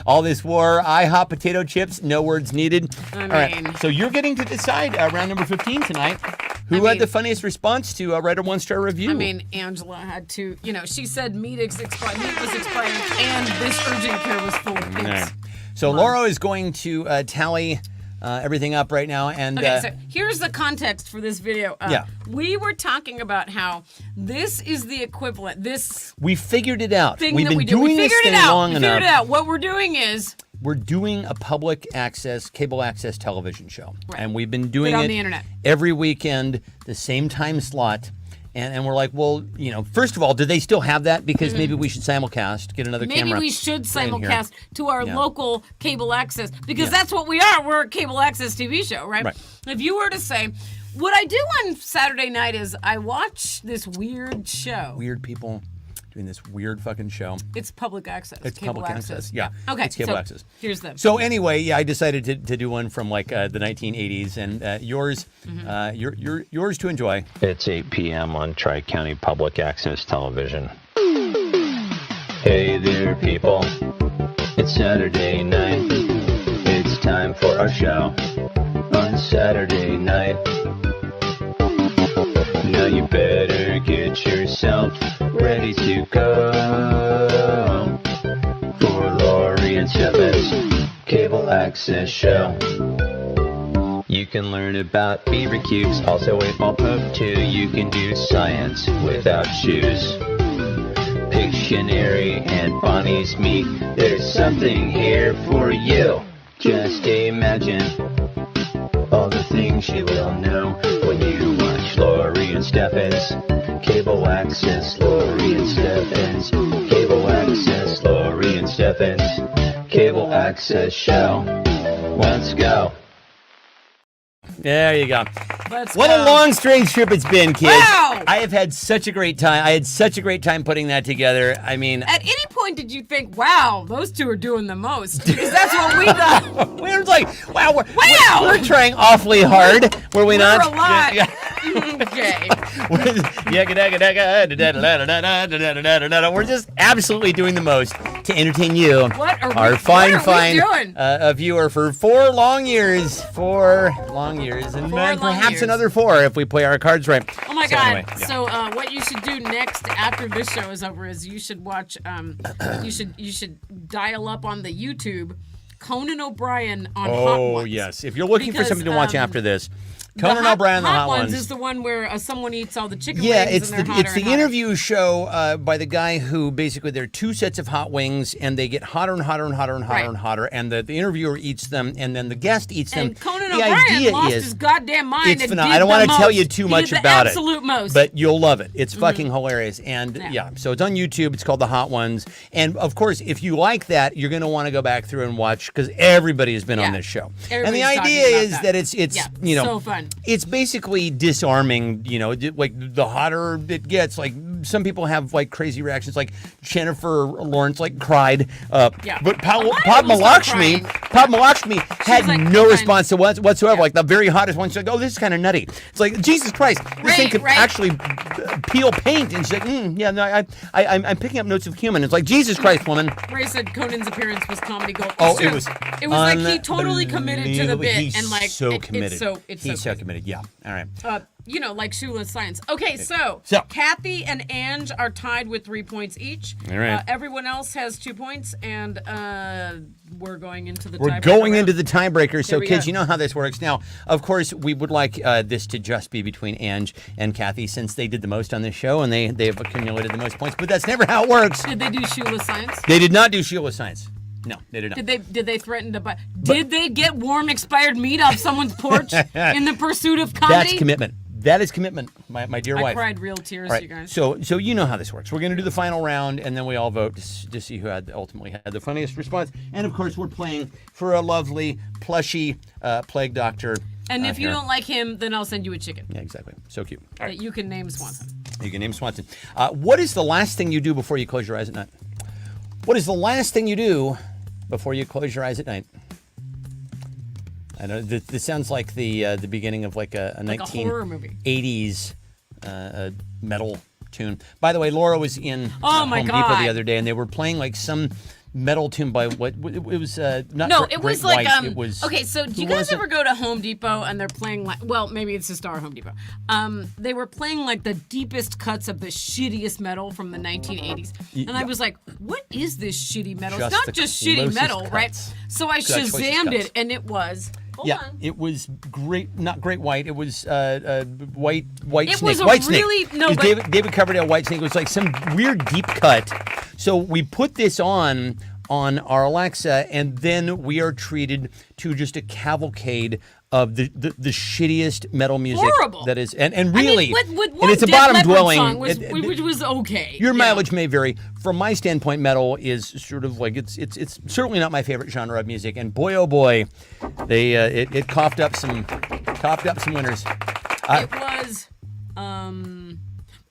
[SPEAKER 1] All this war. IHOP potato chips. No words needed.
[SPEAKER 2] I
[SPEAKER 1] All right.
[SPEAKER 2] mean-
[SPEAKER 1] So you're getting to decide round number 15 tonight. Who had the funniest response to write a 1-star review?
[SPEAKER 2] I mean, Angela had to, she said meat was expired and this urgent care was full of pigs.
[SPEAKER 1] All right. So Laura is going to tally everything up right now. And
[SPEAKER 2] Okay, so here's the context for this video.
[SPEAKER 1] Yeah.
[SPEAKER 2] We were talking about how this is the equivalent. This
[SPEAKER 1] we figured it out.
[SPEAKER 2] thing
[SPEAKER 1] We've
[SPEAKER 2] that
[SPEAKER 1] been
[SPEAKER 2] we do.
[SPEAKER 1] doing
[SPEAKER 2] We
[SPEAKER 1] this
[SPEAKER 2] figured
[SPEAKER 1] thing
[SPEAKER 2] it out.
[SPEAKER 1] long
[SPEAKER 2] We
[SPEAKER 1] enough.
[SPEAKER 2] figured it out. What we're doing is
[SPEAKER 1] We're doing a public access, cable access television show.
[SPEAKER 2] Right.
[SPEAKER 1] And we've been doing
[SPEAKER 2] on
[SPEAKER 1] it
[SPEAKER 2] the internet.
[SPEAKER 1] every weekend, the same time slot. And we're like, well, first of all, do they still have that? Because maybe we should simulcast, get another
[SPEAKER 2] maybe
[SPEAKER 1] camera.
[SPEAKER 2] we should
[SPEAKER 1] in here.
[SPEAKER 2] simulcast to our
[SPEAKER 1] Yeah.
[SPEAKER 2] local cable access because
[SPEAKER 1] Yeah.
[SPEAKER 2] that's what we are. We're a cable access TV show, right?
[SPEAKER 1] Right.
[SPEAKER 2] If you were to say, what I do on Saturday night is I watch this weird show.
[SPEAKER 1] Weird people doing this weird fucking show.
[SPEAKER 2] It's public access.
[SPEAKER 1] It's
[SPEAKER 2] cable
[SPEAKER 1] public access. Yeah.
[SPEAKER 2] Okay.
[SPEAKER 1] It's cable
[SPEAKER 2] so
[SPEAKER 1] access.
[SPEAKER 2] Here's the.
[SPEAKER 1] So anyway, yeah, I decided to do one from like the 1980s, and yours, yours to enjoy.
[SPEAKER 4] It's 8 p.m. on Tri-County Public Access Television. Hey there, people. It's Saturday night. It's time for our show on Saturday night. Now you better get yourself ready to go for Lori and Stefan's Cable Access Show. You can learn about beaver cubes, also 8-ball poke too. You can do science without shoes. Pictionary and Bonnie's meat. There's something here for you. Just imagine all the things you will know when you watch Lori and Stefan's Cable Access. Lori and Stefan's Cable Access. Lori and Stefan's Cable Access Show. Let's go.
[SPEAKER 1] There you go.
[SPEAKER 2] Let's
[SPEAKER 1] What
[SPEAKER 2] go.
[SPEAKER 1] a long, strange trip it's been, kids.
[SPEAKER 2] Wow!
[SPEAKER 1] I have had such a great time. I had such a great time putting that together. I mean,
[SPEAKER 2] At any point did you think, wow, those two are doing the most? Because that's what we thought.
[SPEAKER 1] we were like, wow,
[SPEAKER 2] Wow!
[SPEAKER 1] we're trying awfully hard, were we not?
[SPEAKER 2] We're a lot.
[SPEAKER 1] Yeah.
[SPEAKER 2] Okay.
[SPEAKER 1] We're just absolutely doing the most to entertain you,
[SPEAKER 2] What are
[SPEAKER 1] our
[SPEAKER 2] we-
[SPEAKER 1] fine,
[SPEAKER 2] what are we
[SPEAKER 1] fine
[SPEAKER 2] doing?
[SPEAKER 1] viewer for 4 long years. 4 long years. And
[SPEAKER 2] 4
[SPEAKER 1] then
[SPEAKER 2] long
[SPEAKER 1] perhaps
[SPEAKER 2] years.
[SPEAKER 1] another 4 if we play our cards right.
[SPEAKER 2] Oh my
[SPEAKER 1] So
[SPEAKER 2] God!
[SPEAKER 1] anyway, yeah.
[SPEAKER 2] So what you should do next after this show is over is you should watch. You should dial up on the YouTube Conan O'Brien on Hot
[SPEAKER 1] Oh,
[SPEAKER 2] Ones.
[SPEAKER 1] yes. If you're looking for
[SPEAKER 2] Because,
[SPEAKER 1] something to watch after this, Conan
[SPEAKER 2] the
[SPEAKER 1] O'Brien, the Hot
[SPEAKER 2] Ones
[SPEAKER 1] Ones.
[SPEAKER 2] is the one where someone eats all the chicken
[SPEAKER 1] Yeah,
[SPEAKER 2] wings
[SPEAKER 1] it's
[SPEAKER 2] and they're
[SPEAKER 1] the
[SPEAKER 2] hotter
[SPEAKER 1] it's the
[SPEAKER 2] and hotter.
[SPEAKER 1] interview show by the guy who basically there are 2 sets of hot wings and they get hotter and hotter and hotter and hotter
[SPEAKER 2] Right.
[SPEAKER 1] and hotter, and the interviewer eats them and then the guest eats them.
[SPEAKER 2] And Conan
[SPEAKER 1] the
[SPEAKER 2] O'Brien
[SPEAKER 1] idea
[SPEAKER 2] lost
[SPEAKER 1] is
[SPEAKER 2] his goddamn mind.
[SPEAKER 1] it's
[SPEAKER 2] and
[SPEAKER 1] phenomenal.
[SPEAKER 2] did
[SPEAKER 1] I don't
[SPEAKER 2] the
[SPEAKER 1] want to tell
[SPEAKER 2] most.
[SPEAKER 1] you too
[SPEAKER 2] He
[SPEAKER 1] much
[SPEAKER 2] did
[SPEAKER 1] about
[SPEAKER 2] the absolute
[SPEAKER 1] it,
[SPEAKER 2] most.
[SPEAKER 1] but you'll love it. It's fucking hilarious, and
[SPEAKER 2] Yeah.
[SPEAKER 1] yeah. So it's on YouTube. It's called The Hot Ones, and of course, if you like that, you're going to want to go back through and watch because everybody has been on
[SPEAKER 2] Yeah.
[SPEAKER 1] this show.
[SPEAKER 2] Everybody's
[SPEAKER 1] and the
[SPEAKER 2] talking
[SPEAKER 1] idea
[SPEAKER 2] about
[SPEAKER 1] is
[SPEAKER 2] that.
[SPEAKER 1] that it's
[SPEAKER 2] Yeah, so fun.
[SPEAKER 1] It's basically disarming. Like the hotter it gets, like some people have like crazy reactions. Like Jennifer Lawrence like cried.
[SPEAKER 2] Yeah.
[SPEAKER 1] But
[SPEAKER 2] Why almost start crying?
[SPEAKER 1] Padma had
[SPEAKER 2] like,
[SPEAKER 1] no
[SPEAKER 2] fine.
[SPEAKER 1] response to whatsoever.
[SPEAKER 2] Yeah.
[SPEAKER 1] Like the very hottest one, she's like, "Oh, this is kind of nutty." It's like Jesus Christ, this thing
[SPEAKER 2] Right,
[SPEAKER 1] could
[SPEAKER 2] right.
[SPEAKER 1] actually peel paint. And she's like, "Yeah, no, I'm picking up notes of human." It's like Jesus Christ, woman.
[SPEAKER 2] Ray said Conan's appearance was comedy gold.
[SPEAKER 1] Oh,
[SPEAKER 2] It's
[SPEAKER 1] it
[SPEAKER 2] true.
[SPEAKER 1] was.
[SPEAKER 2] It was like he totally committed to the
[SPEAKER 1] unbelievable.
[SPEAKER 2] bit
[SPEAKER 1] He's
[SPEAKER 2] and like
[SPEAKER 1] so
[SPEAKER 2] it-
[SPEAKER 1] committed.
[SPEAKER 2] It's
[SPEAKER 1] He's
[SPEAKER 2] so
[SPEAKER 1] so committed. Yeah. All right.
[SPEAKER 2] like shoeless science. Okay, so
[SPEAKER 1] So-
[SPEAKER 2] Kathy and Ange are tied with 3 points each.
[SPEAKER 1] All right.
[SPEAKER 2] Everyone else has 2 points, and we're going into the.
[SPEAKER 1] We're
[SPEAKER 2] tiebreaker
[SPEAKER 1] going
[SPEAKER 2] round.
[SPEAKER 1] into the tiebreaker. So,
[SPEAKER 2] we
[SPEAKER 1] kids,
[SPEAKER 2] go.
[SPEAKER 1] you know how this works. Now, of course, we would like this to just be between Ange and Kathy since they did the most on this show and they have accumulated the most points. But that's never how it works.
[SPEAKER 2] Did they do shoeless science?
[SPEAKER 1] They did not do Sheila Science. No, they did not.
[SPEAKER 2] Did they threaten to buy? Did they get warm expired meat off someone's porch in the pursuit of comedy?
[SPEAKER 1] That's commitment. That is commitment, my dear
[SPEAKER 2] I
[SPEAKER 1] wife.
[SPEAKER 2] cried real tears,
[SPEAKER 1] All right,
[SPEAKER 2] you guys.
[SPEAKER 1] so you know how this works. We're going to do the final round, and then we all vote to see who ultimately had the funniest response. And of course, we're playing for a lovely, plushy plague doctor.
[SPEAKER 2] And if you
[SPEAKER 1] here.
[SPEAKER 2] don't like him, then I'll send you a chicken
[SPEAKER 1] Yeah, exactly. So cute. All right,
[SPEAKER 2] that you can name Swanson.
[SPEAKER 1] you can name Swanson. What is the last thing you do before you close your eyes at night? What is the last thing you do before you close your eyes at night? I know this sounds like the beginning of like a
[SPEAKER 2] Like a horror movie.
[SPEAKER 1] 1980s metal tune. By the way, Laura was in
[SPEAKER 2] Oh, my
[SPEAKER 1] Home Depot
[SPEAKER 2] God.
[SPEAKER 1] the other day, and they were playing like some metal tune by what? It was not.
[SPEAKER 2] No,
[SPEAKER 1] Great
[SPEAKER 2] it was
[SPEAKER 1] White,
[SPEAKER 2] like
[SPEAKER 1] It was
[SPEAKER 2] okay. So do you
[SPEAKER 1] who
[SPEAKER 2] guys
[SPEAKER 1] was it?
[SPEAKER 2] ever go to Home Depot and they're playing like? Well, maybe it's just our Home Depot. They were playing like the deepest cuts of the shittiest metal from the 1980s, and I was like, "What is this shitty metal?
[SPEAKER 1] Just
[SPEAKER 2] it's not
[SPEAKER 1] the
[SPEAKER 2] just shitty
[SPEAKER 1] closest
[SPEAKER 2] metal, right?"
[SPEAKER 1] cuts.
[SPEAKER 2] So I
[SPEAKER 1] Choicest
[SPEAKER 2] Shazammed
[SPEAKER 1] cuts.
[SPEAKER 2] it, and it was. Hold
[SPEAKER 1] Yeah,
[SPEAKER 2] on.
[SPEAKER 1] it was great. Not Great White. It was White
[SPEAKER 2] It
[SPEAKER 1] Snake.
[SPEAKER 2] was a
[SPEAKER 1] White Snake.
[SPEAKER 2] really- no,
[SPEAKER 1] It was
[SPEAKER 2] but-
[SPEAKER 1] David Coverdale. White Snake. It was like some weird deep cut. So we put this on our Alexa, and then we are treated to just a cavalcade of the shittiest metal music
[SPEAKER 2] Horrible.
[SPEAKER 1] that is, and really,
[SPEAKER 2] with
[SPEAKER 1] and
[SPEAKER 2] one
[SPEAKER 1] it's a
[SPEAKER 2] Def
[SPEAKER 1] bottom
[SPEAKER 2] Leppard
[SPEAKER 1] dwelling.
[SPEAKER 2] song which was okay.
[SPEAKER 1] Your
[SPEAKER 2] you
[SPEAKER 1] mileage
[SPEAKER 2] know.
[SPEAKER 1] may vary. From my standpoint, metal is sort of like it's certainly not my favorite genre of music. And boy, oh boy, they it coughed up some winners.
[SPEAKER 2] It was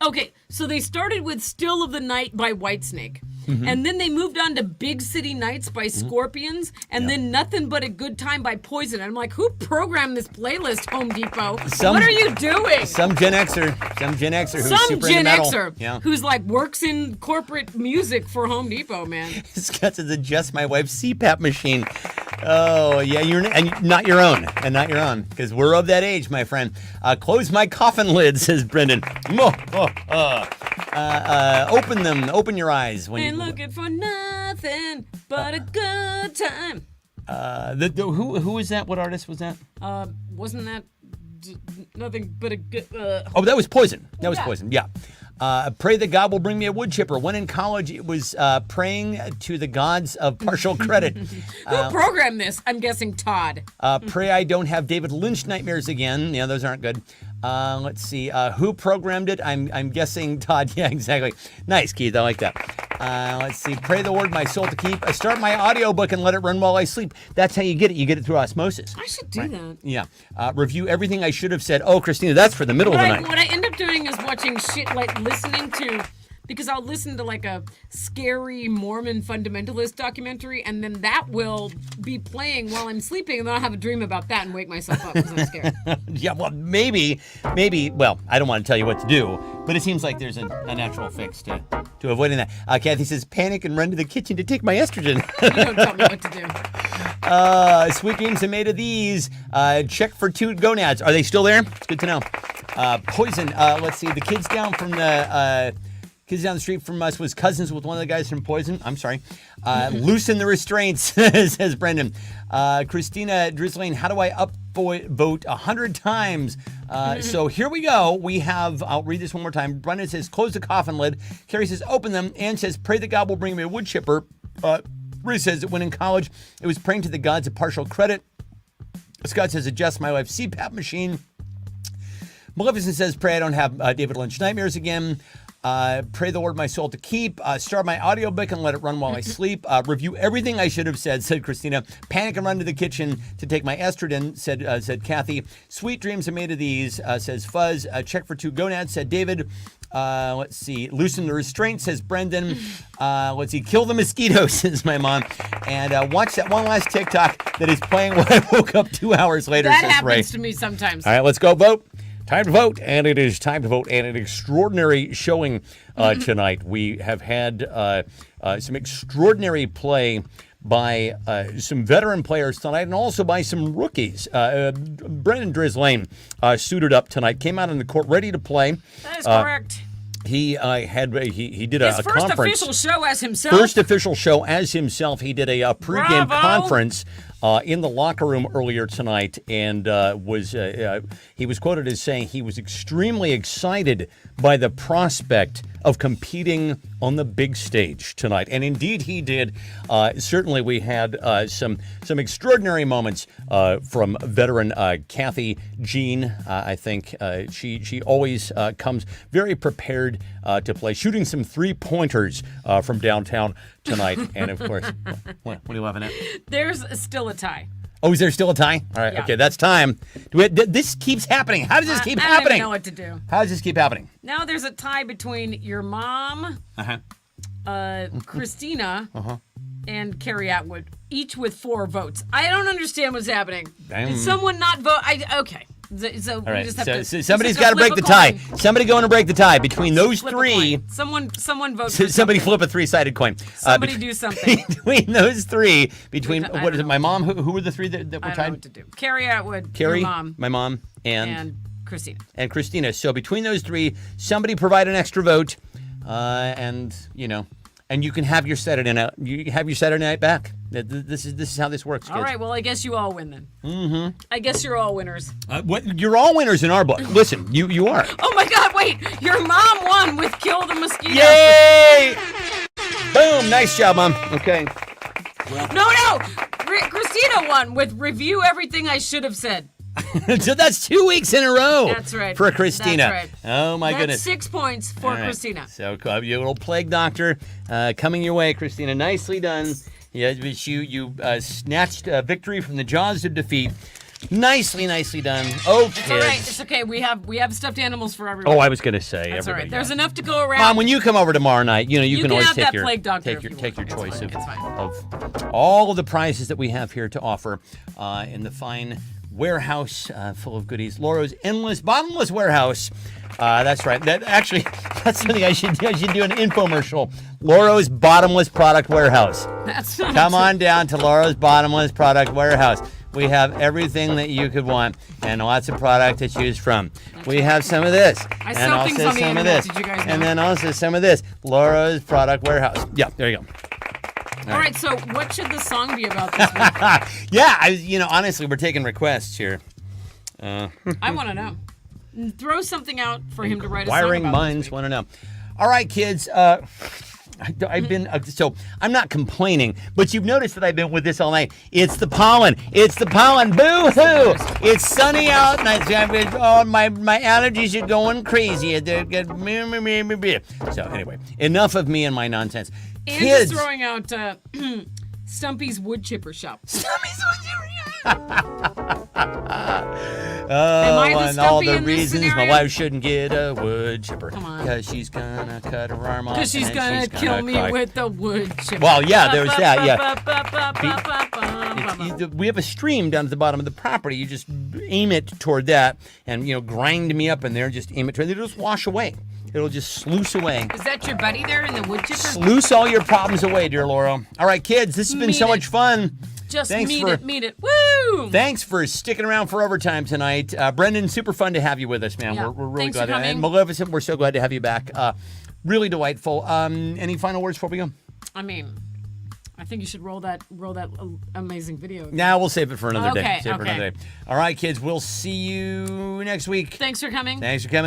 [SPEAKER 2] okay, so they started with Still of the Night by Whitesnake.
[SPEAKER 1] Mm-hmm.
[SPEAKER 2] And then they moved on to Big City Nights by Scorpions, and then Nothing But a Good Time by Poison. And I'm like, who programmed this playlist, Home Depot? What are you doing?
[SPEAKER 1] Some Gen Xer who's
[SPEAKER 2] Some
[SPEAKER 1] super
[SPEAKER 2] Gen
[SPEAKER 1] into metal.
[SPEAKER 2] Xer
[SPEAKER 1] Yeah.
[SPEAKER 2] who's like works in corporate music for Home Depot, man.
[SPEAKER 1] Scott says adjust my wife's CPAP machine. Oh yeah, and not your own, because we're of that age, my friend. Close my coffin lid, says Brendan. Open your eyes when
[SPEAKER 2] Ain't
[SPEAKER 1] you.
[SPEAKER 2] looking for nothing but a good time.
[SPEAKER 1] Who was that? What artist was that?
[SPEAKER 2] Wasn't that nothing but a good?
[SPEAKER 1] Oh, that was Poison. That was
[SPEAKER 2] Yeah.
[SPEAKER 1] Poison. Yeah. Pray that God will bring me a wood chipper. When in college, it was praying to the gods of partial credit.
[SPEAKER 2] Who programmed this? I'm guessing Todd.
[SPEAKER 1] Pray I don't have David Lynch nightmares again. Yeah, those aren't good. Let's see. Who programmed it? I'm guessing Todd. Yeah, exactly. Nice, Keith. I like that. Let's see. Pray the Lord my soul to keep. Start my audiobook and let it run while I sleep. That's how you get it. You get it through osmosis.
[SPEAKER 2] I should do that.
[SPEAKER 1] Yeah. Review everything I should have said. Oh, Christina, that's for the middle of the night.
[SPEAKER 2] What I end up doing is watching shit, like listening to, because I'll listen to like a scary Mormon fundamentalist documentary, and then that will be playing while I'm sleeping, and then I'll have a dream about that and wake myself up because I'm scared.
[SPEAKER 1] Yeah, well, maybe, well, I don't want to tell you what to do, but it seems like there's a natural fix to avoiding that. Kathy says, panic and run to the kitchen to take my estrogen.
[SPEAKER 2] You don't tell me what to do.
[SPEAKER 1] Sweet dreams are made of these. Check for 2 gonads. Are they still there? It's good to know. Poison. Let's see. The kids down the street from us was cousins with one of the guys from Poison. I'm sorry. Loosen the restraints, says Brendan. Christina Drizzling, how do I upvote 100 times? So here we go. We have, I'll read this one more time. Brendan says, close the coffin lid. Carrie says, open them. Ann says, pray that God will bring me a wood chipper. Ruth says, when in college, it was praying to the gods of partial credit. Scott says, adjust my wife's CPAP machine. Maleficent says, pray I don't have David Lynch nightmares again. Pray the Lord my soul to keep. Start my audiobook and let it run while I sleep. Review everything I should have said, said Christina. Panic and run to the kitchen to take my estrogen, said Kathy. Sweet dreams are made of these, says Fuzz. Check for 2 gonads, said David. Let's see. Loosen the restraint, says Brendan. Let's see. Kill the mosquitoes, says my mom. And watch that one last TikTok that is playing when I woke up 2 hours later,
[SPEAKER 2] That
[SPEAKER 1] says Ray.
[SPEAKER 2] happens to me sometimes.
[SPEAKER 1] All right, let's go vote. Time to vote, and it is time to vote, and an extraordinary showing tonight. We have had some extraordinary play by some veteran players tonight, and also by some rookies. Brendan Drizzling suited up tonight, came out on the court ready to play.
[SPEAKER 2] That is correct.
[SPEAKER 1] He did
[SPEAKER 2] His
[SPEAKER 1] a
[SPEAKER 2] first
[SPEAKER 1] conference.
[SPEAKER 2] official show as himself.
[SPEAKER 1] First official show as himself. He did a pregame
[SPEAKER 2] Bravo.
[SPEAKER 1] conference in the locker room earlier tonight, and he was quoted as saying he was extremely excited by the prospect of competing on the big stage tonight, and indeed he did. Certainly, we had some extraordinary moments from veteran Kathy Jean. I think she always comes very prepared to play, shooting some 3-pointers from downtown tonight, and of course, what are you laughing at?
[SPEAKER 2] There's still a tie.
[SPEAKER 1] Oh, is there still a tie? All right,
[SPEAKER 2] Yeah.
[SPEAKER 1] okay, that's time. This keeps happening. How does this keep
[SPEAKER 2] I don't even
[SPEAKER 1] happening?
[SPEAKER 2] know what to do.
[SPEAKER 1] How does this keep happening?
[SPEAKER 2] Now there's a tie between your mom, Christina, and Carrie Atwood, each with 4 votes. I don't understand what's happening. Did someone not vote? Okay. So
[SPEAKER 1] All
[SPEAKER 2] we
[SPEAKER 1] right.
[SPEAKER 2] just have
[SPEAKER 1] So,
[SPEAKER 2] to.
[SPEAKER 1] so
[SPEAKER 2] we
[SPEAKER 1] somebody's
[SPEAKER 2] just have
[SPEAKER 1] got to break the
[SPEAKER 2] flip a
[SPEAKER 1] tie.
[SPEAKER 2] coin.
[SPEAKER 1] Somebody going to break the tie between those
[SPEAKER 2] Flip a
[SPEAKER 1] three.
[SPEAKER 2] coin. Someone vote. For
[SPEAKER 1] Somebody
[SPEAKER 2] something.
[SPEAKER 1] flip a 3-sided coin.
[SPEAKER 2] Somebody do something.
[SPEAKER 1] Between those three, between
[SPEAKER 2] I
[SPEAKER 1] what
[SPEAKER 2] don't
[SPEAKER 1] is it?
[SPEAKER 2] know.
[SPEAKER 1] My mom. Who were the three that
[SPEAKER 2] I
[SPEAKER 1] were
[SPEAKER 2] don't know
[SPEAKER 1] tied?
[SPEAKER 2] what to do. Carrie Atwood,
[SPEAKER 1] Carrie,
[SPEAKER 2] your mom,
[SPEAKER 1] my mom,
[SPEAKER 2] and Christina.
[SPEAKER 1] and Christina. So between those three, somebody provide an extra vote, and and you can have your Saturday night. You have your Saturday night back. This is how this works.
[SPEAKER 2] All
[SPEAKER 1] kids.
[SPEAKER 2] right. Well, I guess you all win then. Mm-hmm. I guess you're all winners.
[SPEAKER 1] You're all winners in our book. Listen, you are.
[SPEAKER 2] Oh my God! Wait, your mom won with "Kill the Mosquito."
[SPEAKER 1] Yay! Boom! Nice job, Mom. Okay.
[SPEAKER 2] No. Christina won with "Review Everything I Should Have Said."
[SPEAKER 1] So that's 2 weeks in a row.
[SPEAKER 2] That's right.
[SPEAKER 1] For Christina.
[SPEAKER 2] That's right.
[SPEAKER 1] Oh my
[SPEAKER 2] That's
[SPEAKER 1] goodness.
[SPEAKER 2] 6 points for
[SPEAKER 1] All right.
[SPEAKER 2] Christina.
[SPEAKER 1] So your little plague doctor coming your way, Christina. Nicely done. Yeah, but you snatched victory from the jaws of defeat. Nicely done. Oh,
[SPEAKER 2] It's all right.
[SPEAKER 1] kids.
[SPEAKER 2] It's okay. We have stuffed animals for everyone.
[SPEAKER 1] Oh, I was gonna say
[SPEAKER 2] That's all
[SPEAKER 1] everybody.
[SPEAKER 2] right. There's
[SPEAKER 1] yeah.
[SPEAKER 2] enough to go around.
[SPEAKER 1] Mom, when you come over tomorrow night, you
[SPEAKER 2] You
[SPEAKER 1] can
[SPEAKER 2] can
[SPEAKER 1] always
[SPEAKER 2] have
[SPEAKER 1] take
[SPEAKER 2] that
[SPEAKER 1] your
[SPEAKER 2] plague doctor
[SPEAKER 1] take
[SPEAKER 2] if
[SPEAKER 1] your
[SPEAKER 2] you
[SPEAKER 1] take
[SPEAKER 2] want.
[SPEAKER 1] your
[SPEAKER 2] It's
[SPEAKER 1] choice
[SPEAKER 2] fine.
[SPEAKER 1] of all of the prizes that we have here to offer in the fine warehouse full of goodies. Laura's endless, bottomless warehouse. That's right. That's something I should do an infomercial. Laura's bottomless product warehouse.
[SPEAKER 2] That's not
[SPEAKER 1] Come on down to Laura's bottomless product warehouse. We have everything that you could want and lots of product to choose from. We have some of this.
[SPEAKER 2] I
[SPEAKER 1] and
[SPEAKER 2] sell things
[SPEAKER 1] also
[SPEAKER 2] on the
[SPEAKER 1] some of
[SPEAKER 2] internet,
[SPEAKER 1] this.
[SPEAKER 2] did you guys
[SPEAKER 1] And
[SPEAKER 2] know?
[SPEAKER 1] then also some of this. Laura's product warehouse. Yeah, there you go.
[SPEAKER 2] All right. So, what should the song be about this week?
[SPEAKER 1] Yeah, honestly, we're taking requests here.
[SPEAKER 2] I want to know. Throw something out for him to write a song
[SPEAKER 1] Wiring
[SPEAKER 2] about.
[SPEAKER 1] minds want to know. All right, kids. I've been so I'm not complaining, but you've noticed that I've been with this all night. It's the pollen. It's the pollen. Boo hoo! It's sunny out, and my allergies are going crazy. So anyway, enough of me and my nonsense.
[SPEAKER 2] And
[SPEAKER 1] Kids.
[SPEAKER 2] just throwing out Stumpy's wood chipper shop. I the
[SPEAKER 1] and all
[SPEAKER 2] Stumpy
[SPEAKER 1] the
[SPEAKER 2] in this
[SPEAKER 1] reasons my
[SPEAKER 2] scenario?
[SPEAKER 1] wife shouldn't get a wood chipper.
[SPEAKER 2] Come on.
[SPEAKER 1] Because she's gonna cut her arm off.
[SPEAKER 2] Because she's
[SPEAKER 1] and then
[SPEAKER 2] gonna kill me
[SPEAKER 1] cry.
[SPEAKER 2] with the wood chipper.
[SPEAKER 1] Well, yeah, there's that, yeah.
[SPEAKER 2] yeah.
[SPEAKER 1] We have a stream down at the bottom of the property. You just aim it toward that, and grind me up in there. Just aim it toward. It'll just wash away. It'll just sluice away.
[SPEAKER 2] Is that your buddy there in the wood chipper?
[SPEAKER 1] Sluice all your problems away, dear Laura. All right, kids, this has been
[SPEAKER 2] Meet
[SPEAKER 1] so
[SPEAKER 2] it.
[SPEAKER 1] much fun.
[SPEAKER 2] Just
[SPEAKER 1] Thanks
[SPEAKER 2] meet
[SPEAKER 1] for-
[SPEAKER 2] it, meet it. Woo!
[SPEAKER 1] Thanks for sticking around for overtime tonight. Brendan, super fun to have you with us, man.
[SPEAKER 2] Yeah.
[SPEAKER 1] We're really
[SPEAKER 2] Thanks
[SPEAKER 1] glad.
[SPEAKER 2] for coming.
[SPEAKER 1] And Maleficent, we're so glad to have you back. Really delightful. Any final words before we go?
[SPEAKER 2] I mean, I think you should roll that amazing video.
[SPEAKER 1] Now we'll save it for another day.
[SPEAKER 2] Okay,
[SPEAKER 1] Save it for
[SPEAKER 2] okay.
[SPEAKER 1] another day. All right, kids, we'll see you next week.
[SPEAKER 2] Thanks for coming.
[SPEAKER 1] Thanks for coming.